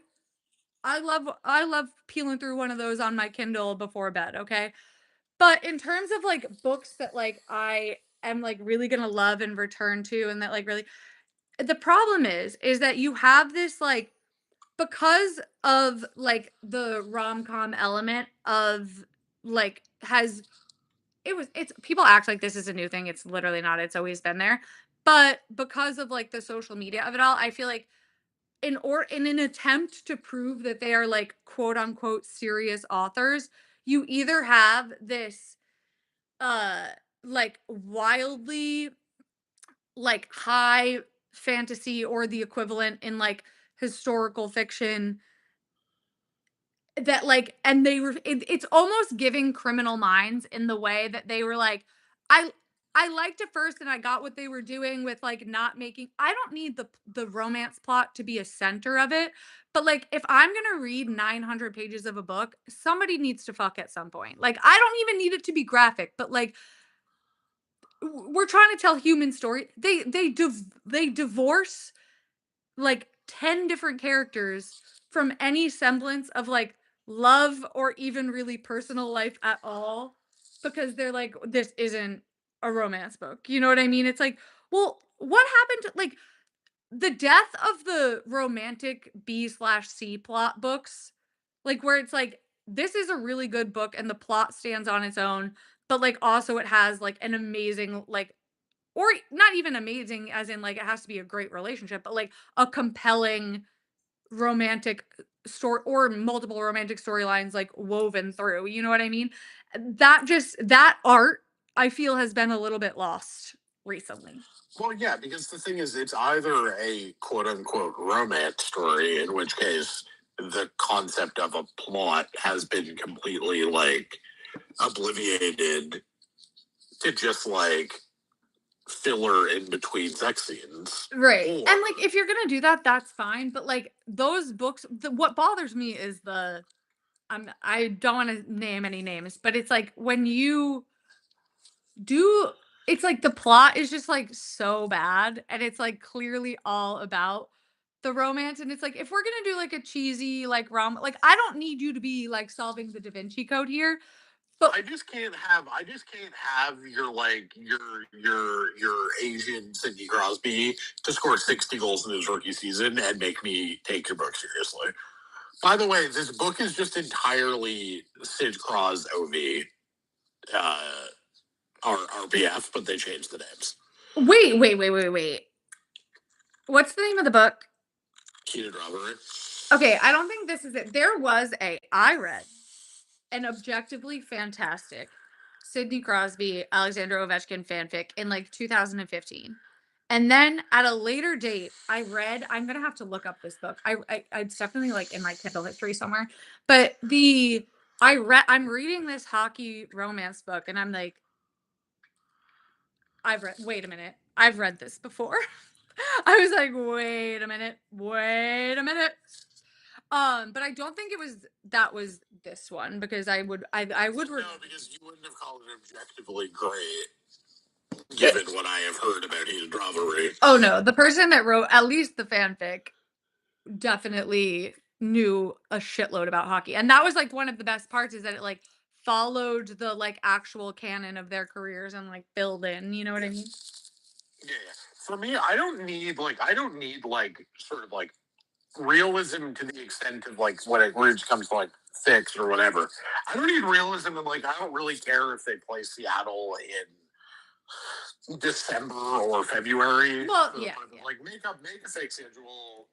I love peeling through one of those on my Kindle before bed, okay? But in terms of like books that like I am like really gonna love and return to and that like really the problem is that you have this like because of like the rom-com element of like has it's people act like this is a new thing. It's literally not. It's always been there. But because of like the social media of it all, I feel like in an attempt to prove that they are like quote unquote serious authors, you either have this uh like wildly like high fantasy or the equivalent in like historical fiction that like and they were it's almost giving Criminal Minds in the way that they were like I I liked it first and I got what they were doing with like not making I don't need the romance plot to be a center of it, but like if I'm going to read 900 pages of a book, somebody needs to fuck at some point. Like I don't even need it to be graphic, but like we're trying to tell human story. They divorce like 10 different characters from any semblance of like love or even really personal life at all because they're like this isn't a romance book. You know what I mean? It's like, well, what happened to like the death of the romantic B/C plot books, like where it's like this is a really good book and the plot stands on its own, but like also it has like an amazing like or not even amazing as in like it has to be a great relationship, but like a compelling romantic story or multiple romantic storylines like woven through. You know what I mean? That art I feel has been a little bit lost recently. Well, yeah, because the thing is, it's either a quote unquote romance story, in which case the concept of a plot has been completely like obliviated to just like filler in between sex scenes. Right. Or And like if you're gonna do that, that's fine. But like those books, what bothers me is I don't want to name any names, but it's like when you do it's like the plot is just like so bad and it's like clearly all about the romance and it's like if we're going to do like a cheesy like like I don't need you to be like solving the Da Vinci Code here, but I just can't have your like your Asian Sidney Crosby to score 60 goals in his rookie season and make me take your book seriously. By the way, this book is just entirely Sid Cros OV uh RBF, but they changed the names. wait. What's the name of the book? Heated robbery. Okay, I don't think this is it. There was a I read an objectively fantastic Sidney Crosby, Alexander Ovechkin fanfic in like 2015. And then at a later date, I'm gonna have to look up this book. It's definitely like in my Kindle history somewhere. But I'm reading this hockey romance book and I'm like, wait a minute, I've read this before. I was like, wait a minute. But I don't think that was this one because I would No, because you wouldn't have called it objectively great, it, given what I have heard about heated rivalry. oh no, the person that wrote at least the fanfic definitely knew a shitload about hockey. And that was like one of the best parts is that it like followed the like actual canon of their careers and like filled in, you know what I mean? Yeah, yeah. for me, I don't need sort of like realism to the extent of like when it comes to like fix or whatever. I don't need realism, and like I don't really care if they play Seattle in December or February. Well, For the yeah, purpose. yeah. Like make a fake schedule.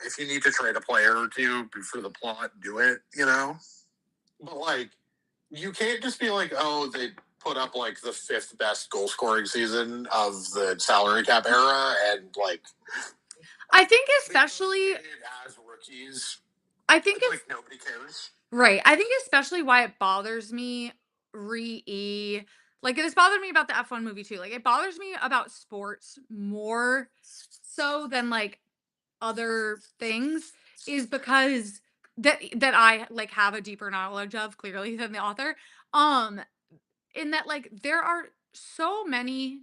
If you need to trade a player or two for the plot, do it. But like you can't just be like, oh, they put up like the fifth best goal scoring season of the salary cap era, and like I think they both especially did it as rookies. I think It's it's like nobody cares. right. I think especially why it bothers me re like this bothered me about the F1 movie too. Like it bothers me about sports more so than like other things is because that I like have a deeper knowledge of clearly than the author. Um in that like there are so many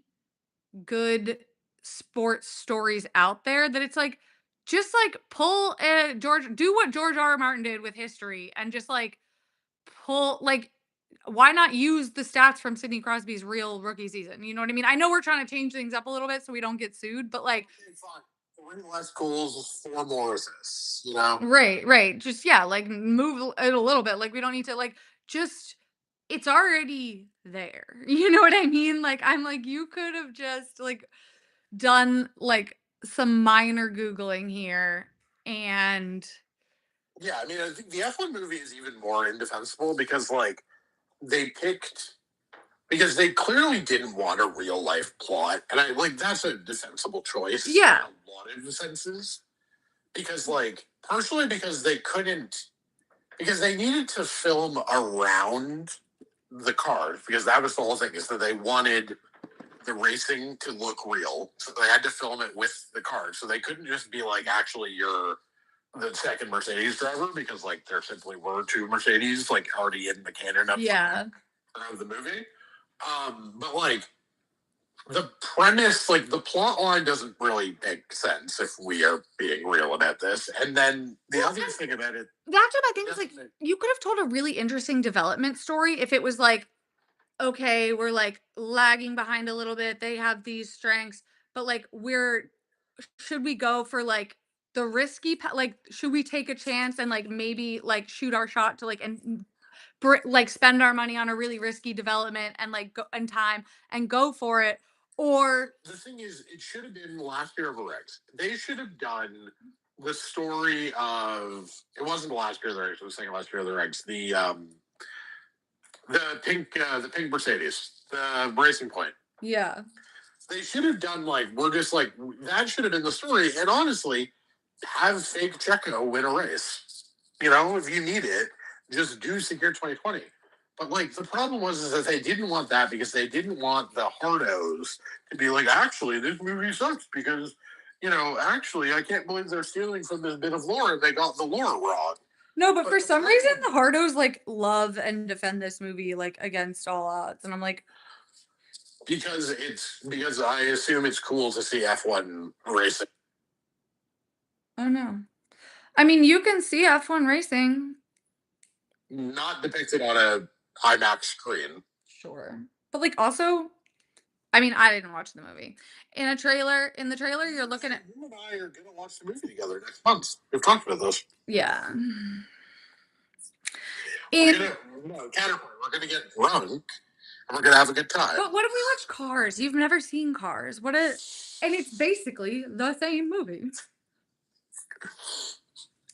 good sports stories out there that it's like just like pull George do what George R. R. Martin did with history and just like pull like why not use the stats from Sidney Crosby's real rookie season? You know what I mean? I know we're trying to change things up a little bit so we don't get sued, but like Okay, fine. Three less goals, four more assists. right, right. Just yeah, like move it a little bit. Like we don't need to like just it's already there. You know what I mean? Like I'm like you could have just like done like some minor googling here and Yeah, I mean, I think the F1 movie is even more indefensible because, like, they picked because they clearly didn't want a real life plot, and I like that's a defensible choice in yeah. a lot of senses. Because, like, personally, because they couldn't, because they needed to film around the cars, because that was the whole thing, is that they wanted the racing to look real, so they had to film it with the cars. So they couldn't just be like, actually, you're the second Mercedes driver, because like there simply were two Mercedes like already in the canon Yeah. of the movie. But like the premise, like the plot line doesn't really make sense if we are being real about this. And then the Well, other thing about it, that's what I think is like doesn't you could have told a really interesting development story if it was like okay, we're like lagging behind a little bit. They have these strengths, but like we're should we go for like the risky like should we take a chance and like maybe like shoot our shot to like and like spend our money on a really risky development and like go and time and go for it or the thing is, it should have been Last Year of the Regs. They should have done the story of. It wasn't the Last Year of the Regs. I was saying Last Year of the Regs. The pink Mercedes, the Racing Point. yeah. They should have done like we're just like that should have been the story. And honestly, have fake Checo win a race. If you need it, just do Secure 2020. But like the problem was is that they didn't want that because they didn't want the hardos to be like, actually, this movie sucks because actually, I can't believe they're stealing from this bit of lore. They got the lore wrong. No, but But for the some reason problem, the Hardos like love and defend this movie like against all odds and I'm like because I assume it's cool to see F1 racing. oh no. I mean, you can see F1 racing. Not depicted on a IMAX screen. Sure. But like also, I mean, I didn't watch the movie. In the trailer, you're looking at You and I are going to watch the movie together next month. We've talked about this. yeah. We're In gonna no, counterpoint. We're gonna get drunk and we're gonna have a good time. but what if we watch Cars? You've never seen Cars. What a and it's basically the same movie.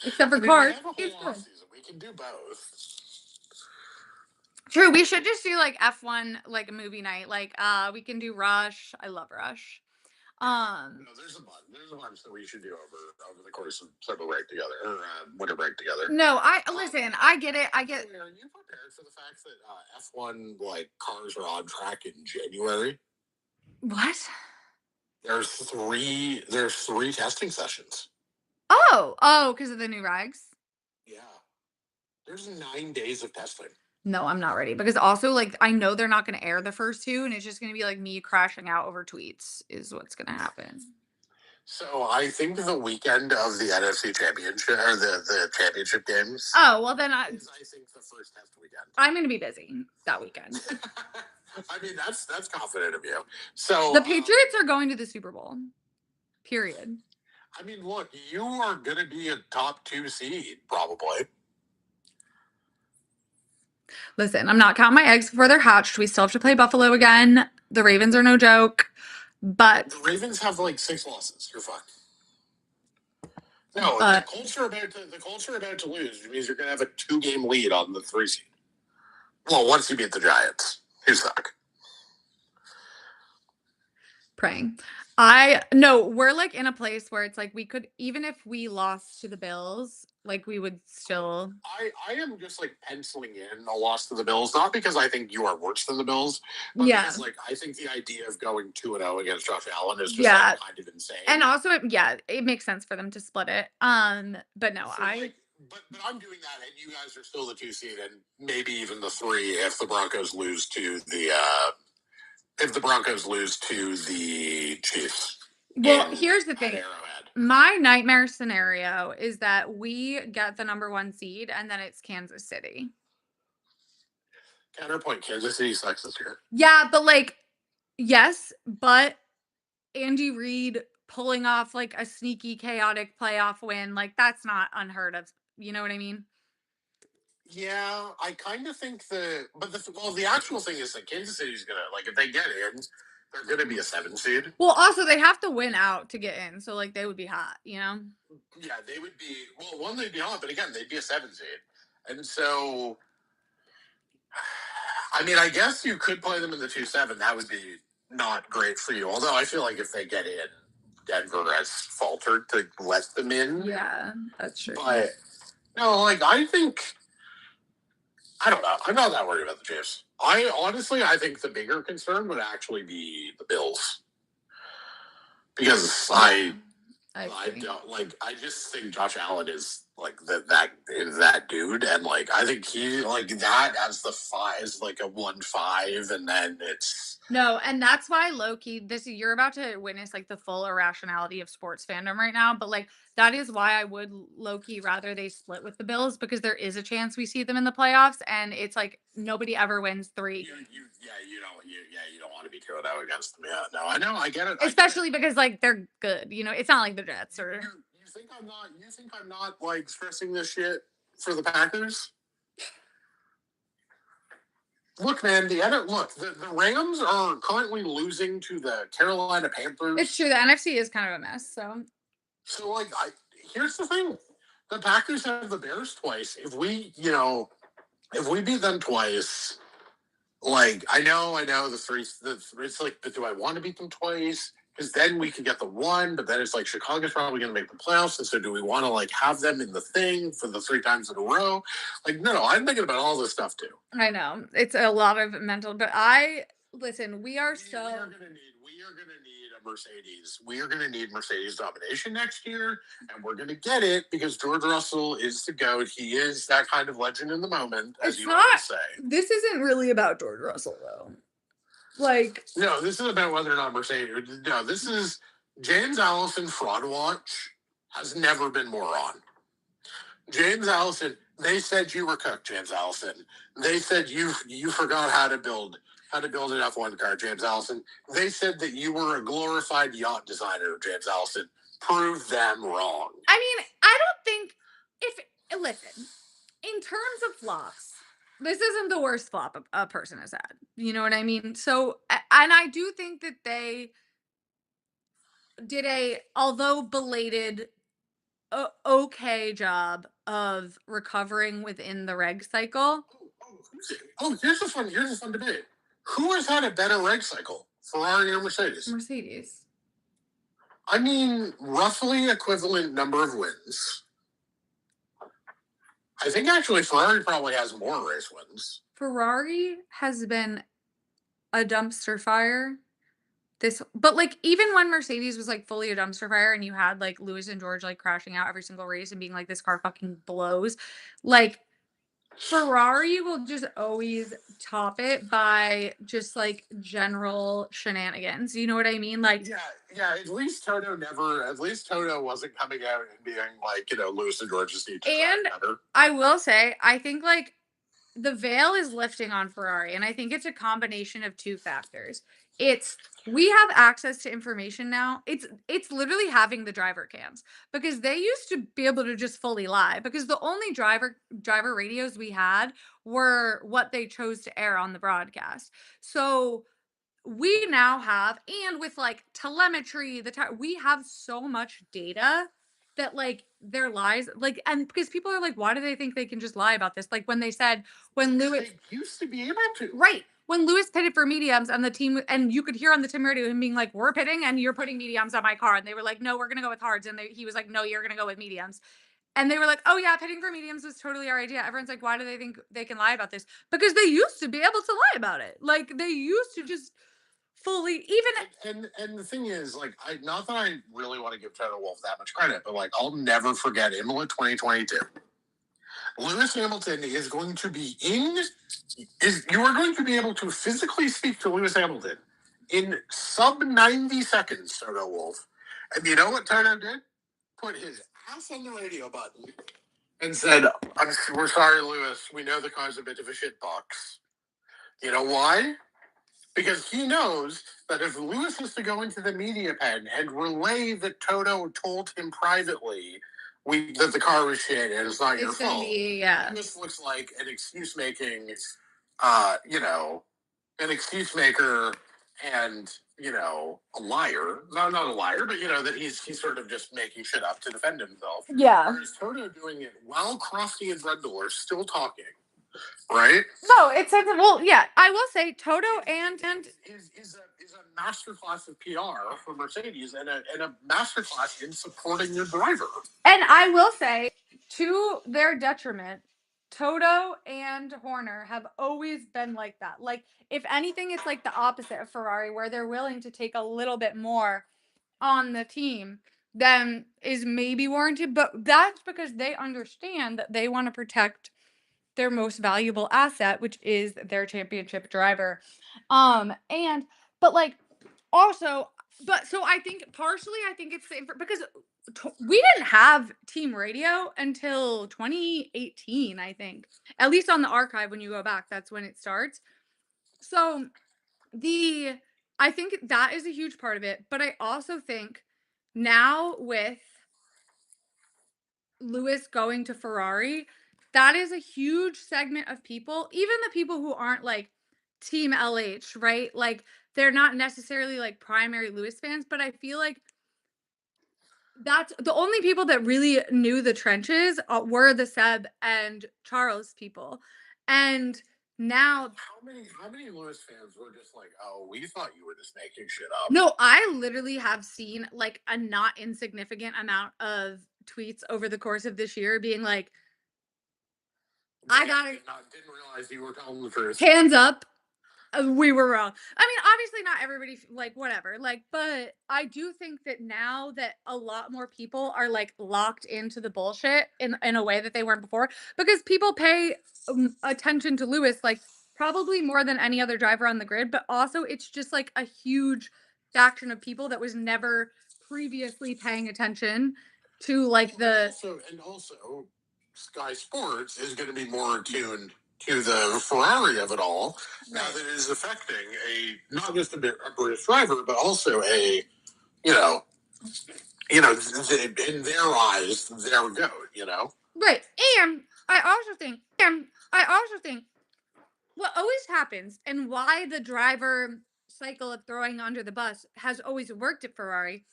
Except for I mean, we Cars. have a It's whole off good. season. We can do both. True, we should just do like F1 like a movie night. Like we can do Rush. I love Rush. Um No, there's a bunch. There's a bunch that we should do over the course of summer break together or winter break together. no, I listen, I get it. I get Are you prepared for the fact that F1 like cars are on track in January? what? There's three testing sessions. Oh, because of the new rags. Yeah. There's 9 days of testing. No, I'm not ready because also like I know they're not going to air the first two, and it's just going to be like me crashing out over tweets is what's going to happen. So I think the weekend of the NFC Championship or the championship games Oh well, then is I think the first test weekend. I'm going to be busy that weekend. I mean, that's confident of you. So, The Patriots are going to the Super Bowl. Period. I mean, look, you are going to be a top 2 seed probably. Listen, I'm not counting my eggs before they're hatched. We still have to play Buffalo again. The Ravens are no joke, but The Ravens have like 6 losses. You're fine. No, but the Colts are about to lose, which means you're going to have a 2-game lead on the 3 seed. Well, once you beat the Giants, who suck. praying. I no, we're like in a place where it's like we could even if we lost to the Bills, like we would still. I am just like penciling in a loss to the Bills, not because I think you are worse than the Bills, but Yeah. because like I think the idea of going 2-0 against Josh Allen is just Yeah. like kind of insane. And also it makes sense for them to split it. But no, So, like, but I'm doing that, and you guys are still the 2 seed, and maybe even the 3 if the Broncos lose to the Chiefs. Well, here's the thing. Arrowhead. My nightmare scenario is that we get the number 1 seed and then it's Kansas City. Counterpoint: Kansas City sucks this year. Yeah, but like, yes, but Andy Reid pulling off like a sneaky, chaotic playoff win, like that's not unheard of. You know what I mean? Yeah, I kind of think the actual thing is that Kansas City's gonna, like, if they get in, they're gonna be a 7 seed. Well, also they have to win out to get in, so like they would be hot, you know? Yeah, they would be. Well, one, they'd be hot, but again, they'd be a 7 seed, and so, I mean, I guess you could play them in the 2-7. That would be not great for you. Although I feel like if they get in, Denver has faltered to let them in. Yeah, that's true. But no, like I don't know. I'm not that worried about the Chiefs. I think the bigger concern would actually be the Bills, because I don't like. I just think Josh Allen is like that dude, and like I think he like that as the 5 is like a 1-5, and then it's. No, and that's why low-key, you're about to witness like the full irrationality of sports fandom right now. But like that is why I would low-key rather they split with the Bills, because there is a chance we see them in the playoffs, and it's like nobody ever wins 3. You don't want to be 2-0 against them. Yeah, no, I know, I get it. Especially because like they're good. You know, it's not like the Jets or. You think I'm not like stressing this shit for the Packers? Look, man, the Rams are currently losing to the Carolina Panthers. It's true. The NFC is kind of a mess. So like, here's the thing: the Packers have the Bears twice. If we beat them twice, like I know it's like, but do I want to beat them twice? Because then we could get the 1, but then it's like Chicago's probably going to make the playoffs, and so do we want to like have them in the thing for the 3 times in a row? Like, no, I'm thinking about all this stuff too. I know it's a lot of mental, but listen. We are going to need a Mercedes. We are going to need Mercedes domination next year, and we're going to get it because George Russell is the GOAT. He is that kind of legend in the moment, as you always say. This isn't really about George Russell, though. Like, no, this is about whether or not Mercedes. No, this is James Allison fraud watch has never been more on. James Allison. They said you were cooked, James Allison. They said you forgot how to build an F1 car, James Allison. They said that you were a glorified yacht designer, James Allison. Prove them wrong. I mean, I don't think listen, in terms of flops, this isn't the worst flop a person has had. You know what I mean? So, and I do think that they did although belated, okay job of recovering within the reg cycle. Here's a fun debate. Who has had a better reg cycle, Ferrari or Mercedes? Mercedes. I mean, roughly equivalent number of wins. I think actually Ferrari probably has more race wins. Ferrari has been a dumpster fire. But like even when Mercedes was like fully a dumpster fire and you had like Lewis and George like crashing out every single race and being like this car fucking blows, like Ferrari will just always top it by just like general shenanigans. You know what I mean? Like yeah. At least Toto wasn't coming out and being like, Lewis and George just need to. And I will say, I think like the veil is lifting on Ferrari, and I think it's a combination of 2 factors. It's we have access to information now. It's literally having the driver cams because they used to be able to just fully lie because the only driver radios we had were what they chose to air on the broadcast. So we now have, and with like telemetry, we have so much data that like their lies, like, and because people are like, why do they think they can just lie about this? Like when they said, when Lewis, They used to be able to. right, when Lewis pitted for mediums and the team, and you could hear on the Tim radio him being like, we're pitting and you're putting mediums on my car. And they were like, no, we're going to go with hards. And he was like, no, you're going to go with mediums. And they were like, oh yeah, pitting for mediums was totally our idea. Everyone's like, why do they think they can lie about this? Because they used to be able to lie about it. Like they used to just fully, even And the thing is, like, I not that I really want to give Toto Wolff that much credit, but like, I'll never forget Imola 2022. Lewis Hamilton is going to be in. Is you are going to be able to physically speak to Lewis Hamilton in sub 90 seconds, Toto Wolff. And you know what Toto did? Put his ass on the radio button and said, "We're sorry, Lewis. We know the car's a bit of a shitbox. You know why? Because he knows that if Lewis is to go into the media pen and relay that Toto told him privately that the car was shit and it's not your fault, yeah. this looks like an excuse making, you know, an excuse maker and, you know, a liar. No, not a liar, but, you know, that he's sort of just making shit up to defend himself. Yeah. Whereas Toto doing it while Crofty and Brendel are still talking, right? No, it says well, yeah. I will say Toto and is a masterclass of PR for Mercedes and a masterclass in supporting your driver. and I will say to their detriment, Toto and Horner have always been like that. Like if anything, it's like the opposite of Ferrari, where they're willing to take a little bit more on the team than is maybe warranted. But that's because they understand that they want to protect their most valuable asset, which is their championship driver. And but like also, but so I think partially I think it's because we didn't have team radio until 2018, I think. At least on the archive when you go back, that's when it starts. So the I think that is a huge part of it, but I also think now with Lewis going to Ferrari, that is a huge segment of people, even the people who aren't like team LH, right? Like they're not necessarily like primary Lewis fans, but I feel like that's the only people that really knew the trenches were the Seb and Charles people. And now How many Lewis fans were just like, oh, we thought you were just making shit up? no, I literally have seen like a not insignificant amount of tweets over the course of this year being like, I got it. Didn't realize you were telling the truth. Hands up. We were wrong. I mean, obviously not everybody like whatever. Like, but I do think that now that a lot more people are like locked into the bullshit in a way that they weren't before because people pay attention to Lewis like probably more than any other driver on the grid, but also it's just like a huge faction of people that was never previously paying attention to like the also Sky Sports is going to be more attuned to the Ferrari of it all now that it is affecting not just a British driver, but also you know, in their eyes, their goat, you know. right. And I also think what always happens and why the driver cycle of throwing under the bus has always worked at Ferrari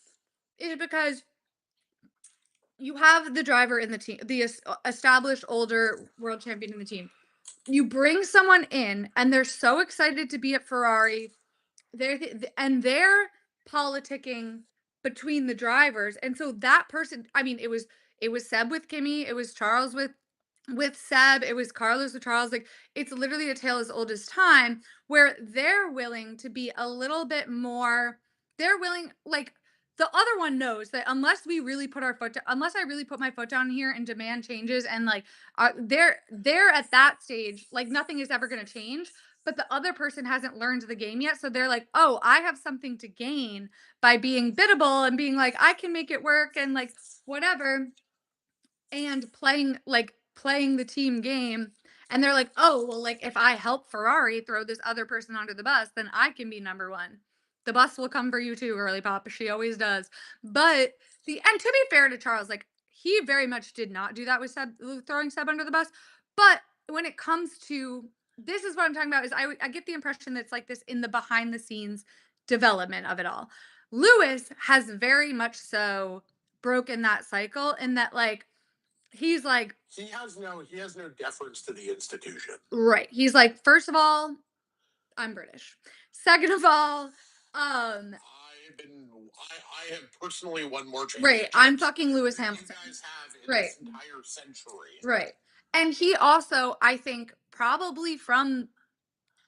is because you have the driver in the team, the established older world champion in the team. You bring someone in and they're so excited to be at Ferrari. They're politicking between the drivers. And so that person, I mean, it was Seb with Kimmy, it was Charles with Seb, it was Carlos with Charles. Like it's literally a tale as old as time where they're willing to be a little bit more, they're willing, like the other one knows that unless we really put our foot down, unless I really put my foot down here and demand changes and like they're at that stage, like nothing is ever gonna change. But the other person hasn't learned the game yet. So they're like, oh, I have something to gain by being biddable and being like, I can make it work and like whatever and playing the team game And they're like, "Oh, well, like if I help Ferrari throw this other person under the bus, then I can be number one. The bus will come for you too, girly pop. She always does." But and to be fair to Charles, like he very much did not do that with throwing Seb under the bus. But when it comes to this, is what I'm talking about. Is I get the impression that it's like this in the behind the scenes development of it all. Lewis has very much so broken that cycle in that like he's like he has no deference to the institution. right. He's like, first of all, I'm British. Second of all, I have personally won more right, championships I'm fucking Lewis than you Hamilton. guys have in Right, this entire century. right. And he also, I think, probably from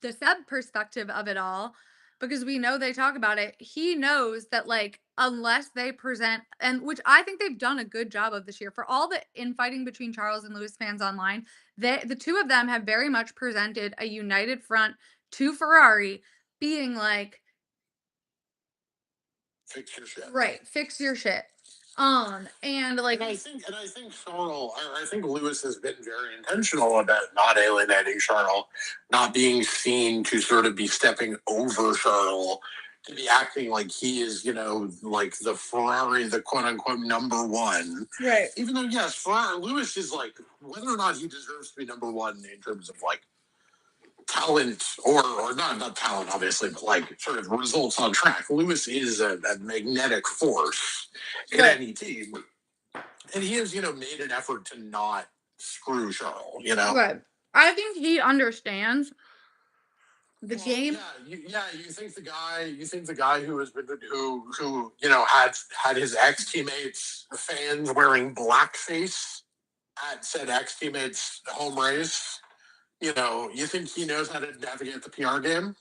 the Seb perspective of it all, because we know they talk about it, he knows that like unless they present, and which I think they've done a good job of this year for all the infighting between Charles and Lewis fans online, the two of them have very much presented a united front to Ferrari, being like, Fix your shit. right, fix your shit. And like And I think Charles, I think Lewis has been very intentional about not alienating Charles, not being seen to sort of be stepping over Charles, to be acting like he is, like the Ferrari, the quote unquote number one. right. Even though yes, Lewis is like whether or not he deserves to be number one in terms of like talent or not talent obviously, but like sort of results on track. Lewis is a magnetic force in Right. any team, and he has made an effort to not screw Charles. Right. I think he understands the Well, game. You think the guy who has been had his ex teammates fans wearing blackface at said ex teammates home race. You think he knows how to navigate the PR game?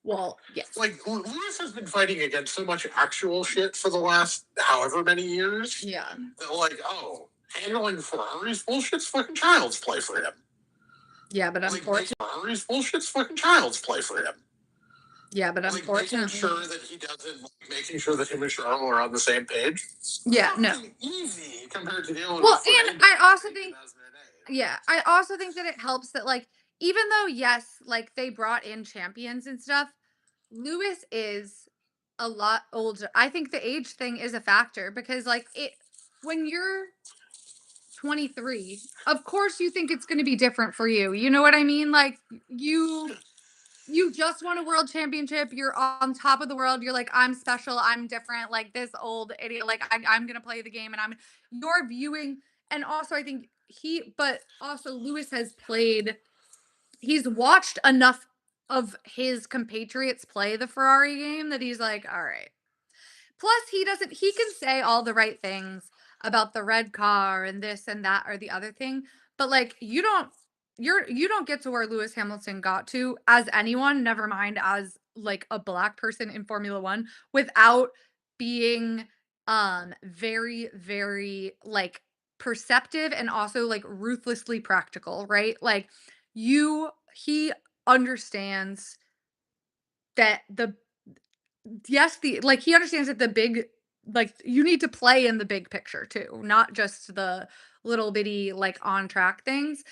Well, yes. Like Lewis has been fighting against so much actual shit for the last however many years. Yeah. That like, handling Ferrari's bullshit's fucking child's play for him. Yeah, but unfortunately, Ferrari's bullshit's fucking child's play for him. yeah, but unfortunately, Making sure that him and Charles are on the same page. Yeah, no. Easy compared to dealing Well, with. and I also think, yeah, I also think that it helps that like even though yes, like they brought in champions and stuff, Lewis is a lot older. I think the age thing is a factor because like it when you're 23, of course you think it's going to be different for you. You know what I mean? Like you just won a world championship. You're on top of the world. You're like, I'm special. I'm different. Like this old idiot. Like I'm gonna play the game, and you're viewing. And also, I think but also Lewis has played. He's watched enough of his compatriots play the Ferrari game that he's like, all right. Plus, he can say all the right things about the red car and this and that or the other thing, but like you don't get to where Lewis Hamilton got to as anyone, never mind as like a black person in Formula 1 without being very very like perceptive and also like ruthlessly practical, right? Like he understands that he understands that the big like you need to play in the big picture too, not just the little bitty like on track things.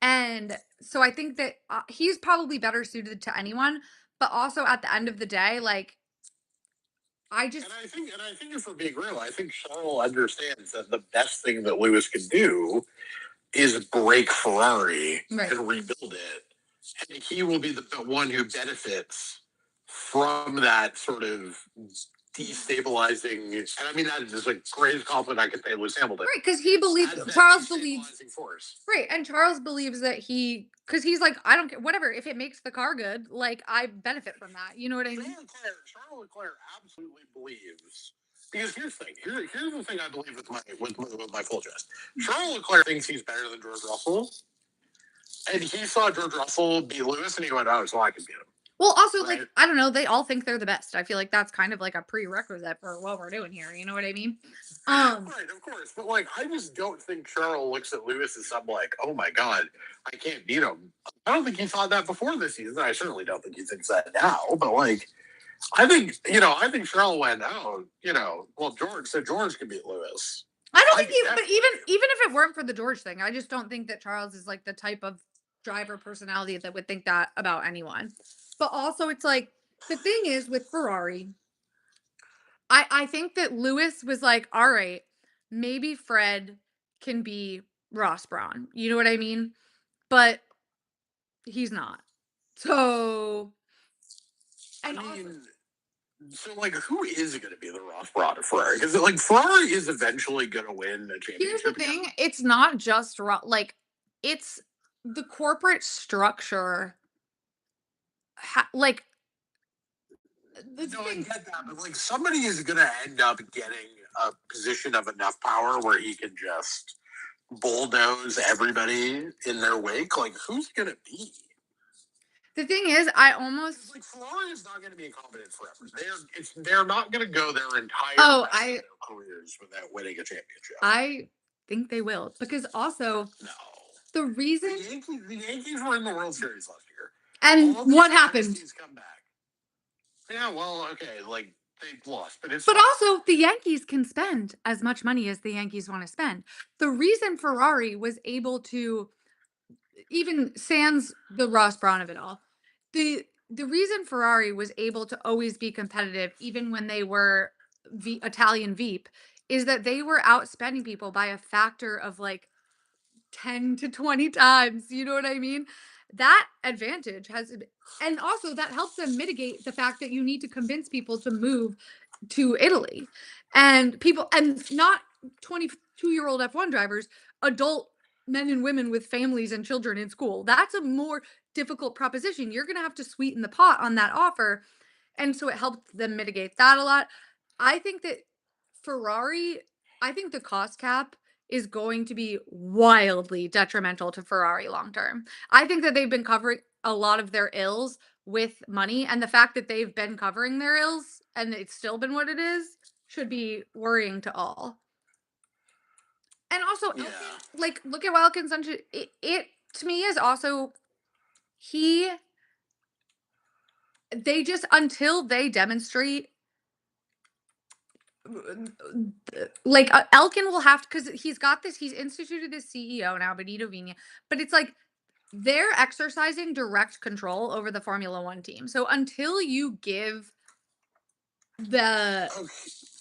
And so I think that he's probably better suited to anyone, but also at the end of the day, like I just And I think if we're being real, I think Charles understands that the best thing that Lewis can do is break Ferrari right. and rebuild it, and he will be the one who benefits from that sort of destabilizing. And I mean that is like greatest compliment I could pay Lewis Hamilton. Right, because he believes Charles believes force. Right, and Charles believes that because he's like, I don't care, whatever. If it makes the car good, like I benefit from that. You know what I mean? Charles Leclerc absolutely believes. Because here's the thing. Here's the thing I believe with my full chest. Charles Leclerc thinks he's better than George Russell, and he saw George Russell beat Lewis, and he went, "Oh, so I can beat him." Well, also, right? Like, I don't know, they all think they're the best. I feel like that's kind of like a prerequisite for what we're doing here. You know what I mean? Right, of course. But like, I just don't think Charles looks at Lewis as something like, "Oh my God, I can't beat him." I don't think he thought that before this season. I certainly don't think he thinks that now. But like, I think Charles went, "Oh, well, George can beat Lewis." I don't think but even if it weren't for the George thing, I just don't think that Charles is like the type of driver personality that would think that about anyone. But also, it's like the thing is with Ferrari, I think that Lewis was like, all right, maybe Fred can be Ross Brawn. You know what I mean? But he's not. So, I and also, mean, so like, who is going to be the Ross Brawn of Ferrari? Because like Ferrari is eventually going to win a here's the championship thing, again. it's not just like it's the corporate structure like the No, I thing. get that, but like somebody is going to end up getting a position of enough power where he can just bulldoze everybody in their wake. Like, who's going to be? The thing is, I Because almost like Ferrari is not going to be incompetent forever. They're not going to go their entire oh, rest of their careers without winning a championship. I think they will because also No. the reason The Yankees were in the World Series last year. and All these what happened. dynasties come back. Yeah, well, okay, like they lost, but it's But fine. also, the Yankees can spend as much money as the Yankees want to spend. The reason Ferrari was able to even sans the Ross Brawn of it all, the reason Ferrari was able to always be competitive, even when they were Italian Veep, is that they were outspending people by a factor of like 10 to 20 times. You know what I mean? That advantage has, and also that helps them mitigate the fact that you need to convince people to move to Italy. And people, and not 22-year-old F1 drivers, adult men and women with families and children in school. That's a more difficult proposition. You're going to have to sweeten the pot on that offer. And so it helped them mitigate that a lot. I think that Ferrari, I think the cost cap is going to be wildly detrimental to Ferrari long term. I think that they've been covering a lot of their ills with money, and the fact that they've been covering their ills and it's still been what it is should be worrying to all. And also, Yeah. Elkin, like, look at Elkin's it to me is also he. They just until they demonstrate like Elkin will have to because he's got this. He's instituted this CEO now, Benito Vina, but it's like they're exercising direct control over the Formula One team. So until you give the Okay.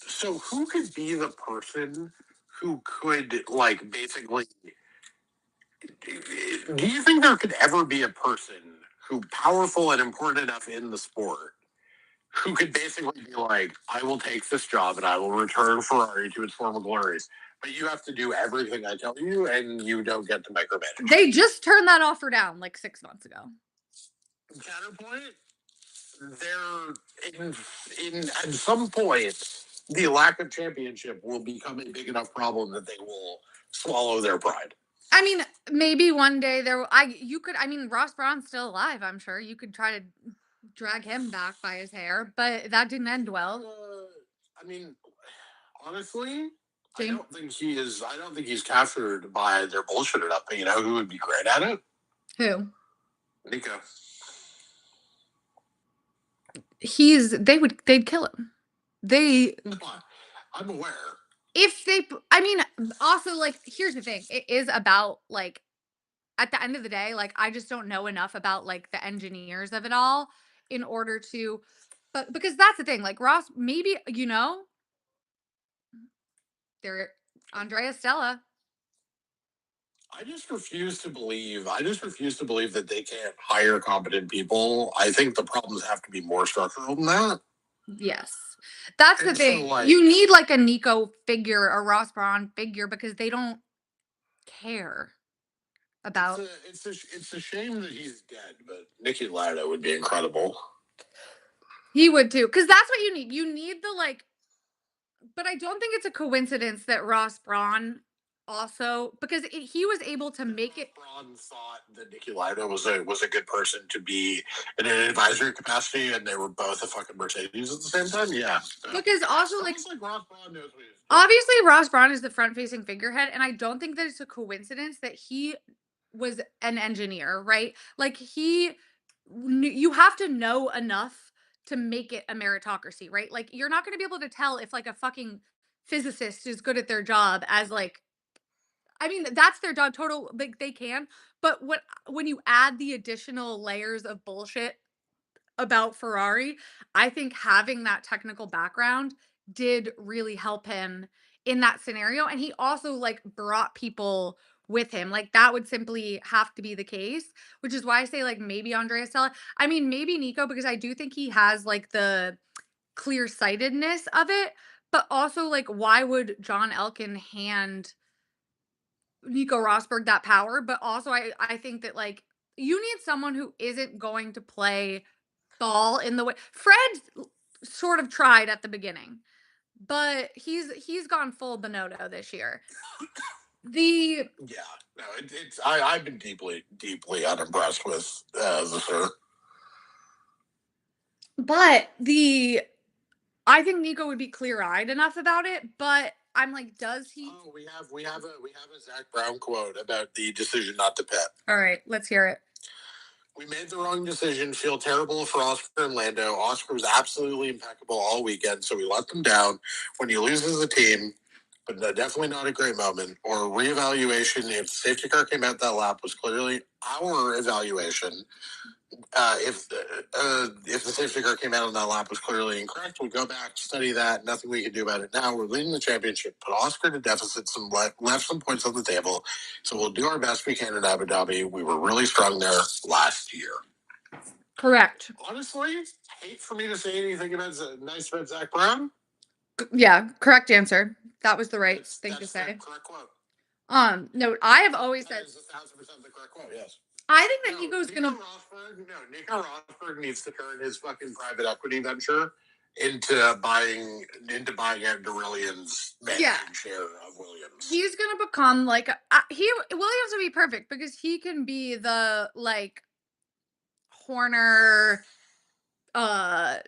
So who could be the person who could like basically? Do you think there could ever be a person who powerful and important enough in the sport who could basically be like, I will take this job and I will return Ferrari to its former glories, but you have to do everything I tell you and you don't get to micromanage. they just turned that offer down like 6 months ago. Counterpoint, they're at some point the lack of championship will become a big enough problem that they will swallow their pride. I mean, maybe one day there. You could. I mean, Ross Brawn's still alive. I'm sure you could try to drag him back by his hair, but that didn't end well. I mean, honestly, James, I don't think he's captured by their bullshit enough. But you know who would be great at it? who? Nico. They'd kill him. They I'm aware. if they I mean, also like here's the thing. It is about like at the end of the day, like I just don't know enough about like the engineers of it all in order to but because that's the thing. Like Ross, maybe they're Andrea Stella. I just refuse to believe. I just refuse to believe that they can't hire competent people. I think the problems have to be more structural than that. Yes. That's the And so, thing. like, You need like a Nico figure, a Ross Brawn figure because they don't care about it's a shame that he's dead, but Nicky Lauda would be incredible. he would too. Because that's what you need. You need the like but I don't think it's a coincidence that Ross Brawn also because he was able to make it. Braun thought that Nicky Lauda was a good person to be in an advisory capacity, and they were both a fucking Mercedes at the same time. Yeah, Because also like like Ross Braun knows what he's doing. obviously Ross Brawn is the front facing figurehead, and I don't think that it's a coincidence that he was an engineer, right? Like you have to know enough to make it a meritocracy, right? Like you're not going to be able to tell if like a fucking physicist is good at their job as like I mean, that's their dog total, like, they can, but when you add the additional layers of bullshit about Ferrari, I think having that technical background did really help him in that scenario, and he also, like, brought people with him, like, that would simply have to be the case, which is why I say, like, maybe Andrea Stella. I mean, maybe Nico, because I do think he has, like, the clear-sightedness of it, but also, like, why would John Elkann hand Nico Rosberg that power? But also, I think that, like, you need someone who isn't going to play ball in the way Fred sort of tried at the beginning, but he's gone full Bonotto this year. The Yeah, no, I've been deeply unimpressed with the sir. but the I think Nico would be clear-eyed enough about it, but I'm like, does he? Oh, we have a Zach Brown quote about the decision not to pit. All right, let's hear it. We made the wrong decision. Feel terrible for Oscar and Lando. Oscar was absolutely impeccable all weekend, so we let them down. When you lose as a team, but definitely not a great moment. Or reevaluation. If the safety car came out that lap was clearly our evaluation. If the safety car came out on that lap was clearly incorrect, we go back, study that. Nothing we can do about it now. We're leading the championship. Put Oscar to deficit, left some points on the table. So we'll do our best we can in Abu Dhabi. We were really strong there last year. Correct. Honestly, hate for me to say anything about nice about Zach Brown. Yeah, correct answer. That was the right thing to That's say. the correct quote. No, I have always said That is 1,000% the correct quote. Yes. I think that No, Nico's gonna. Nico Rosberg needs to turn his fucking private equity venture into buying out Williams' Yeah, managing share of Williams. he's gonna become like he Williams would be perfect because he can be the like Horner, uh,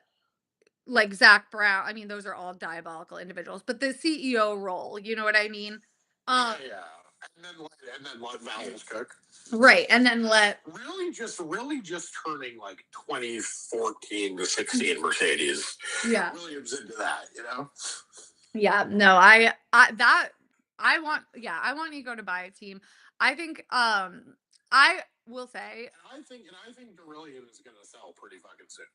like Zach Brown. I mean, those are all diabolical individuals, but the CEO role, you know what I mean? Yeah. And then let Vowels cook. Right, and then let Really just turning like 2014 to 16 Mercedes yeah. Williams into that, you know? Yeah, no, I that I want Nico to buy a team. I think I will say And I think Derillion is gonna sell pretty fucking soon.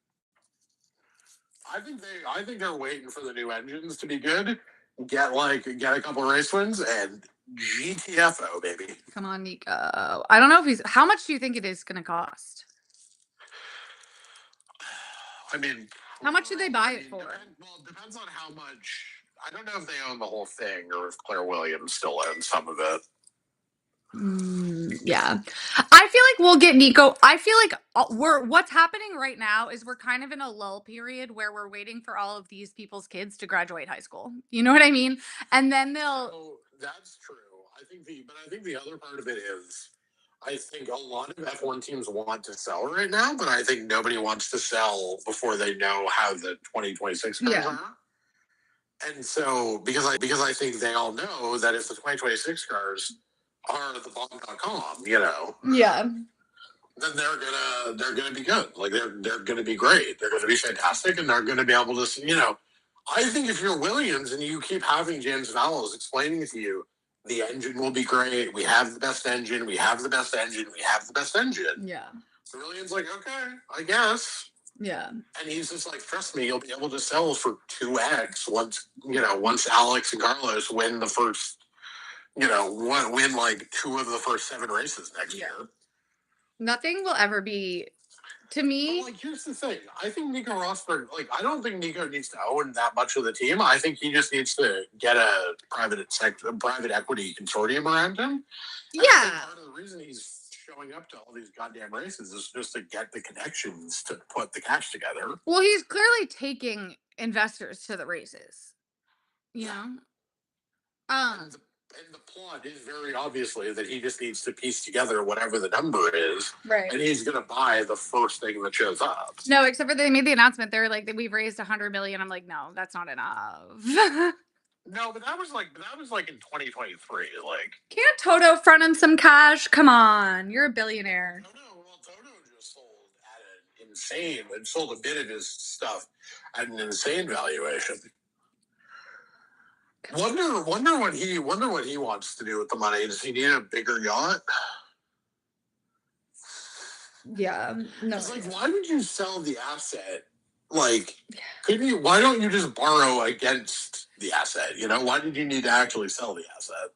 I think they're waiting for the new engines to be good, get a couple race wins, and GTFO baby. come on, Nico. I don't know if he's how much do you think it is gonna cost? I mean, How much did they buy it for? Depends on how much. I don't know if they own the whole thing or if Claire Williams still owns some of it. Yeah. I feel like we'll get Nico. I feel like what's happening right now is we're kind of in a lull period where we're waiting for all of these people's kids to graduate high school. You know what I mean? And then they'll So that's true. I think the other part of it is, I think a lot of F1 teams want to sell right now, but I think nobody wants to sell before they know how the 2026 cars are. And so, because I think they all know that if the 2026 cars are the bomb.com, yeah. then they're gonna be good. Like they're gonna be great. They're gonna be fantastic, and they're gonna be able to. I think if you're Williams and you keep having James Vowles explaining to you the engine will be great, we have the best engine, we have the best engine, we have the best engine. Yeah. Williams like, okay, I guess. Yeah. And he's just like, trust me, you'll be able to sell for 2x once Alex and Carlos win the first, win like 2 of the first 7 races next year. Nothing will ever be to me. But, here's the thing. I think Nico Rosberg, I don't think Nico needs to own that much of the team. I think he just needs to get a private equity consortium around him. Yeah. Part of the reason he's showing up to all these goddamn races is just to get the connections to put the cash together. Well, he's clearly taking investors to the races. You know? And the plot is very obviously that he just needs to piece together whatever the number is. Right. And he's going to buy the first thing that shows up. No, except for they made the announcement. They're like, we've raised 100 million. I'm like, no, that's not enough. No, but that was like in 2023. Can't Toto front him some cash? Come on, you're a billionaire. Toto just sold a bit of his stuff at an insane valuation. Wonder what he wants to do with the money. Does he need a bigger yacht? Yeah, no It's like, idea. why would you sell the asset? Like, couldn't you? Why don't you just borrow against the asset? Why did you need to actually sell the asset?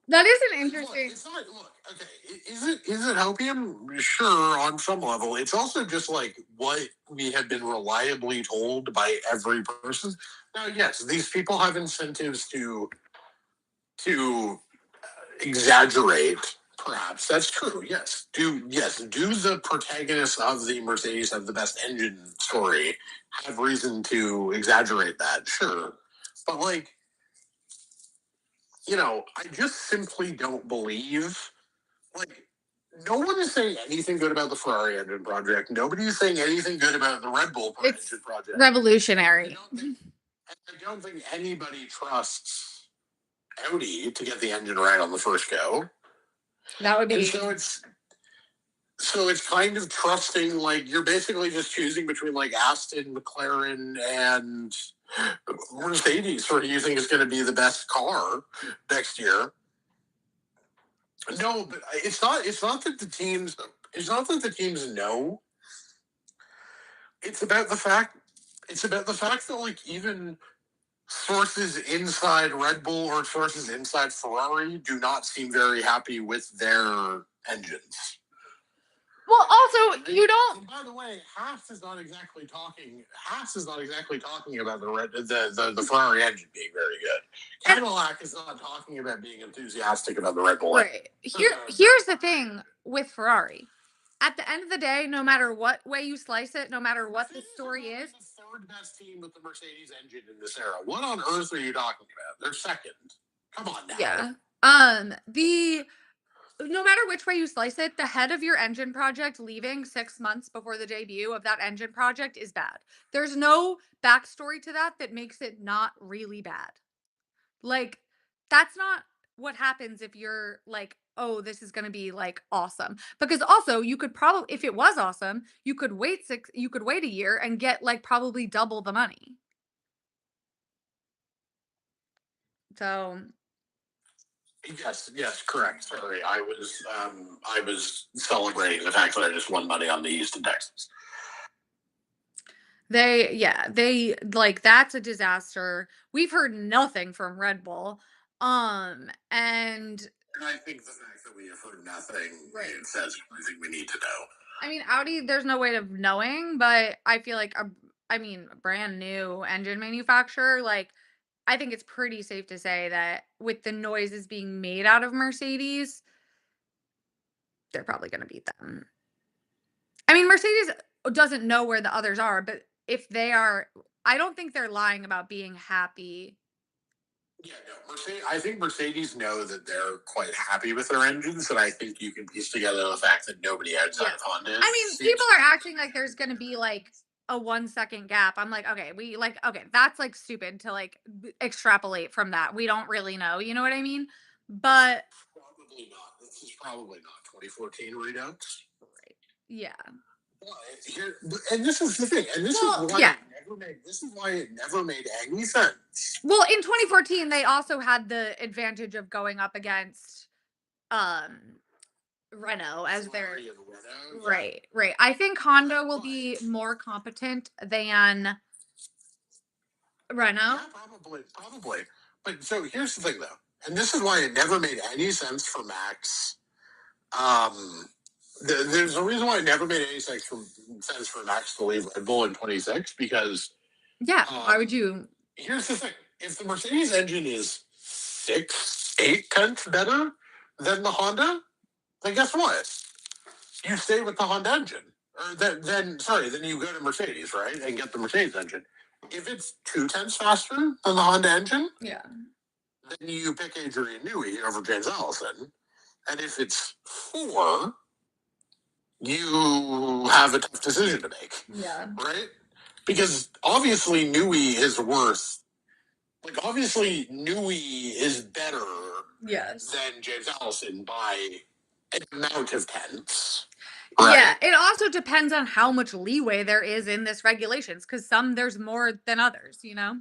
That is an Look, interesting. it's not. Look, okay. Is it opium? Sure, on some level. It's also just like what we have been reliably told by every person. Now, yes, these people have incentives to exaggerate. Perhaps that's true. Do the protagonists of the Mercedes have the best engine story have reason to exaggerate that? Sure, but like I just simply don't believe like no one is saying anything good about the Ferrari engine project. Nobody is saying anything good about the Red Bull It's engine project. revolutionary. I don't think anybody trusts Audi to get the engine right on the first go. That would And be. so it's kind of trusting, like you're basically just choosing between like Aston, McLaren, and Mercedes for who you think is going to be the best car next year. No, but it's not. It's not that the teams. It's not that the teams know. It's about the fact. It's about the fact that like even sources inside Red Bull or sources inside Ferrari do not seem very happy with their engines. Well, also, you don't. And by the way, Haas is not exactly talking. Haas is not exactly talking about the Ferrari engine being very good. Cadillac is not talking about being enthusiastic about the Red Bull. Right. Here's the thing with Ferrari. At the end of the day, no matter what way you slice it, no matter what the story is, the third best team with the Mercedes engine in this era. What on earth are you talking about? They're second. Come on now. yeah. The no matter which way you slice it, the head of your engine project leaving 6 months before the debut of that engine project is bad. There's no backstory to that makes it not really bad. Like, that's not what happens if you're like, oh, this is going to be like awesome. Because also, you could probably, if it was awesome, you could wait a year and get like probably double the money. So, Yes, correct. Sorry, I was celebrating the fact that I just won money on the Houston Texans. they like that's a disaster. We've heard nothing from Red Bull. And And I think the fact that we have heard nothing right. it says everything we need to know. I mean, Audi, there's no way of knowing, but I feel like a brand new engine manufacturer, like I think it's pretty safe to say that with the noises being made out of Mercedes, they're probably going to beat them. I mean, Mercedes doesn't know where the others are, but if they are, I don't think they're lying about being happy. Yeah, no, Mercedes. I think Mercedes know that they're quite happy with their engines, and I think you can piece together the fact that nobody outside of Honda. I mean, people are acting like there's going to be like a 1 second gap. I'm like, okay, that's like stupid to like extrapolate from that. We don't really know. You know what I mean? But Probably not. This is probably not 2014 Redux. right. Yeah. Here, and this is the thing, and this is why it never made any sense. Well, in 2014, they also had the advantage of going up against um Renault as their right, right. I think Honda will be more competent than Renault. Yeah, probably. But so here's the thing, though, and this is why it never made any sense for Max. There's a reason why it never made any sense for Max to leave Red Bull in 26 because yeah, why would you? Here's the thing: if the Mercedes engine is 6, 8 tenths better than the Honda, then guess what? You stay with the Honda engine, or then you go to Mercedes, right, and get the Mercedes engine. If it's 2 tenths faster than the Honda engine, yeah, then you pick Adrian Newey over James Allison. And if it's 4, you have a tough decision to make. Yeah. Right? Because obviously Newey is better than James Allison by an amount of tenths. Right? Yeah, it also depends on how much leeway there is in this regulations because there's more than others, you know?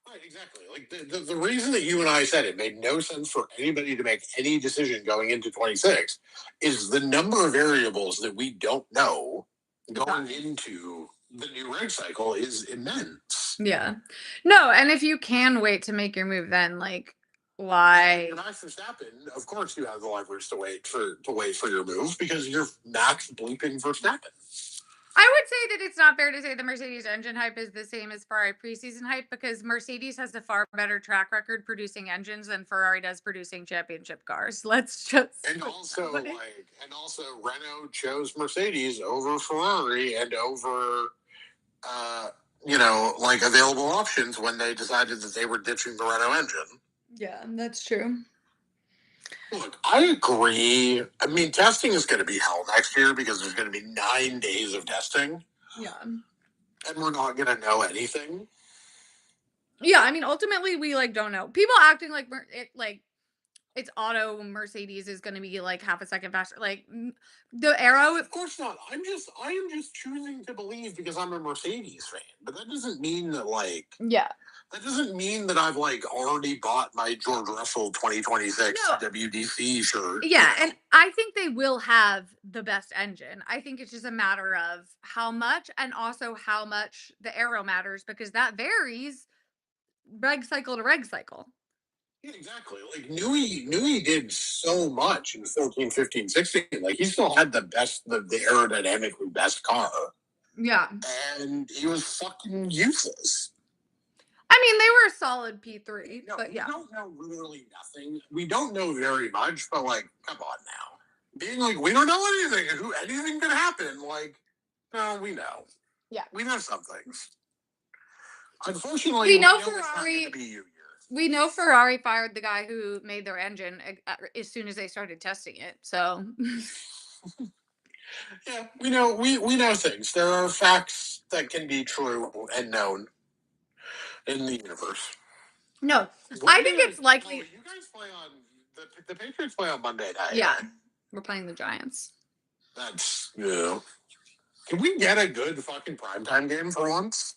Right, exactly. Like the reason that you and I said it made no sense for anybody to make any decision going into 26 is the number of variables that we don't know going into the new reg cycle is immense. Yeah. No, and if you can wait to make your move, then like why? You're Max Verstappen, of course you have the leverage to wait for your move because you're Max bleeping Verstappen. I would say that it's not fair to say the Mercedes engine hype is the same as Ferrari preseason hype because Mercedes has a far better track record producing engines than Ferrari does producing championship cars. Let's just And also Renault chose Mercedes over Ferrari and over uh, like available options when they decided that they were ditching the Renault engine. Yeah, that's true. Look, I agree. I mean, testing is going to be hell next year because there's going to be 9 days of testing. Yeah. And we're not going to know anything. Yeah, I mean, ultimately, we like don't know. People acting like it's auto Mercedes is going to be like half a second faster. Like the Arrow. Of course not. I am just choosing to believe because I'm a Mercedes fan. But that doesn't mean that Yeah. that doesn't mean that I've already bought my George Russell 2026 No. WDC shirt. Yeah, and I think they will have the best engine. I think it's just a matter of how much and also how much the aero matters because that varies reg cycle to reg cycle. Yeah, exactly. Like Newey did so much in 14, 15, 16. Like he still had the aerodynamically best car. Yeah. And he was fucking useless. I mean, they were a solid P3, No, but yeah. we don't know literally nothing. We don't know very much, but come on now. Being we don't know anything. Anything could happen. No, we know. Yeah. We know some things. Unfortunately, We know it's not Ferrari. gonna be you. We know Ferrari fired the guy who made their engine as soon as they started testing it. So Yeah, we know things. There are facts that can be true and known in the universe. no, I think it's likely. You guys play on the Patriots play on Monday night. Yeah, we're playing the Giants. That's Can we get a good fucking primetime game for once?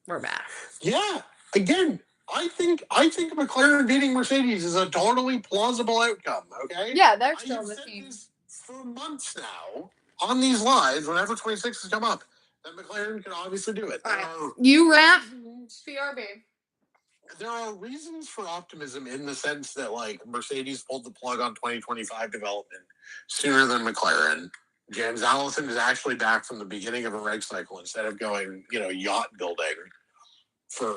We're back. Yeah. Again, I think McLaren beating Mercedes is a totally plausible outcome. Okay. Yeah, they're still the team for months now on these lives. Whenever 26 has come up, that McLaren can obviously do it. You rant, BRB. There are reasons for optimism in the sense that Mercedes pulled the plug on 2025 development sooner than McLaren. James Allison is actually back from the beginning of a reg cycle instead of going, yacht building for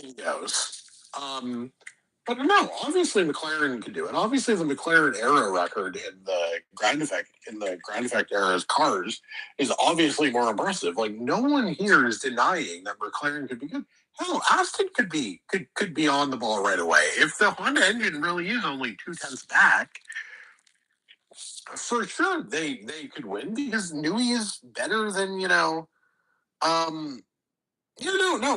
egos. But no, obviously McLaren can do it. Obviously, the McLaren era record in the ground effect era's cars is obviously more impressive. No one here is denying that McLaren could be good. Hell, Aston could be on the ball right away if the Honda engine really is only 2/10 back. For sure, they could win because Newey is better than no,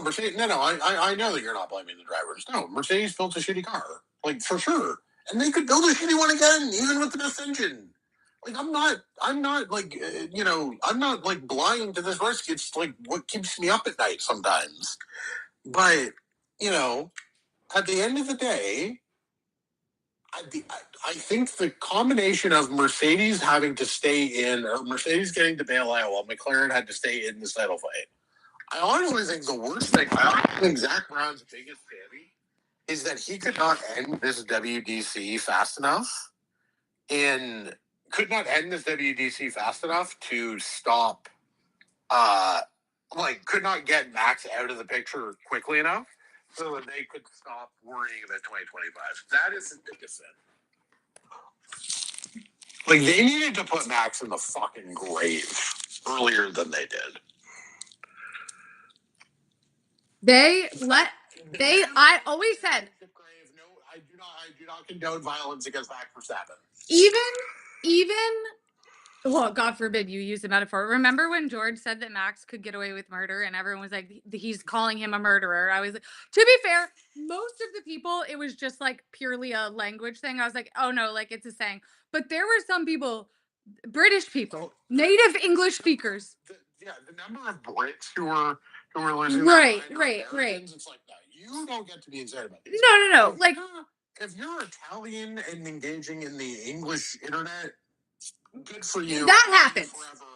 Mercedes. No. I know that you're not blaming the drivers. No, Mercedes built a shitty car, for sure, and they could build a shitty one again, even with the best engine. I'm not blind to this risk. It's what keeps me up at night sometimes. But at the end of the day, I think the combination of Mercedes having to stay in, or Mercedes getting to bail out while McLaren had to stay in the title fight. I honestly think the worst thing, I think Zach Brown's biggest failure is that he could not end this WDC fast enough to stop, could not get Max out of the picture quickly enough so that they could stop worrying about 2025. That is the biggest thing. They needed to put Max in the fucking grave earlier than they did. I always said no, I do not condone violence against Max Verstappen. Even well, God forbid you use the metaphor. Remember when George said that Max could get away with murder and everyone was like, he's calling him a murderer? I was like, to be fair, most of the people, it was just purely a language thing. I was like, oh no, it's a saying. But there were some people, British people, native English speakers. yeah, the number of Brits who are losing their Right, mind, or right, right. Americans, it's like, no, you don't get to be excited about this. No, no, no. If Like if you're Italian and engaging in the English internet, good for you. that I'll love you happens. forever.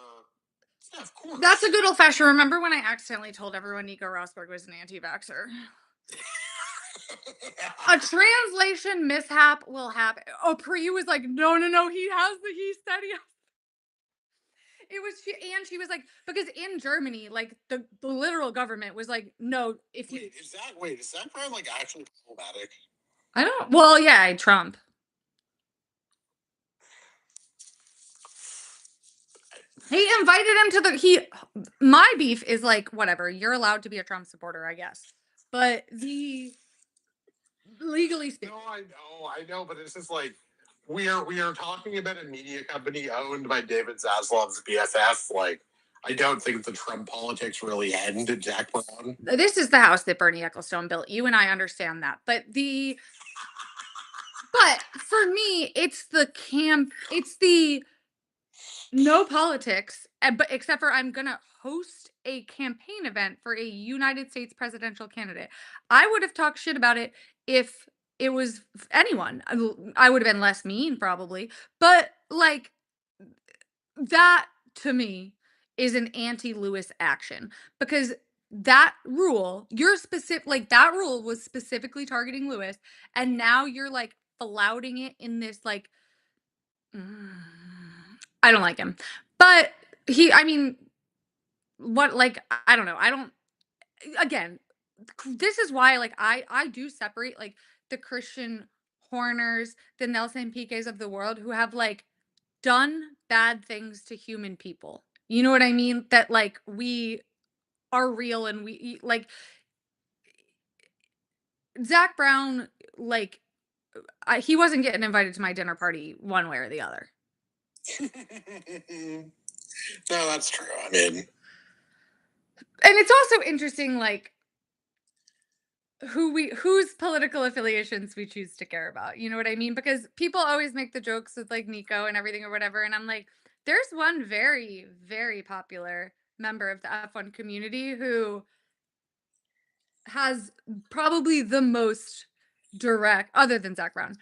Yeah, of That's a course. good old fashioned. Remember when I accidentally told everyone Nico Rosberg was an anti-vaxxer? A translation mishap will happen. Oh, Prix was like, no, no, no. He said he has. It was and she was like, because in Germany, like the literal government was like, no, if you, Wait, is that part like actually problematic? I don't, well, yeah, Trump. He invited him to my beef is like, whatever, you're allowed to be a Trump supporter, I guess. But legally speaking, No, I know, but it's just like we are talking about a media company owned by David Zaslav's BFF. Like, I don't think the Trump politics really end at Jack Brown. this is the house that Bernie Ecclestone built. You and I understand that. But for me, it's the no politics, but except for I'm gonna host a campaign event for a United States presidential candidate. I would have talked shit about it if it was anyone. I would have been less mean probably, but like that to me is an anti-Lewis action because that rule, you're specific, like that rule was specifically targeting Lewis, and now you're like flouting it in this like mm, I don't like him. But I mean, what, like, I don't know. I don't, again, this is why, like, I do separate, like, the Christian Horners, the Nelson Piquets of the world who have, like, done bad things to human people. You know what I mean? That, like, we are real and like, Zach Brown, like, he wasn't getting invited to my dinner party one way or the other. No, that's true. I mean, And it's also interesting, like, whose political affiliations we choose to care about. You know what I mean? Because people always make the jokes with like Nico and everything or whatever. And I'm like, there's one very, very popular member of the F1 community who has probably the most direct, other than Zach Brown,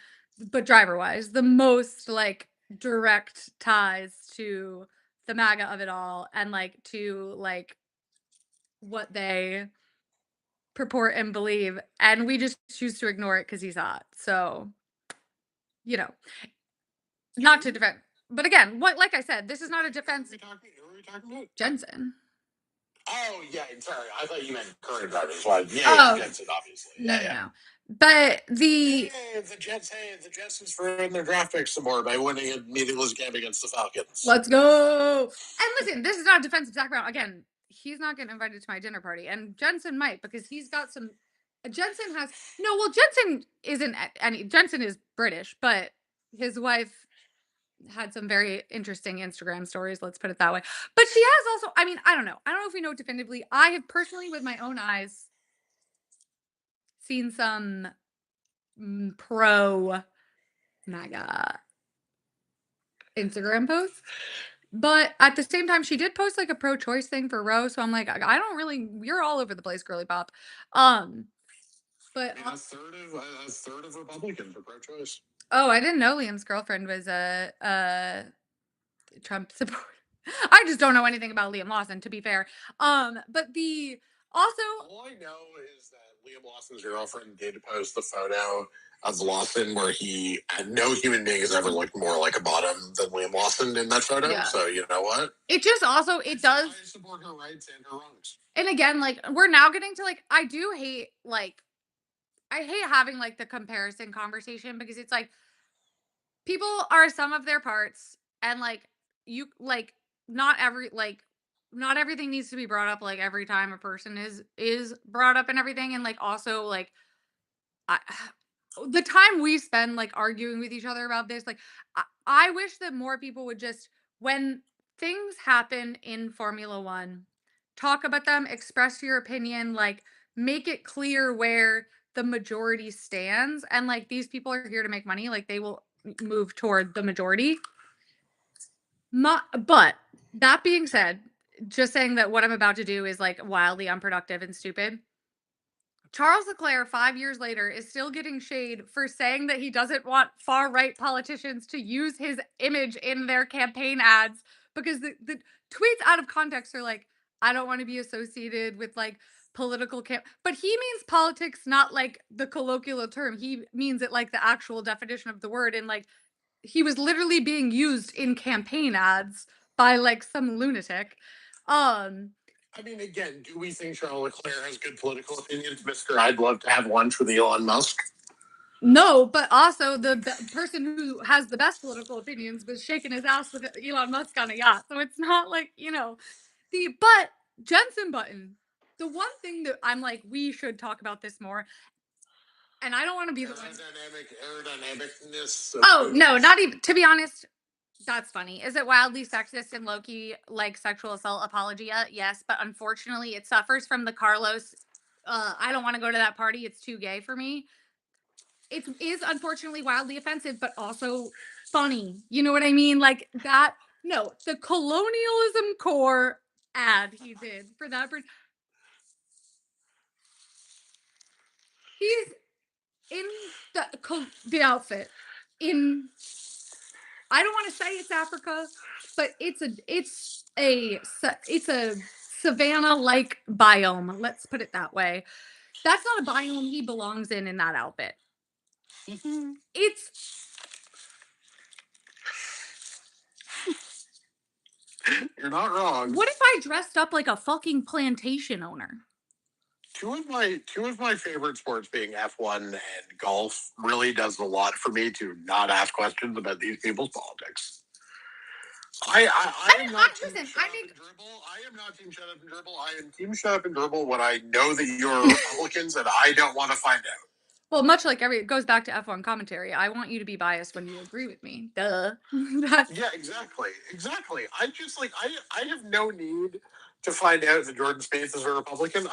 but driver wise, the most like direct ties to the MAGA of it all and like to like what they purport and believe, and we just choose to ignore it because he's hot. So, you know, not to defend. But again, what like I said, this is not a defense. Who are we talking about? Jensen. Oh yeah, sorry. I thought you meant current drivers. Like, yeah, Oh Jensen, obviously. no, no, no. But Hey, the Jetsons ruined their draft picks some more by winning a meaningless game against the Falcons. let's go. And listen, this is not a defensive Zach Brown. Again, he's not getting invited to my dinner party, and Jensen might because he's got some. Jensen has no. Well, Jensen isn't any. Jensen is British, but his wife had some very interesting Instagram stories, let's put it that way. But she has also, I mean, I don't know. I don't know if we know definitively. I have personally, with my own eyes, seen some pro MAGA Instagram posts. But at the same time, she did post like a pro choice thing for Roe. So I'm like, I don't really, you're all over the place, girly pop. Um, but A third of Republicans are pro-choice. oh, I didn't know Liam's girlfriend was a Trump supporter. I just don't know anything about Liam Lawson, to be fair. But the also All I know is that Liam Lawson's girlfriend did post the photo of Lawson where no human being has ever looked more like a bottom than Liam Lawson in that photo. yeah. So you know what? It just also it does. I support her rights and her wrongs. And again, like we're now getting to like I do hate like I hate having like the comparison conversation because it's like people are a sum of their parts and like you like not every like not everything needs to be brought up like every time a person is brought up and everything and like also like I, the time we spend like arguing with each other about this like I wish that more people would just when things happen in Formula 1 talk about them, express your opinion, like make it clear where the majority stands and like these people are here to make money, like they will move toward the majority. But that being said, just saying that what I'm about to do is like wildly unproductive and stupid. Charles Leclerc, 5 years later, is still getting shade for saying that he doesn't want far right politicians to use his image in their campaign ads because the tweets out of context are like, I don't want to be associated with like political camp. But he means politics, not like the colloquial term. He means it like the actual definition of the word. And like, he was literally being used in campaign ads by like some lunatic. Um, I mean, again, do we think Charles Leclerc has good political opinions, Mister? I'd love to have lunch with Elon Musk. No, but also the person who has the best political opinions was shaking his ass with Elon Musk on a yacht. So it's not like, the but Jensen Button, the one thing that I'm like, we should talk about this more, and I don't want to be the one. Aerodynamicness of Oh, no, Putin's. not even to be honest, that's funny. Is it wildly sexist and low-key like sexual assault apologia? Yes, but unfortunately it suffers from the Carlos I don't want to go to that party. It's too gay for me. It is unfortunately wildly offensive, but also funny. You know what I mean? Like that. No, the colonialism core ad he did for that. He's in the outfit in. I don't want to say it's Africa, but it's a savanna like biome. Let's put it that way. That's not a biome he belongs in that outfit. It's You're not wrong. what if I dressed up like a fucking plantation owner? Two of my favorite sports being F1 and golf really does a lot for me to not ask questions about these people's politics. I am not team Listen, shut I up think and dribble. I am not team shut up and dribble. I am team shut up and dribble when I know that you're Republicans and I don't want to find out. well, much like it goes back to F1 commentary. I want you to be biased when you agree with me. Duh. That's Yeah, exactly. Exactly. I just like I have no need to find out that Jordan Spieth is a Republican.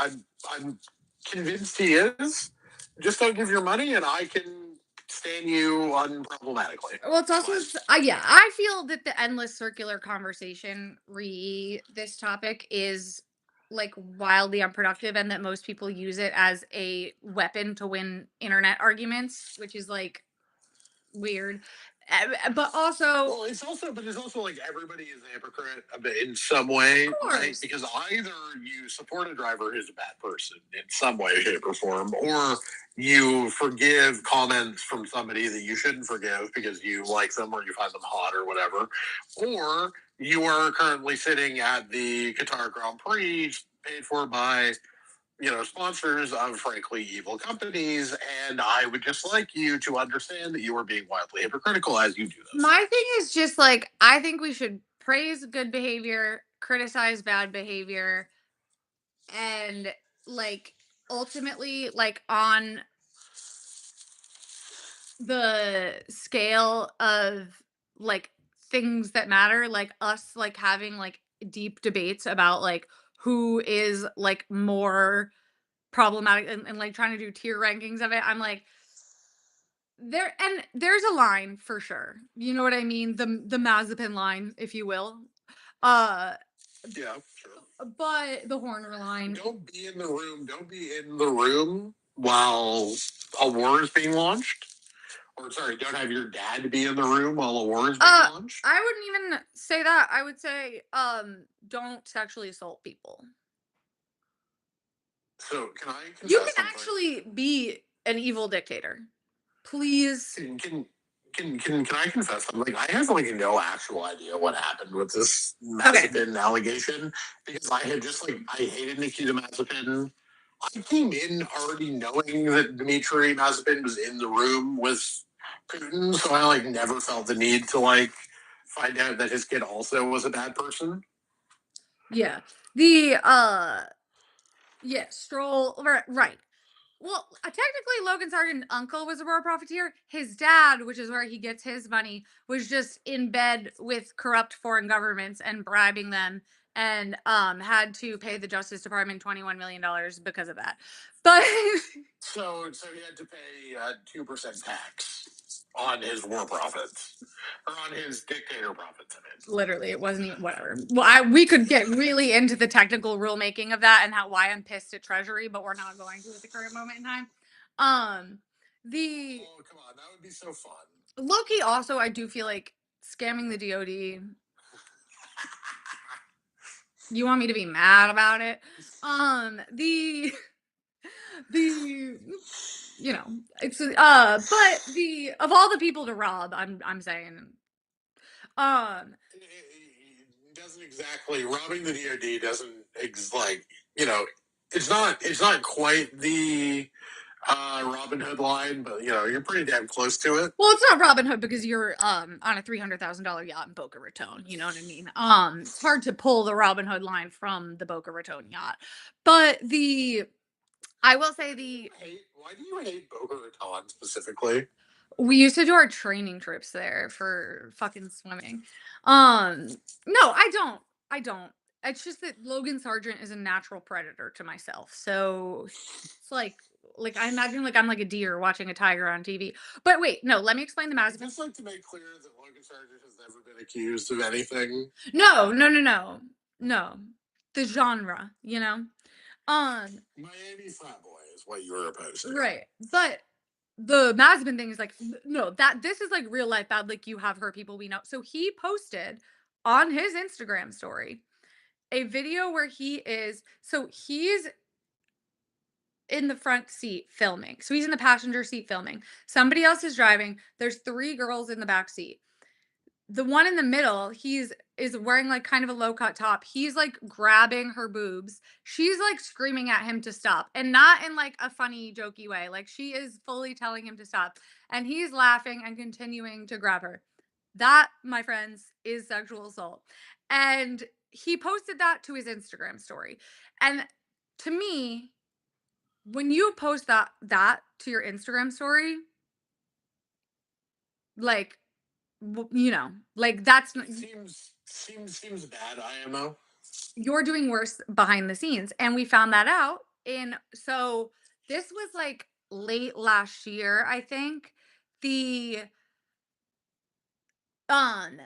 I'm convinced he is. Just don't give your money and I can stand you unproblematically. well, it's also yeah. I feel that the endless circular conversation this topic is like wildly unproductive, and that most people use it as a weapon to win internet arguments, which is like weird. But also, Well, it's also like everybody is a hypocrite in some way, of right? course, Because either you support a driver who's a bad person in some way, shape, or form, or you forgive comments from somebody that you shouldn't forgive because you like them or you find them hot or whatever, or you are currently sitting at the Qatar Grand Prix paid for by sponsors of frankly evil companies, and I would just like you to understand that you are being wildly hypocritical as you do this. my thing is just like I think we should praise good behavior, criticize bad behavior, and like ultimately like on the scale of like things that matter, like us like having like deep debates about like who is like more problematic, and like trying to do tier rankings of it. I'm like there's a line for sure. You know what I mean? The Mazepin line, if you will. Uh Yeah, sure. but the Horner line. Don't be in the room. Don't be in the room while a war is being launched. Or sorry, don't have your dad be in the room while a war is being launched. I wouldn't even say that. I would say don't sexually assault people. So can I You confess can something? actually be an evil dictator. Please. Can I confess something? Like I have like no actual idea what happened with this Mazepin allegation because I had just like I hated Nikita Mazepin. I came in already knowing that Dmitry Mazepin was in the room with Putin, so I like never felt the need to like find out that his kid also was a bad person. Yeah. The yeah, Stroll right. Well, technically Logan Sargent's uncle was a war profiteer. His dad, which is where he gets his money, was just in bed with corrupt foreign governments and bribing them and had to pay the Justice Department $21 million because of that. But So he had to pay 2% tax on his war profits, or on his dictator profits. I mean, literally, it wasn't even whatever. Well, we could get really into the technical rulemaking of that and how why I'm pissed at Treasury, but we're not going to at the current moment in time. Um, the oh come on, that would be so fun. Loki also, I do feel like scamming the DoD. You want me to be mad about it? The you know, it's but the of all the people to rob, I'm saying, um, It doesn't exactly robbing the DoD doesn't like you know it's not quite the Robin Hood line, but you're pretty damn close to it. well, it's not Robin Hood because you're on a $300,000 yacht in Boca Raton. You know what I mean? It's hard to pull the Robin Hood line from the Boca Raton yacht, but I will say Why do you hate Boca Raton specifically? we used to do our training trips there for fucking swimming. No, I don't. I don't. It's just that Logan Sargent is a natural predator to myself. So it's like I imagine like I'm like a deer watching a tiger on TV. But wait, no, let me explain the I'd Mazepin. just like to make clear that Logan Sargent has never been accused of anything. No, no, no, no. No. The genre, you know? Um, Miami frat boy is what you were opposed to. right. But the Mazepin thing is like no, that this is like real life bad. Like you have hurt people we know. So he posted on his Instagram story a video where he's in the front seat filming. So he's in the passenger seat filming. Somebody else is driving. There's three girls in the back seat. The one in the middle, is wearing like kind of a low cut top. He's like grabbing her boobs. She's like screaming at him to stop, and not in like a funny jokey way. Like she is fully telling him to stop, and he's laughing and continuing to grab her. That, my friends, is sexual assault. And he posted that to his Instagram story. And to me, when you post that to your Instagram story, like like that's Seems bad. IMO. you're doing worse behind the scenes. And we found that out this was like late last year, I think. The um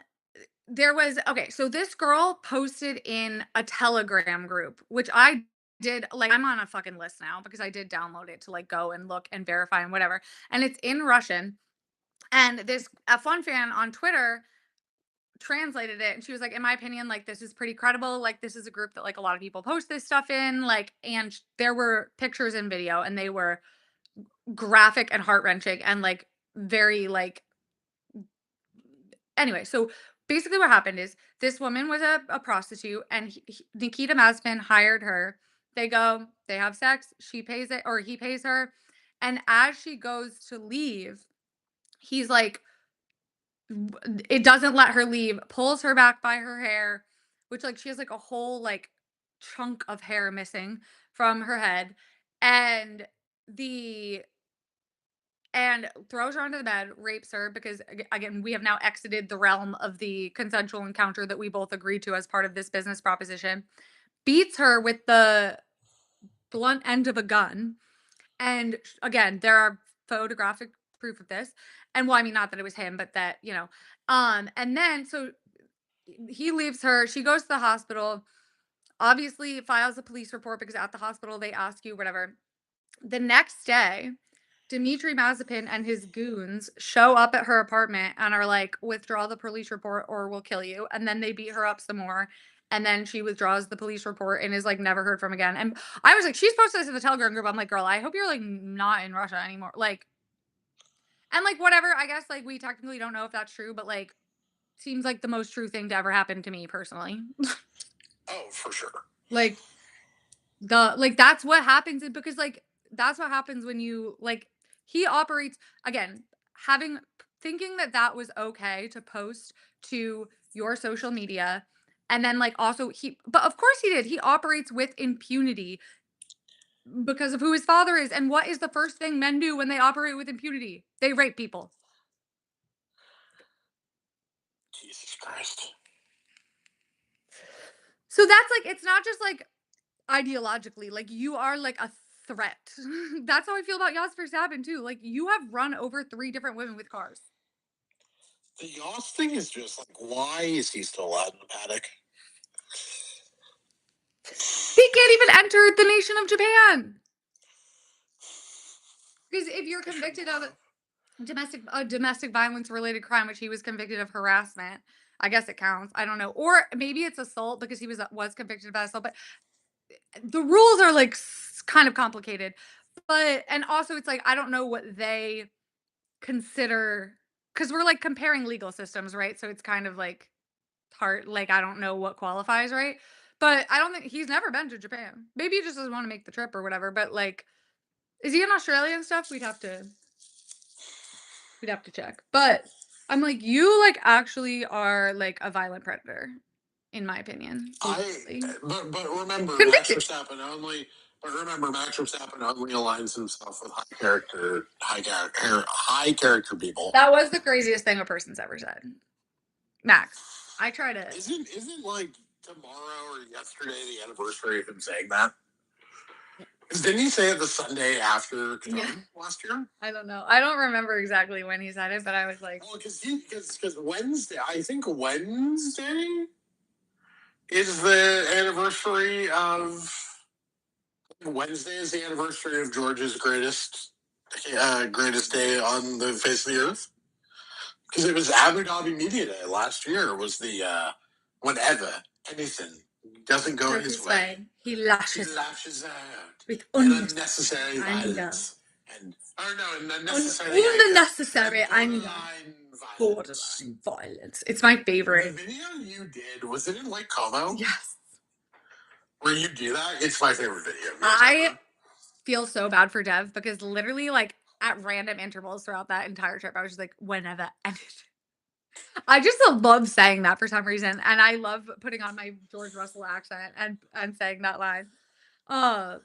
there was okay, so this girl posted in a Telegram group, which I did like I'm on a fucking list now because I did download it to like go and look and verify and whatever. And it's in Russian. And this a fun fan on Twitter translated it and she was like, in my opinion, like this is pretty credible, like this is a group that like a lot of people post this stuff in, like, and there were pictures and video and they were graphic and heart-wrenching and like very like anyway. So basically what happened is this woman was a prostitute and Nikita Mazepin hired her. They have sex, she pays it or he pays her, and as she goes to leave, he's like it doesn't let her leave, pulls her back by her hair, which like she has like a whole like chunk of hair missing from her head, and the and throws her onto the bed, rapes her because again, we have now exited the realm of the consensual encounter that we both agreed to as part of this business proposition. Beats her with the blunt end of a gun. And again, there are photographic proof of this. And well, I mean, not that it was him, but that, and then so he leaves her. She goes to the hospital, obviously files a police report because at the hospital they ask you whatever. The next day, Dmitry Mazepin and his goons show up at her apartment and are like, withdraw the police report or we'll kill you. And then they beat her up some more. And then she withdraws the police report and is like never heard from again. And I was like, she's posted this in the Telegram group. I'm like, girl, I hope you're like not in Russia anymore. Like, and like whatever, I guess like we technically don't know if that's true, but like seems like the most true thing to ever happen to me personally. Oh, for sure. Like that's what happens because like that's what happens when you like he operates again having thinking that that was okay to post to your social media, and then like also he but of course he did, he operates with impunity because of who his father is. And what is the first thing men do when they operate with impunity? They rape people. Jesus Christ. So that's like it's not just like ideologically, like you are like a threat. That's how I feel about Yas Verstappen too. Like you have run over 3 different women with cars. The Yoss thing is just like, why is he still out in the paddock? He can't even enter the nation of Japan. Because if you're convicted of domestic violence related crime, which he was convicted of harassment, I guess it counts. I don't know. Or maybe it's assault because he was convicted of assault, but the rules are like kind of complicated. But and also it's like I don't know what they consider because we're like comparing legal systems, right? So it's kind of like hard. Like I don't know what qualifies, right? But I don't think he's never been to Japan. Maybe he just doesn't want to make the trip or whatever. But like, is he in Australia and stuff? We'd have to check. But I'm like, you like actually are like a violent predator, in my opinion. I Legitimately. but remember Max Convicted. Verstappen only. But remember, Max Verstappen only aligns himself with high character people. That was the craziest thing a person's ever said. Max. I try to Isn't like tomorrow or yesterday the anniversary of him saying that? 'Cause didn't he say it the Sunday after yeah. Qatar last year? I don't know. I don't remember exactly when he said it, but I was like, Well, because Wednesday, I think Wednesday is the anniversary of Wednesday is the anniversary of George's greatest day on the face of the earth. Because it was Abu Dhabi Media Day last year. Was the whenever anything doesn't go his way, he he lashes lashes out with and unnecessary anger. violence and and Unnecessary anger. borderline violence. Borderline violence. It's my The favorite. video you did was it in Lake Como? Yes. Where you do that? It's my favorite video. I feel so bad for Dev because literally, like, at random intervals throughout that entire trip, I was just like, whenever. And I just love saying that for some reason. And I love putting on my George Russell accent and saying that line. Uh,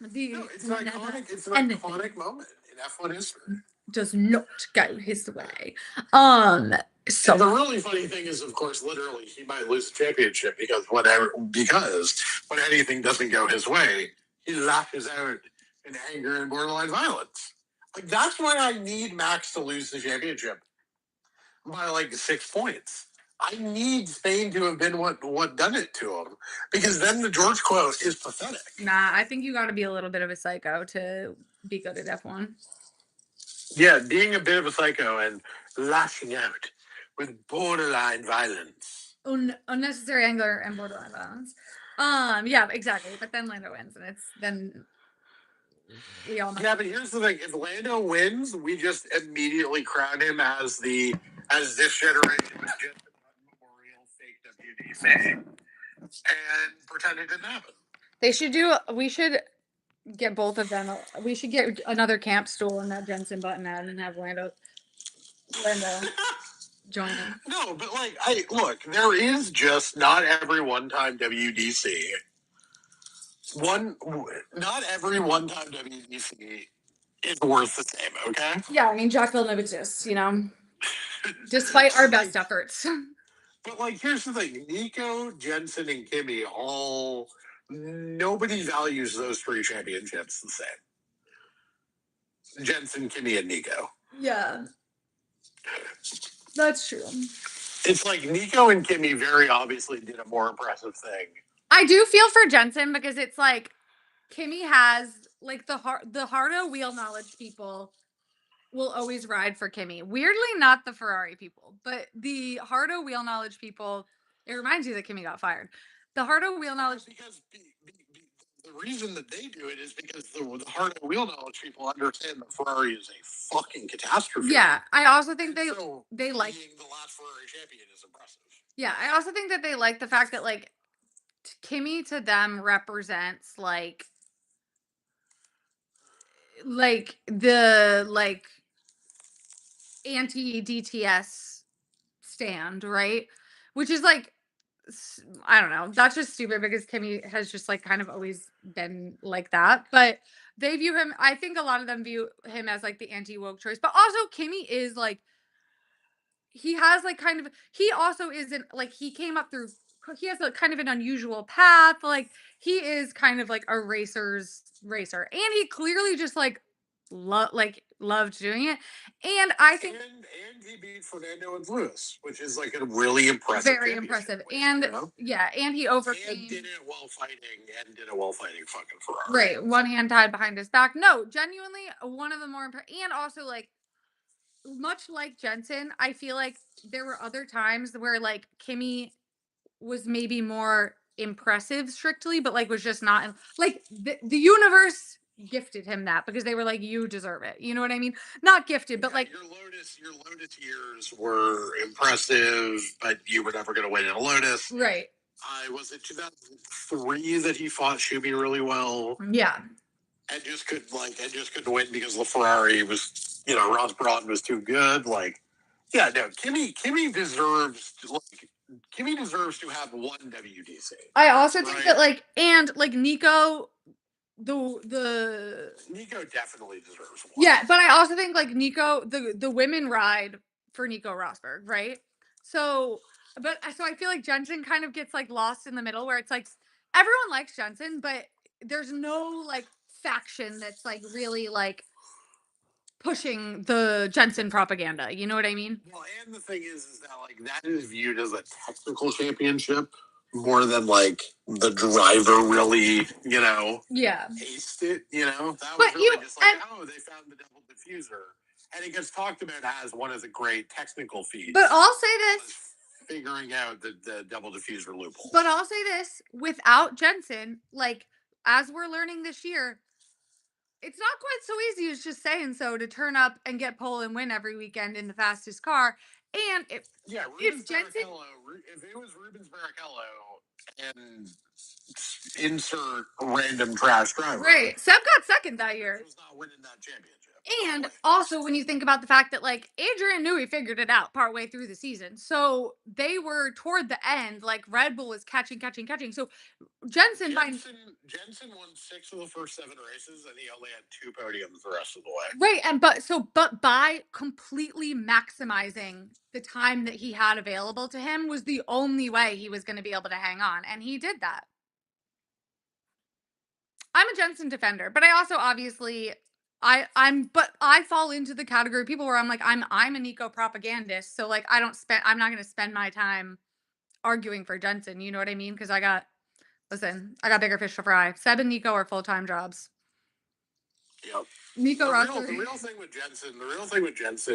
No, the it's an whenever iconic. It's an anything iconic moment in F1 history. does not go his way. Um, so And the really funny thing is, of course, literally, he might lose the championship because when anything doesn't go his way, he lashes out in anger and borderline violence. Like that's why I need Max to lose the championship by like 6 points. I need Spain to have been what done it to him because then the George quote is pathetic. nah, I think you got to be a little bit of a psycho to be good at F1. Yeah, being a bit of a psycho and lashing out with borderline violence. Unnecessary anger and borderline violence. Yeah, exactly. But then Lando wins, and then we all know. Yeah, but here's the thing: if Lando wins, we just immediately crown him as this generation's just memorial fake WDC, and pretend it didn't happen. We should get both of them. We should get another camp stool and that Jensen button ad and have Lando join in. No, but like, I look, there is just not every one-time WDC. Not every one-time WDC is worth the same. Okay. Yeah, I mean Jack Villeneuve exists, despite our best efforts. But like, here's the thing: Nico, Jensen, and Kimmy all nobody values those 3 championships the same. Jensen, Kimmy, and Nico. Yeah, that's true. It's like Nico and Kimmy very obviously did a more impressive thing. I do feel for Jensen because it's like Kimmy has like the hardo wheel knowledge people will always ride for Kimmy. Weirdly, not the Ferrari people, but the hardo wheel knowledge people. It reminds you that Kimmy got fired. The hardo wheel knowledge Because the reason that they do it is because the hard wheel knowledge people understand that Ferrari is a fucking catastrophe. Yeah, I also think So they like being the last Ferrari champion is impressive. yeah, I also think that they like the fact that like Kimmy to them represents the anti DTS stand, right? Which is like I don't know. That's just stupid because Kimmy has just like kind of always been like that. But they view him, I think a lot of them view him as like the anti woke choice. But also, Kimmy is like, he has like kind of, he also isn't like, he came up through he has a kind of an unusual path. Like he is kind of like a racer's racer, and he clearly just like loved doing it. And I think And he beat Fernando and Lewis, which is like a really impressive very championship impressive. win, And you know? yeah, and he And overcame. did it while fighting, fucking Ferrari. Right, one hand tied behind his back. No, genuinely one of the more and also like much like Jensen, I feel like there were other times where like Kimmy was maybe more impressive strictly, but like was just not like the universe gifted him that because they were like, you deserve it. You know what I mean? Not gifted, but Yeah, like your Lotus years were impressive, but you were never going to win in a Lotus. right. I was it 2003 that he fought Schuby really well, Yeah. and just couldn't win because the Ferrari was, Ross Brawn was too good. Like, yeah, no, Kimmy deserves to have one WDC. I also think Right? that like and like Nico the Nico definitely deserves one. yeah, but I also think like Nico the women ride for Nico Rosberg, right? So so I feel like Jensen kind of gets like lost in the middle where it's like everyone likes Jensen, but there's no like faction that's like really like pushing the Jensen propaganda. You know what I mean? Well, and the thing is that like that is viewed as a technical championship more than like the driver really, Yeah. aced it. That was But really you just like, and oh, they found the double diffuser, and it gets talked about as one of the great technical feats. but I'll say this. Figuring out the double diffuser loophole. But I'll say this, without Jensen, like as we're learning this year, it's not quite so easy as just saying so to turn up and get pole and win every weekend in the fastest car. And if Jensen, If it was Rubens Barrichello and insert random trash driver, right, Seb got second that year. He was not winning that championship. And also, when you think about the fact that like Adrian knew he figured it out partway through the season, so they were toward the end, like Red Bull was catching, catching, catching. So Jensen Jensen won 6 of the first 7 races, and he only had 2 podiums the rest of the way. right, and but by completely maximizing the time that he had available to him was the only way he was going to be able to hang on, and he did that. I'm a Jensen defender, but I also obviously I fall into the category of people where I'm like I'm a Nico propagandist, so like I'm not going to spend my time arguing for Jensen, you know what I mean? Cuz I got bigger fish to fry. Seb and Nico are full-time jobs. Yep. Nico the real thing with Jensen,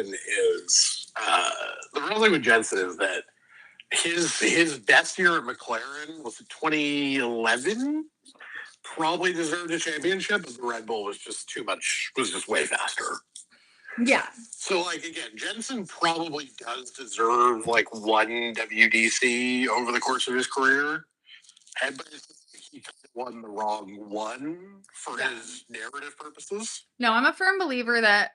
is that his best year at McLaren was 2011. Probably deserved a championship, but the Red Bull was just way faster. Yeah. So, like, again, Jensen probably does deserve, like, one WDC over the course of his career. But he kind of won the wrong one for his narrative purposes. No, I'm a firm believer that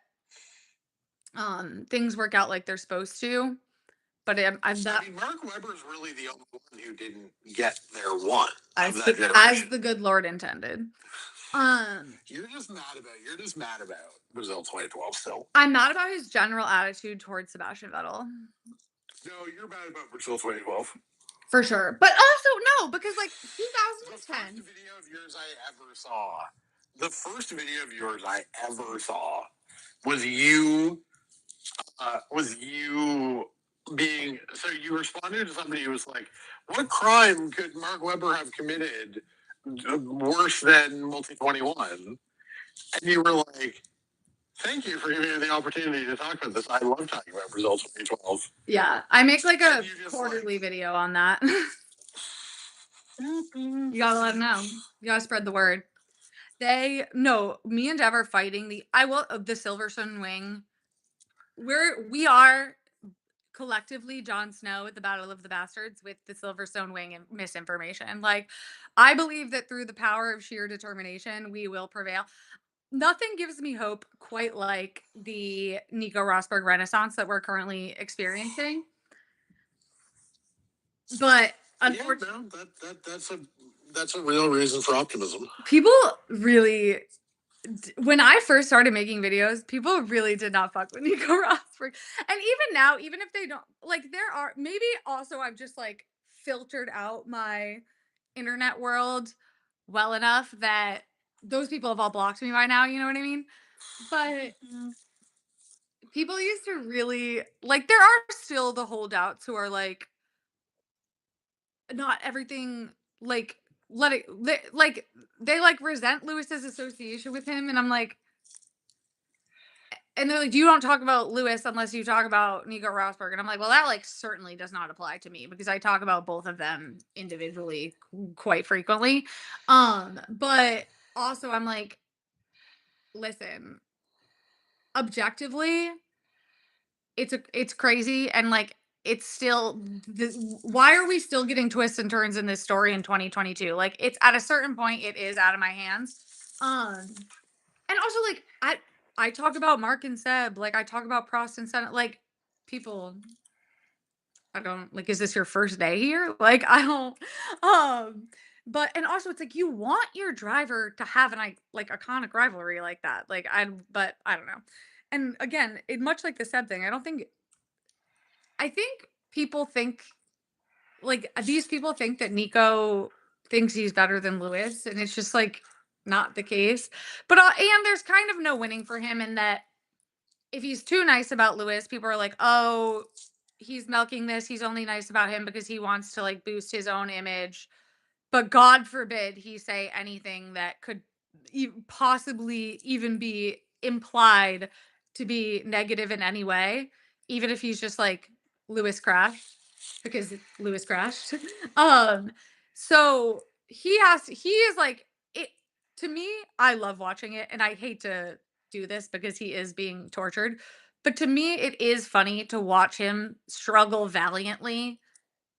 things work out like they're supposed to. But I'm not. I mean, Mark Webber is really the only one who didn't get their one As the good Lord intended. You're just mad about Brazil 2012 still. I'm mad about his general attitude towards Sebastian Vettel. No, you're mad about Brazil 2012. For sure. But also, no, because like 2010. The first video of yours I ever saw was you being, so you responded to somebody who was like, what crime could Mark Webber have committed worse than Multi 21? And you were like, thank you for giving me the opportunity to talk about this. I love talking about Brazil 2012. Yeah, I make like a quarterly video on that. You gotta let them know. You gotta spread the word. Me and Dev are fighting the Silverstone wing. We are collectively Jon Snow at the Battle of the Bastards with the Silverstone wing and misinformation. Like, I believe that through the power of sheer determination, we will prevail. Nothing gives me hope quite like the Nico Rosberg renaissance that we're currently experiencing. But unfortunately, that's a real reason for optimism. People really, when I first started making videos, people really did not fuck with Nico Rosberg. And even now, even if they don't, like, there are maybe also I've just like filtered out my internet world well enough that those people have all blocked me by now, you know what I mean? But people used to really like there are still the holdouts who are like not everything like let it they like resent Lewis's association with him and I'm like and they're like, "You don't talk about Lewis unless you talk about Nico Rosberg." And I'm like, "Well, that like certainly does not apply to me because I talk about both of them individually quite frequently." But also I'm like, "Listen, objectively, it's crazy and like it's still this, why are we still getting twists and turns in this story in 2022? Like it's at a certain point it is out of my hands." Um And also, like, I talk about Mark and Seb, like, I talk about Prost and Senna, like, people I don't like, is this your first day here? Like, I don't, um, but and also it's like you want your driver to have an like iconic rivalry like that. Like, but I don't know. And again, it much like the Seb thing, I think people think like these people think that Nico thinks he's better than Lewis, and it's just like not the case. But and there's kind of no winning for him in that if he's too nice about Lewis, people are like, "Oh, he's milking this. He's only nice about him because he wants to like boost his own image." But God forbid he say anything that could possibly even be implied to be negative in any way, even if he's just like Lewis crashed because Lewis crashed. um, so he is like it to me. I love watching it, and I hate to do this because he is being tortured. But to me, it is funny to watch him struggle valiantly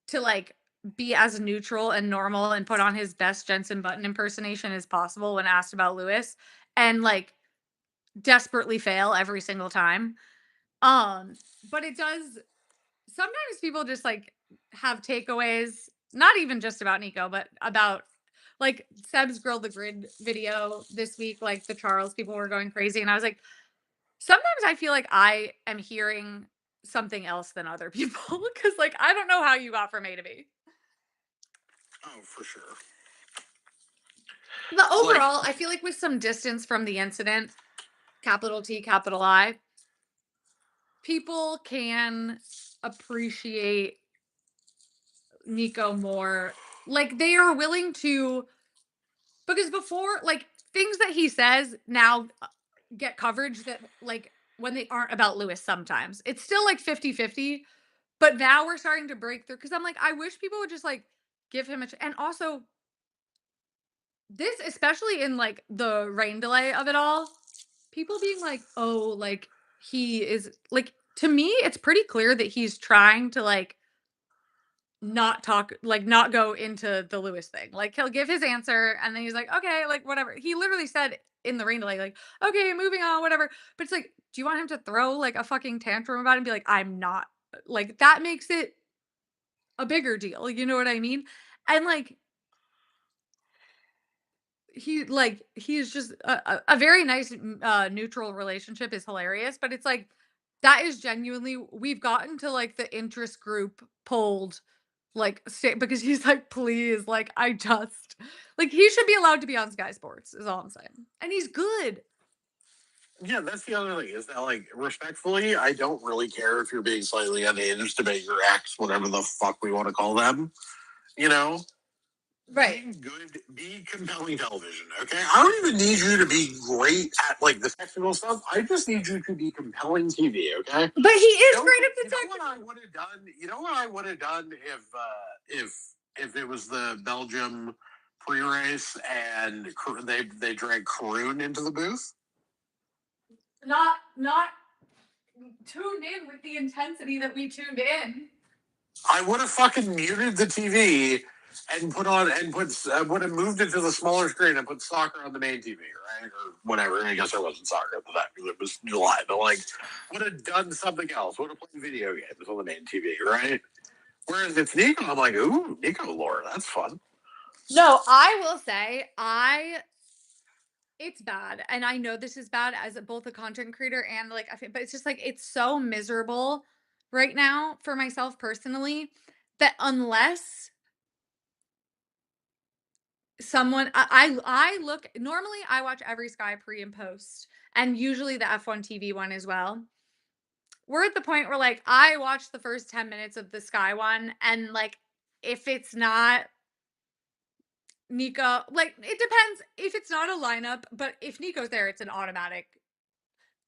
to like be as neutral and normal and put on his best Jensen Button impersonation as possible when asked about Lewis and like desperately fail every single time. Um, but it does sometimes people just like have takeaways, not even just about Nico, but about like Seb's Grill the Grid video this week, like the Charles people were going crazy. And I was like, sometimes I feel like I am hearing something else than other people because like I don't know how you got from A to B. Oh, for sure. But Like, overall, I feel like with some distance from the incident, capital T, capital I, people can appreciate Nico more. Like they are willing to, because before, like things that he says now get coverage that, like, when they aren't about Lewis, sometimes it's still like 50-50. But now we're starting to break through because I'm like, I wish people would just like give him and also this, especially in like the rain delay of it all, people being like, "Oh, like he is like to me it's pretty clear that he's trying to like not talk like not go into the Lewis thing. Like he'll give his answer and then he's like, "Okay, like whatever." He literally said in the rain delay like, "Okay, moving on, whatever." But it's like, do you want him to throw like a fucking tantrum about it and be like, "I'm not." Like that makes it a bigger deal, you know what I mean? And like he's just a very nice neutral relationship is hilarious, but it's like that is genuinely we've gotten to like the interest group pulled like because he's like, please, like I just like he should be allowed to be on Sky Sports is all I'm saying, and he's good. yeah, that's the other thing is that, like, respectfully, I don't really care if you're being slightly unhinged about your ex, whatever the fuck we want to call them. You know, Right. be good, be compelling television. Okay, I don't even need you to be great at like the technical stuff. I just need you to be compelling TV. Okay. But he You is know, great at the you know tech. what I would have done. You know what I would have done if it was the Belgium pre-race and they dragged Karoon into the booth. Not tuned in with the intensity that we tuned in. I would have fucking muted the TV and would have moved it to the smaller screen and put soccer on the main TV, right, or whatever. I guess there wasn't soccer at the time because it was July, but like would have done something else. Would have played video games on the main TV, right? Whereas if Nico, I'm like, ooh, Nico lore, that's fun. No, I will say it's bad, and I know this is bad as both a content creator and like I think, but it's just like it's so miserable right now for myself personally that unless someone I look normally I watch every Sky pre and post, and usually the F1 TV one as well. We're at the point where like I watch the first 10 minutes of the Sky one, and like if it's not Nico, like it depends if it's not a lineup, but if Nico's there, it's an automatic.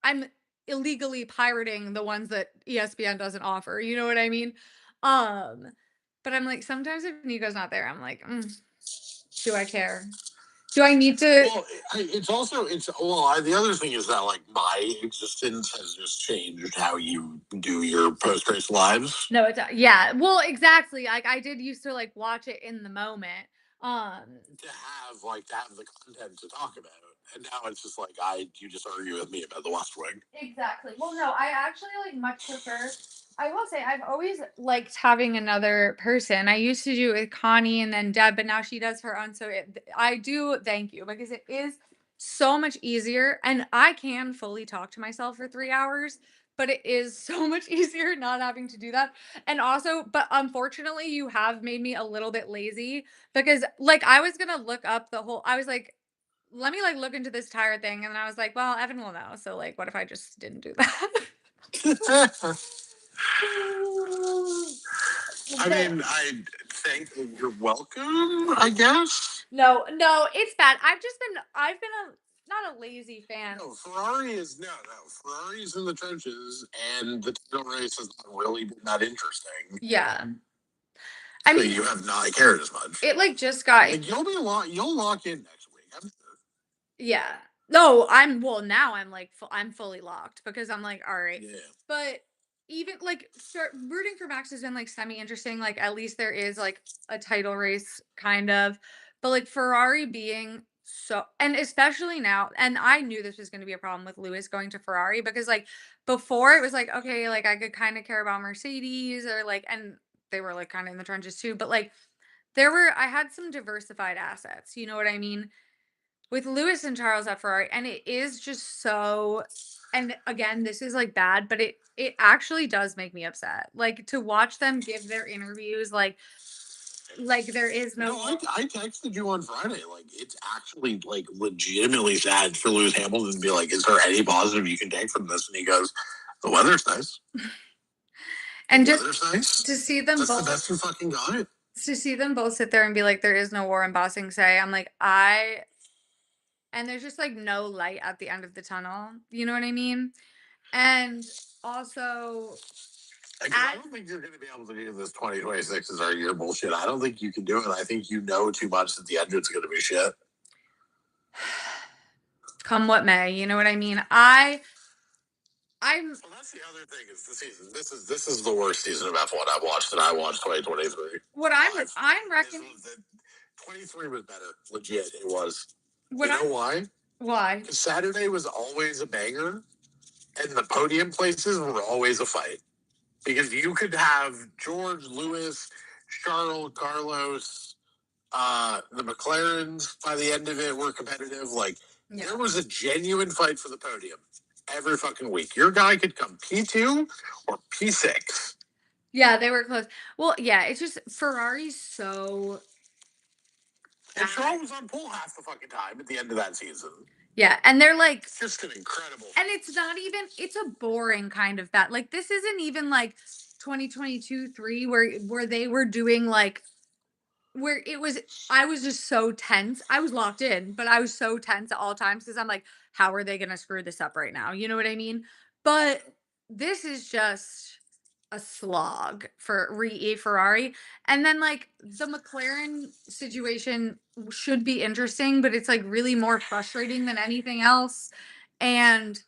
I'm illegally pirating the ones that ESPN doesn't offer. You know what I mean? Um, but I'm like sometimes if Nico's not there, I'm like, do I care? Do I need to? Well, it's also it's well. The other thing is that like my existence has just changed how you do your post race lives. No, it's yeah. Well, exactly. Like I did used to like watch it in the moment. Um, To have the content to talk about, and now it's just like I you just argue with me about the West Wing. exactly. Well, no, I actually like much prefer. I will say I've always liked having another person. I used to do it with Connie and then Deb, but now she does her own. So I do thank you because it is so much easier, and I can fully talk to myself for 3 hours. But it is so much easier not having to do that. And also, but unfortunately, you have made me a little bit lazy because, like, I was gonna look up the whole. I was like, let me like look into this tire thing, and I was like, well, Evan will know. So like, what if I just didn't do that? I But mean, I think you're welcome. I guess. no, no, it's bad. I've been a not a lazy fan. No, Ferrari's in the trenches, and the title race has not really been that interesting. Yeah, I So mean, you have not cared as much. it like just got Like you'll lock in next week. I'm sure. yeah. No, I'm well now. I'm like I'm fully locked because I'm like, all right. Yeah. But even like start rooting for Max has been like semi interesting. Like at least there is like a title race kind of, but like Ferrari being so and especially now, and I knew this was going to be a problem with Lewis going to Ferrari because like before it was like okay, like I could kind of care about Mercedes or like and they were like kind of in the trenches too, but like I had some diversified assets. You know what I mean? With Lewis and Charles at Ferrari, and it is just so and again, this is, like, bad, but it actually does make me upset, like, to watch them give their interviews, like, there is no No, I texted you on Friday. Like, it's actually like legitimately sad for Lewis Hamilton to be like, "Is there any positive you can take from this?" And he goes, "The weather's nice. and The just weather's nice. to see them That's the both best you fucking got it." to see them both sit there and be like, "There is no war in Bossing Say," I'm like, "I" and there's just, like, no light at the end of the tunnel, you know what I mean? And also Because I at don't think you're going to be able to do this 2026 as our year bullshit. I don't think you can do it. I think you know too much that the engine's going to be shit. come what may, you know what I mean? I'm Well, that's the other thing is the season. This is the worst season of F1 I've watched, and I watched 2023. what I'm This reckoning was the 23 was better. Legit, it was. what You I'm know why? why? Because Saturday was always a banger, and the podium places were always a fight. Because you could have George, Lewis, Charles, Carlos, the McLarens by the end of it were competitive. Like Yeah. there was a genuine fight for the podium every fucking week. Your guy could come P2 or P6. Yeah, they were close. Well, yeah, it's just Ferrari's so And bad. Charles was on pole half the fucking time at the end of that season. Yeah, and they're like It's just an incredible. and it's not even it's a boring kind of bad. Like this isn't even like 2022 3 where they were doing like where it was I was just so tense. I was locked in, but I was so tense at all times because I'm like, how are they gonna screw this up right now? You know what I mean? But this is just a slog for Ferrari. And then like the McLaren situation should be interesting, but it's like really more frustrating than anything else. And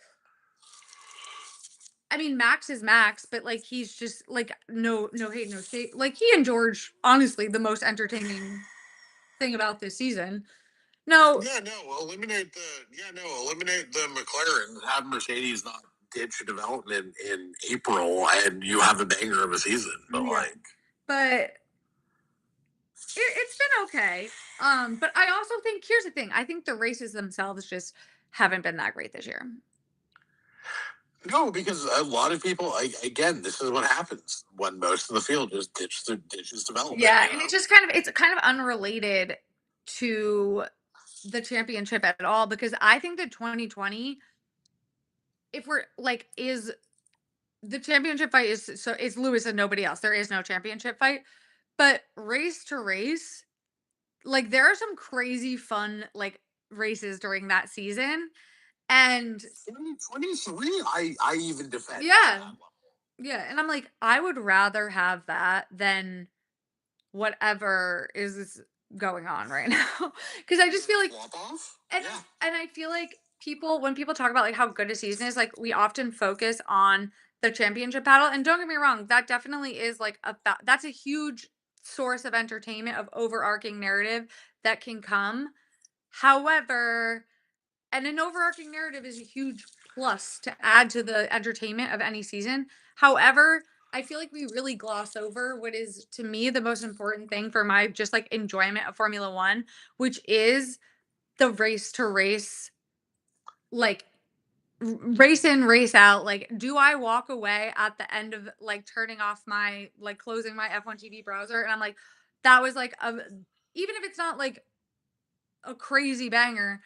I mean, Max is Max, but like he's just like no hate, no shade. Like he and George, honestly, the most entertaining thing about this season. No, Eliminate the McLaren. Have Mercedes not ditch development in April, and you have a banger of a season. But yeah, like, but it's been okay. But I also think here's the thing. I think the races themselves just haven't been that great this year. no, because a lot of people, again, this is what happens when most of the field just ditches development. Yeah, You and know? it's kind of unrelated to the championship at all because I think that 2020, if we're like, is the championship fight is Lewis and nobody else. There is no championship fight. But race to race, like there are some crazy fun like races during that season. And 2023, I even defend to that yeah, level. yeah. And I'm like, I would rather have that than whatever is going on right now. Cause I just feel like Flop off? and Yeah. I feel like people when people talk about like how good a season is, like we often focus on the championship battle. And don't get me wrong, that definitely is like that's a huge source of entertainment of overarching narrative that can come. However, and an overarching narrative is a huge plus to add to the entertainment of any season. However, I feel like we really gloss over what is to me the most important thing for my just like enjoyment of Formula One, which is the race to race, like race in, race out. Like, do I walk away at the end of like turning off my like closing my F1 TV browser and I'm like, that was like a even if it's not like a crazy banger,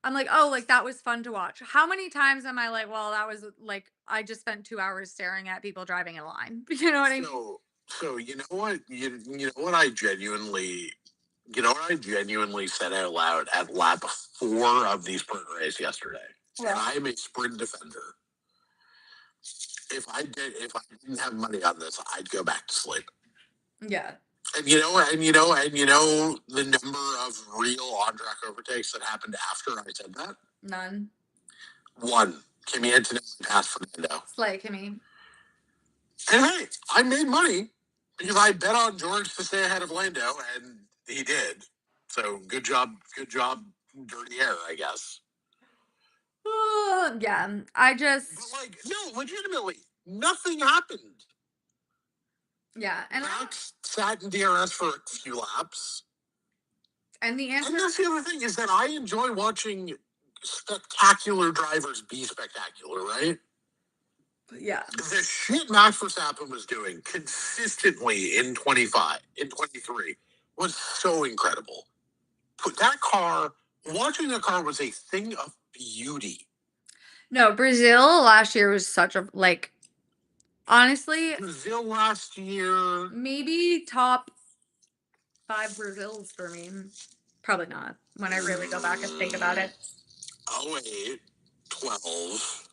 I'm like, "Oh, like, that was fun to watch." How many times am I like, "Well, that was, like, I just spent 2 hours staring at people driving in line." You know what I mean? So you know what you know what I genuinely said out loud at lap 4 of the sprint race yesterday. And Well, I am a sprint defender. If I didn't have money on this, I'd go back to sleep. yeah, The number of real on track overtakes that happened after I said that. none. One, Kimi Antonelli passed Fernando. Slay, Kimmy. And hey, I made money because I bet on George to stay ahead of Lando, and he did. So good job, dirty air, I guess. Yeah, I But just like, no, legitimately, nothing happened. yeah, and I don't Max sat in DRS for a few laps. and the And answer that's the other thing is that I enjoy watching spectacular drivers be spectacular, right? yeah. The shit Max Verstappen was doing consistently in 23 was so incredible. Put that car, watching the car was a thing of beauty. No, Brazil last year was such a like, honestly, Brazil last year, maybe top 5 Brazils for me. Probably not, when I really go back and think about it. 08, 12.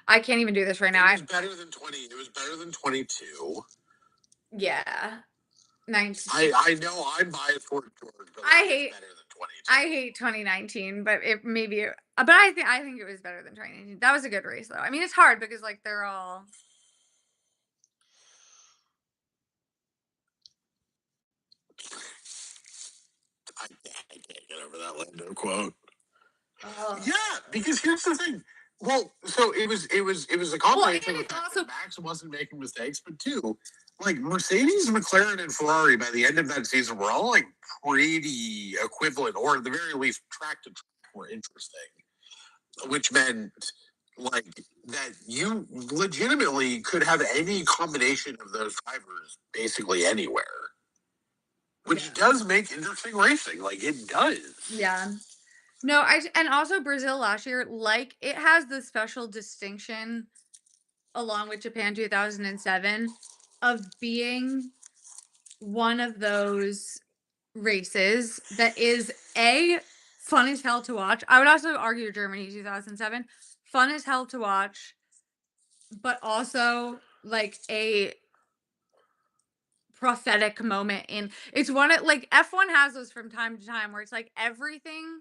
I can't even do this right now. It was better than 20. It was better than 22. Yeah. 19. I know I'm biased toward George, but I like it's hate better than 22. I hate 2019, but it maybe but I think it was better than 2019. That was a good race though. I mean, it's hard because like they're all I can't get over that Lando quote. oh. Yeah, because here's the thing. Well, so it was a Well, and combination of the it's fact also that Max wasn't making mistakes, but two, like Mercedes, McLaren, and Ferrari by the end of that season were all like pretty equivalent, or at the very least, track to track were interesting, which meant like that you legitimately could have any combination of those drivers basically anywhere, which yeah. does make interesting racing. Like it does. Yeah. No, and also Brazil last year, like it has the special distinction along with Japan 2007 of being one of those races that is a fun as hell to watch. I would also argue Germany 2007 fun as hell to watch, but also like a prophetic moment in it's one of like F1 has those from time to time where it's like everything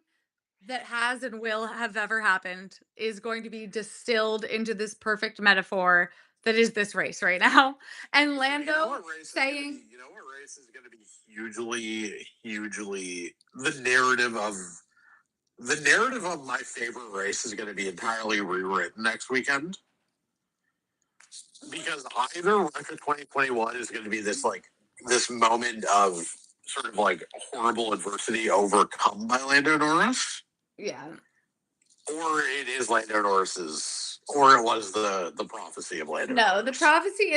that has and will have ever happened is going to be distilled into this perfect metaphor that is this race right now. And Lando saying, You know what race is going to be hugely the narrative of my favorite race is going to be entirely rewritten next weekend because either Wreck of 2021 is going to be this moment of sort of like horrible adversity overcome by Lando Norris, yeah, or it is Lando Norris's, or it was the prophecy of Lando no, the Norris. prophecy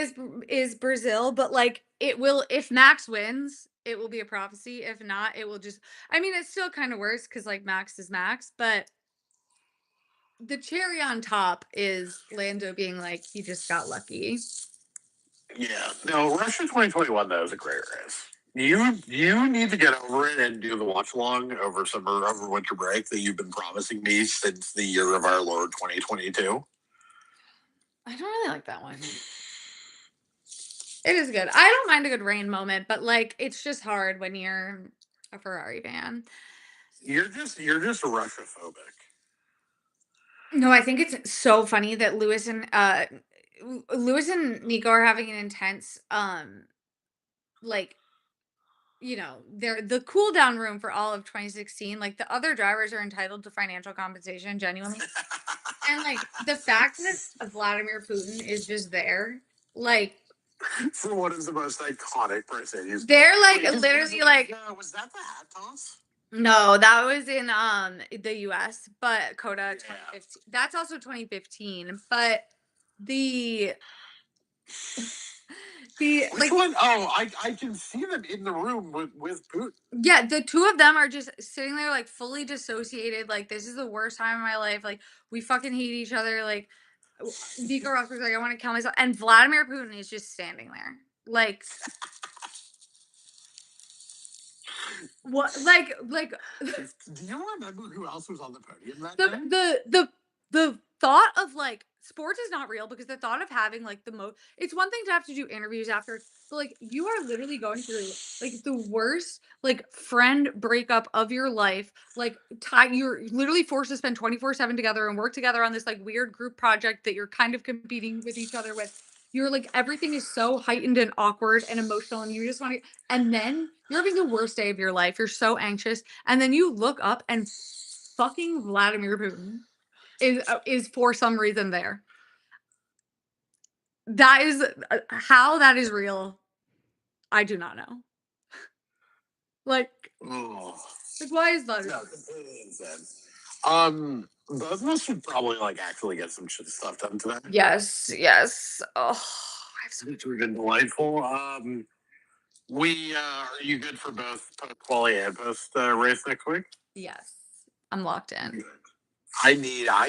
is Brazil, but like it will if Max wins, it will be a prophecy. If not, it will just I mean, it's still kind of worse because like Max is Max, but the cherry on top is Lando being like, he just got lucky. Yeah. No, Russia 2021 though is a great race. You need to get over it and do the watch along over winter break that you've been promising me since the year of our Lord 2022. I don't really like that one. It is good. I don't mind a good rain moment, but like it's just hard when you're a Ferrari fan. You're just Russia phobic. No, I think it's so funny that Lewis and Nico are having an intense like they're the cool down room for all of 2016. Like the other drivers are entitled to financial compensation genuinely. And like the fact that Vladimir Putin is just there, like For what is the most iconic person. they're like Wait, literally like was that the hat toss? no, that was in the US, but Coda Yeah. 2015. That's also 2015, but the the Which like one? Oh, I can see them in the room with Putin. yeah, the two of them are just sitting there like fully dissociated. Like this is the worst time of my life. Like we fucking hate each other. Like Nico Rosberg's like I want to kill myself, and Vladimir Putin is just standing there. Like what? Do you remember who else was on the podium that the day? the thought of like sports is not real because the thought of having like the most it's one thing to have to do interviews after, but like you are literally going through like the worst like friend breakup of your life. Like you're literally forced to spend 24/7 together and work together on this like weird group project that you're kind of competing with each other with. You're like everything is so heightened and awkward and emotional and you just want to and then you're having the worst day of your life. You're so anxious and then you look up and fucking Vladimir Putin is for some reason there. That is how that is real. I do not know. Like, Oh, why is that? no, completely insane. Both of us should probably like actually get some shit stuff done today, Yes, yes. Oh, I have so which would have been delightful. We are you good for both post quali and post race next week? yes. I'm locked in. Good. I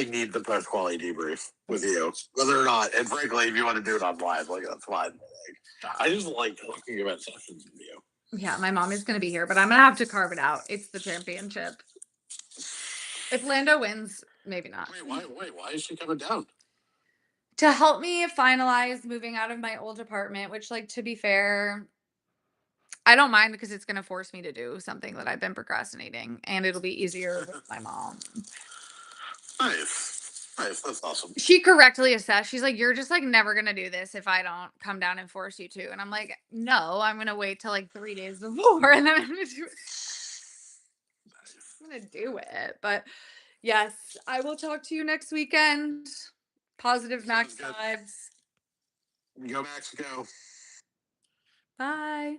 need the post quality debrief with you, whether or not, and frankly, if you want to do it on live, like that's fine. Like, I just like talking about sessions with you. Yeah, my mom is gonna be here, but I'm gonna have to carve it out. It's the championship. If Lando wins, maybe not. Why is she coming down? To help me finalize moving out of my old apartment, which, like, to be fair, I don't mind because it's gonna force me to do something that I've been procrastinating, and it'll be easier with my mom. Nice, that's awesome. She correctly assessed. She's like, "You're just like never gonna do this if I don't come down and force you to." And I'm like, "No, I'm gonna wait till like 3 days before, and then I'm gonna do it. I'm gonna do it." But yes, I will talk to you next weekend. Positive Sounds Max good. vibes. Go Mexico. Bye.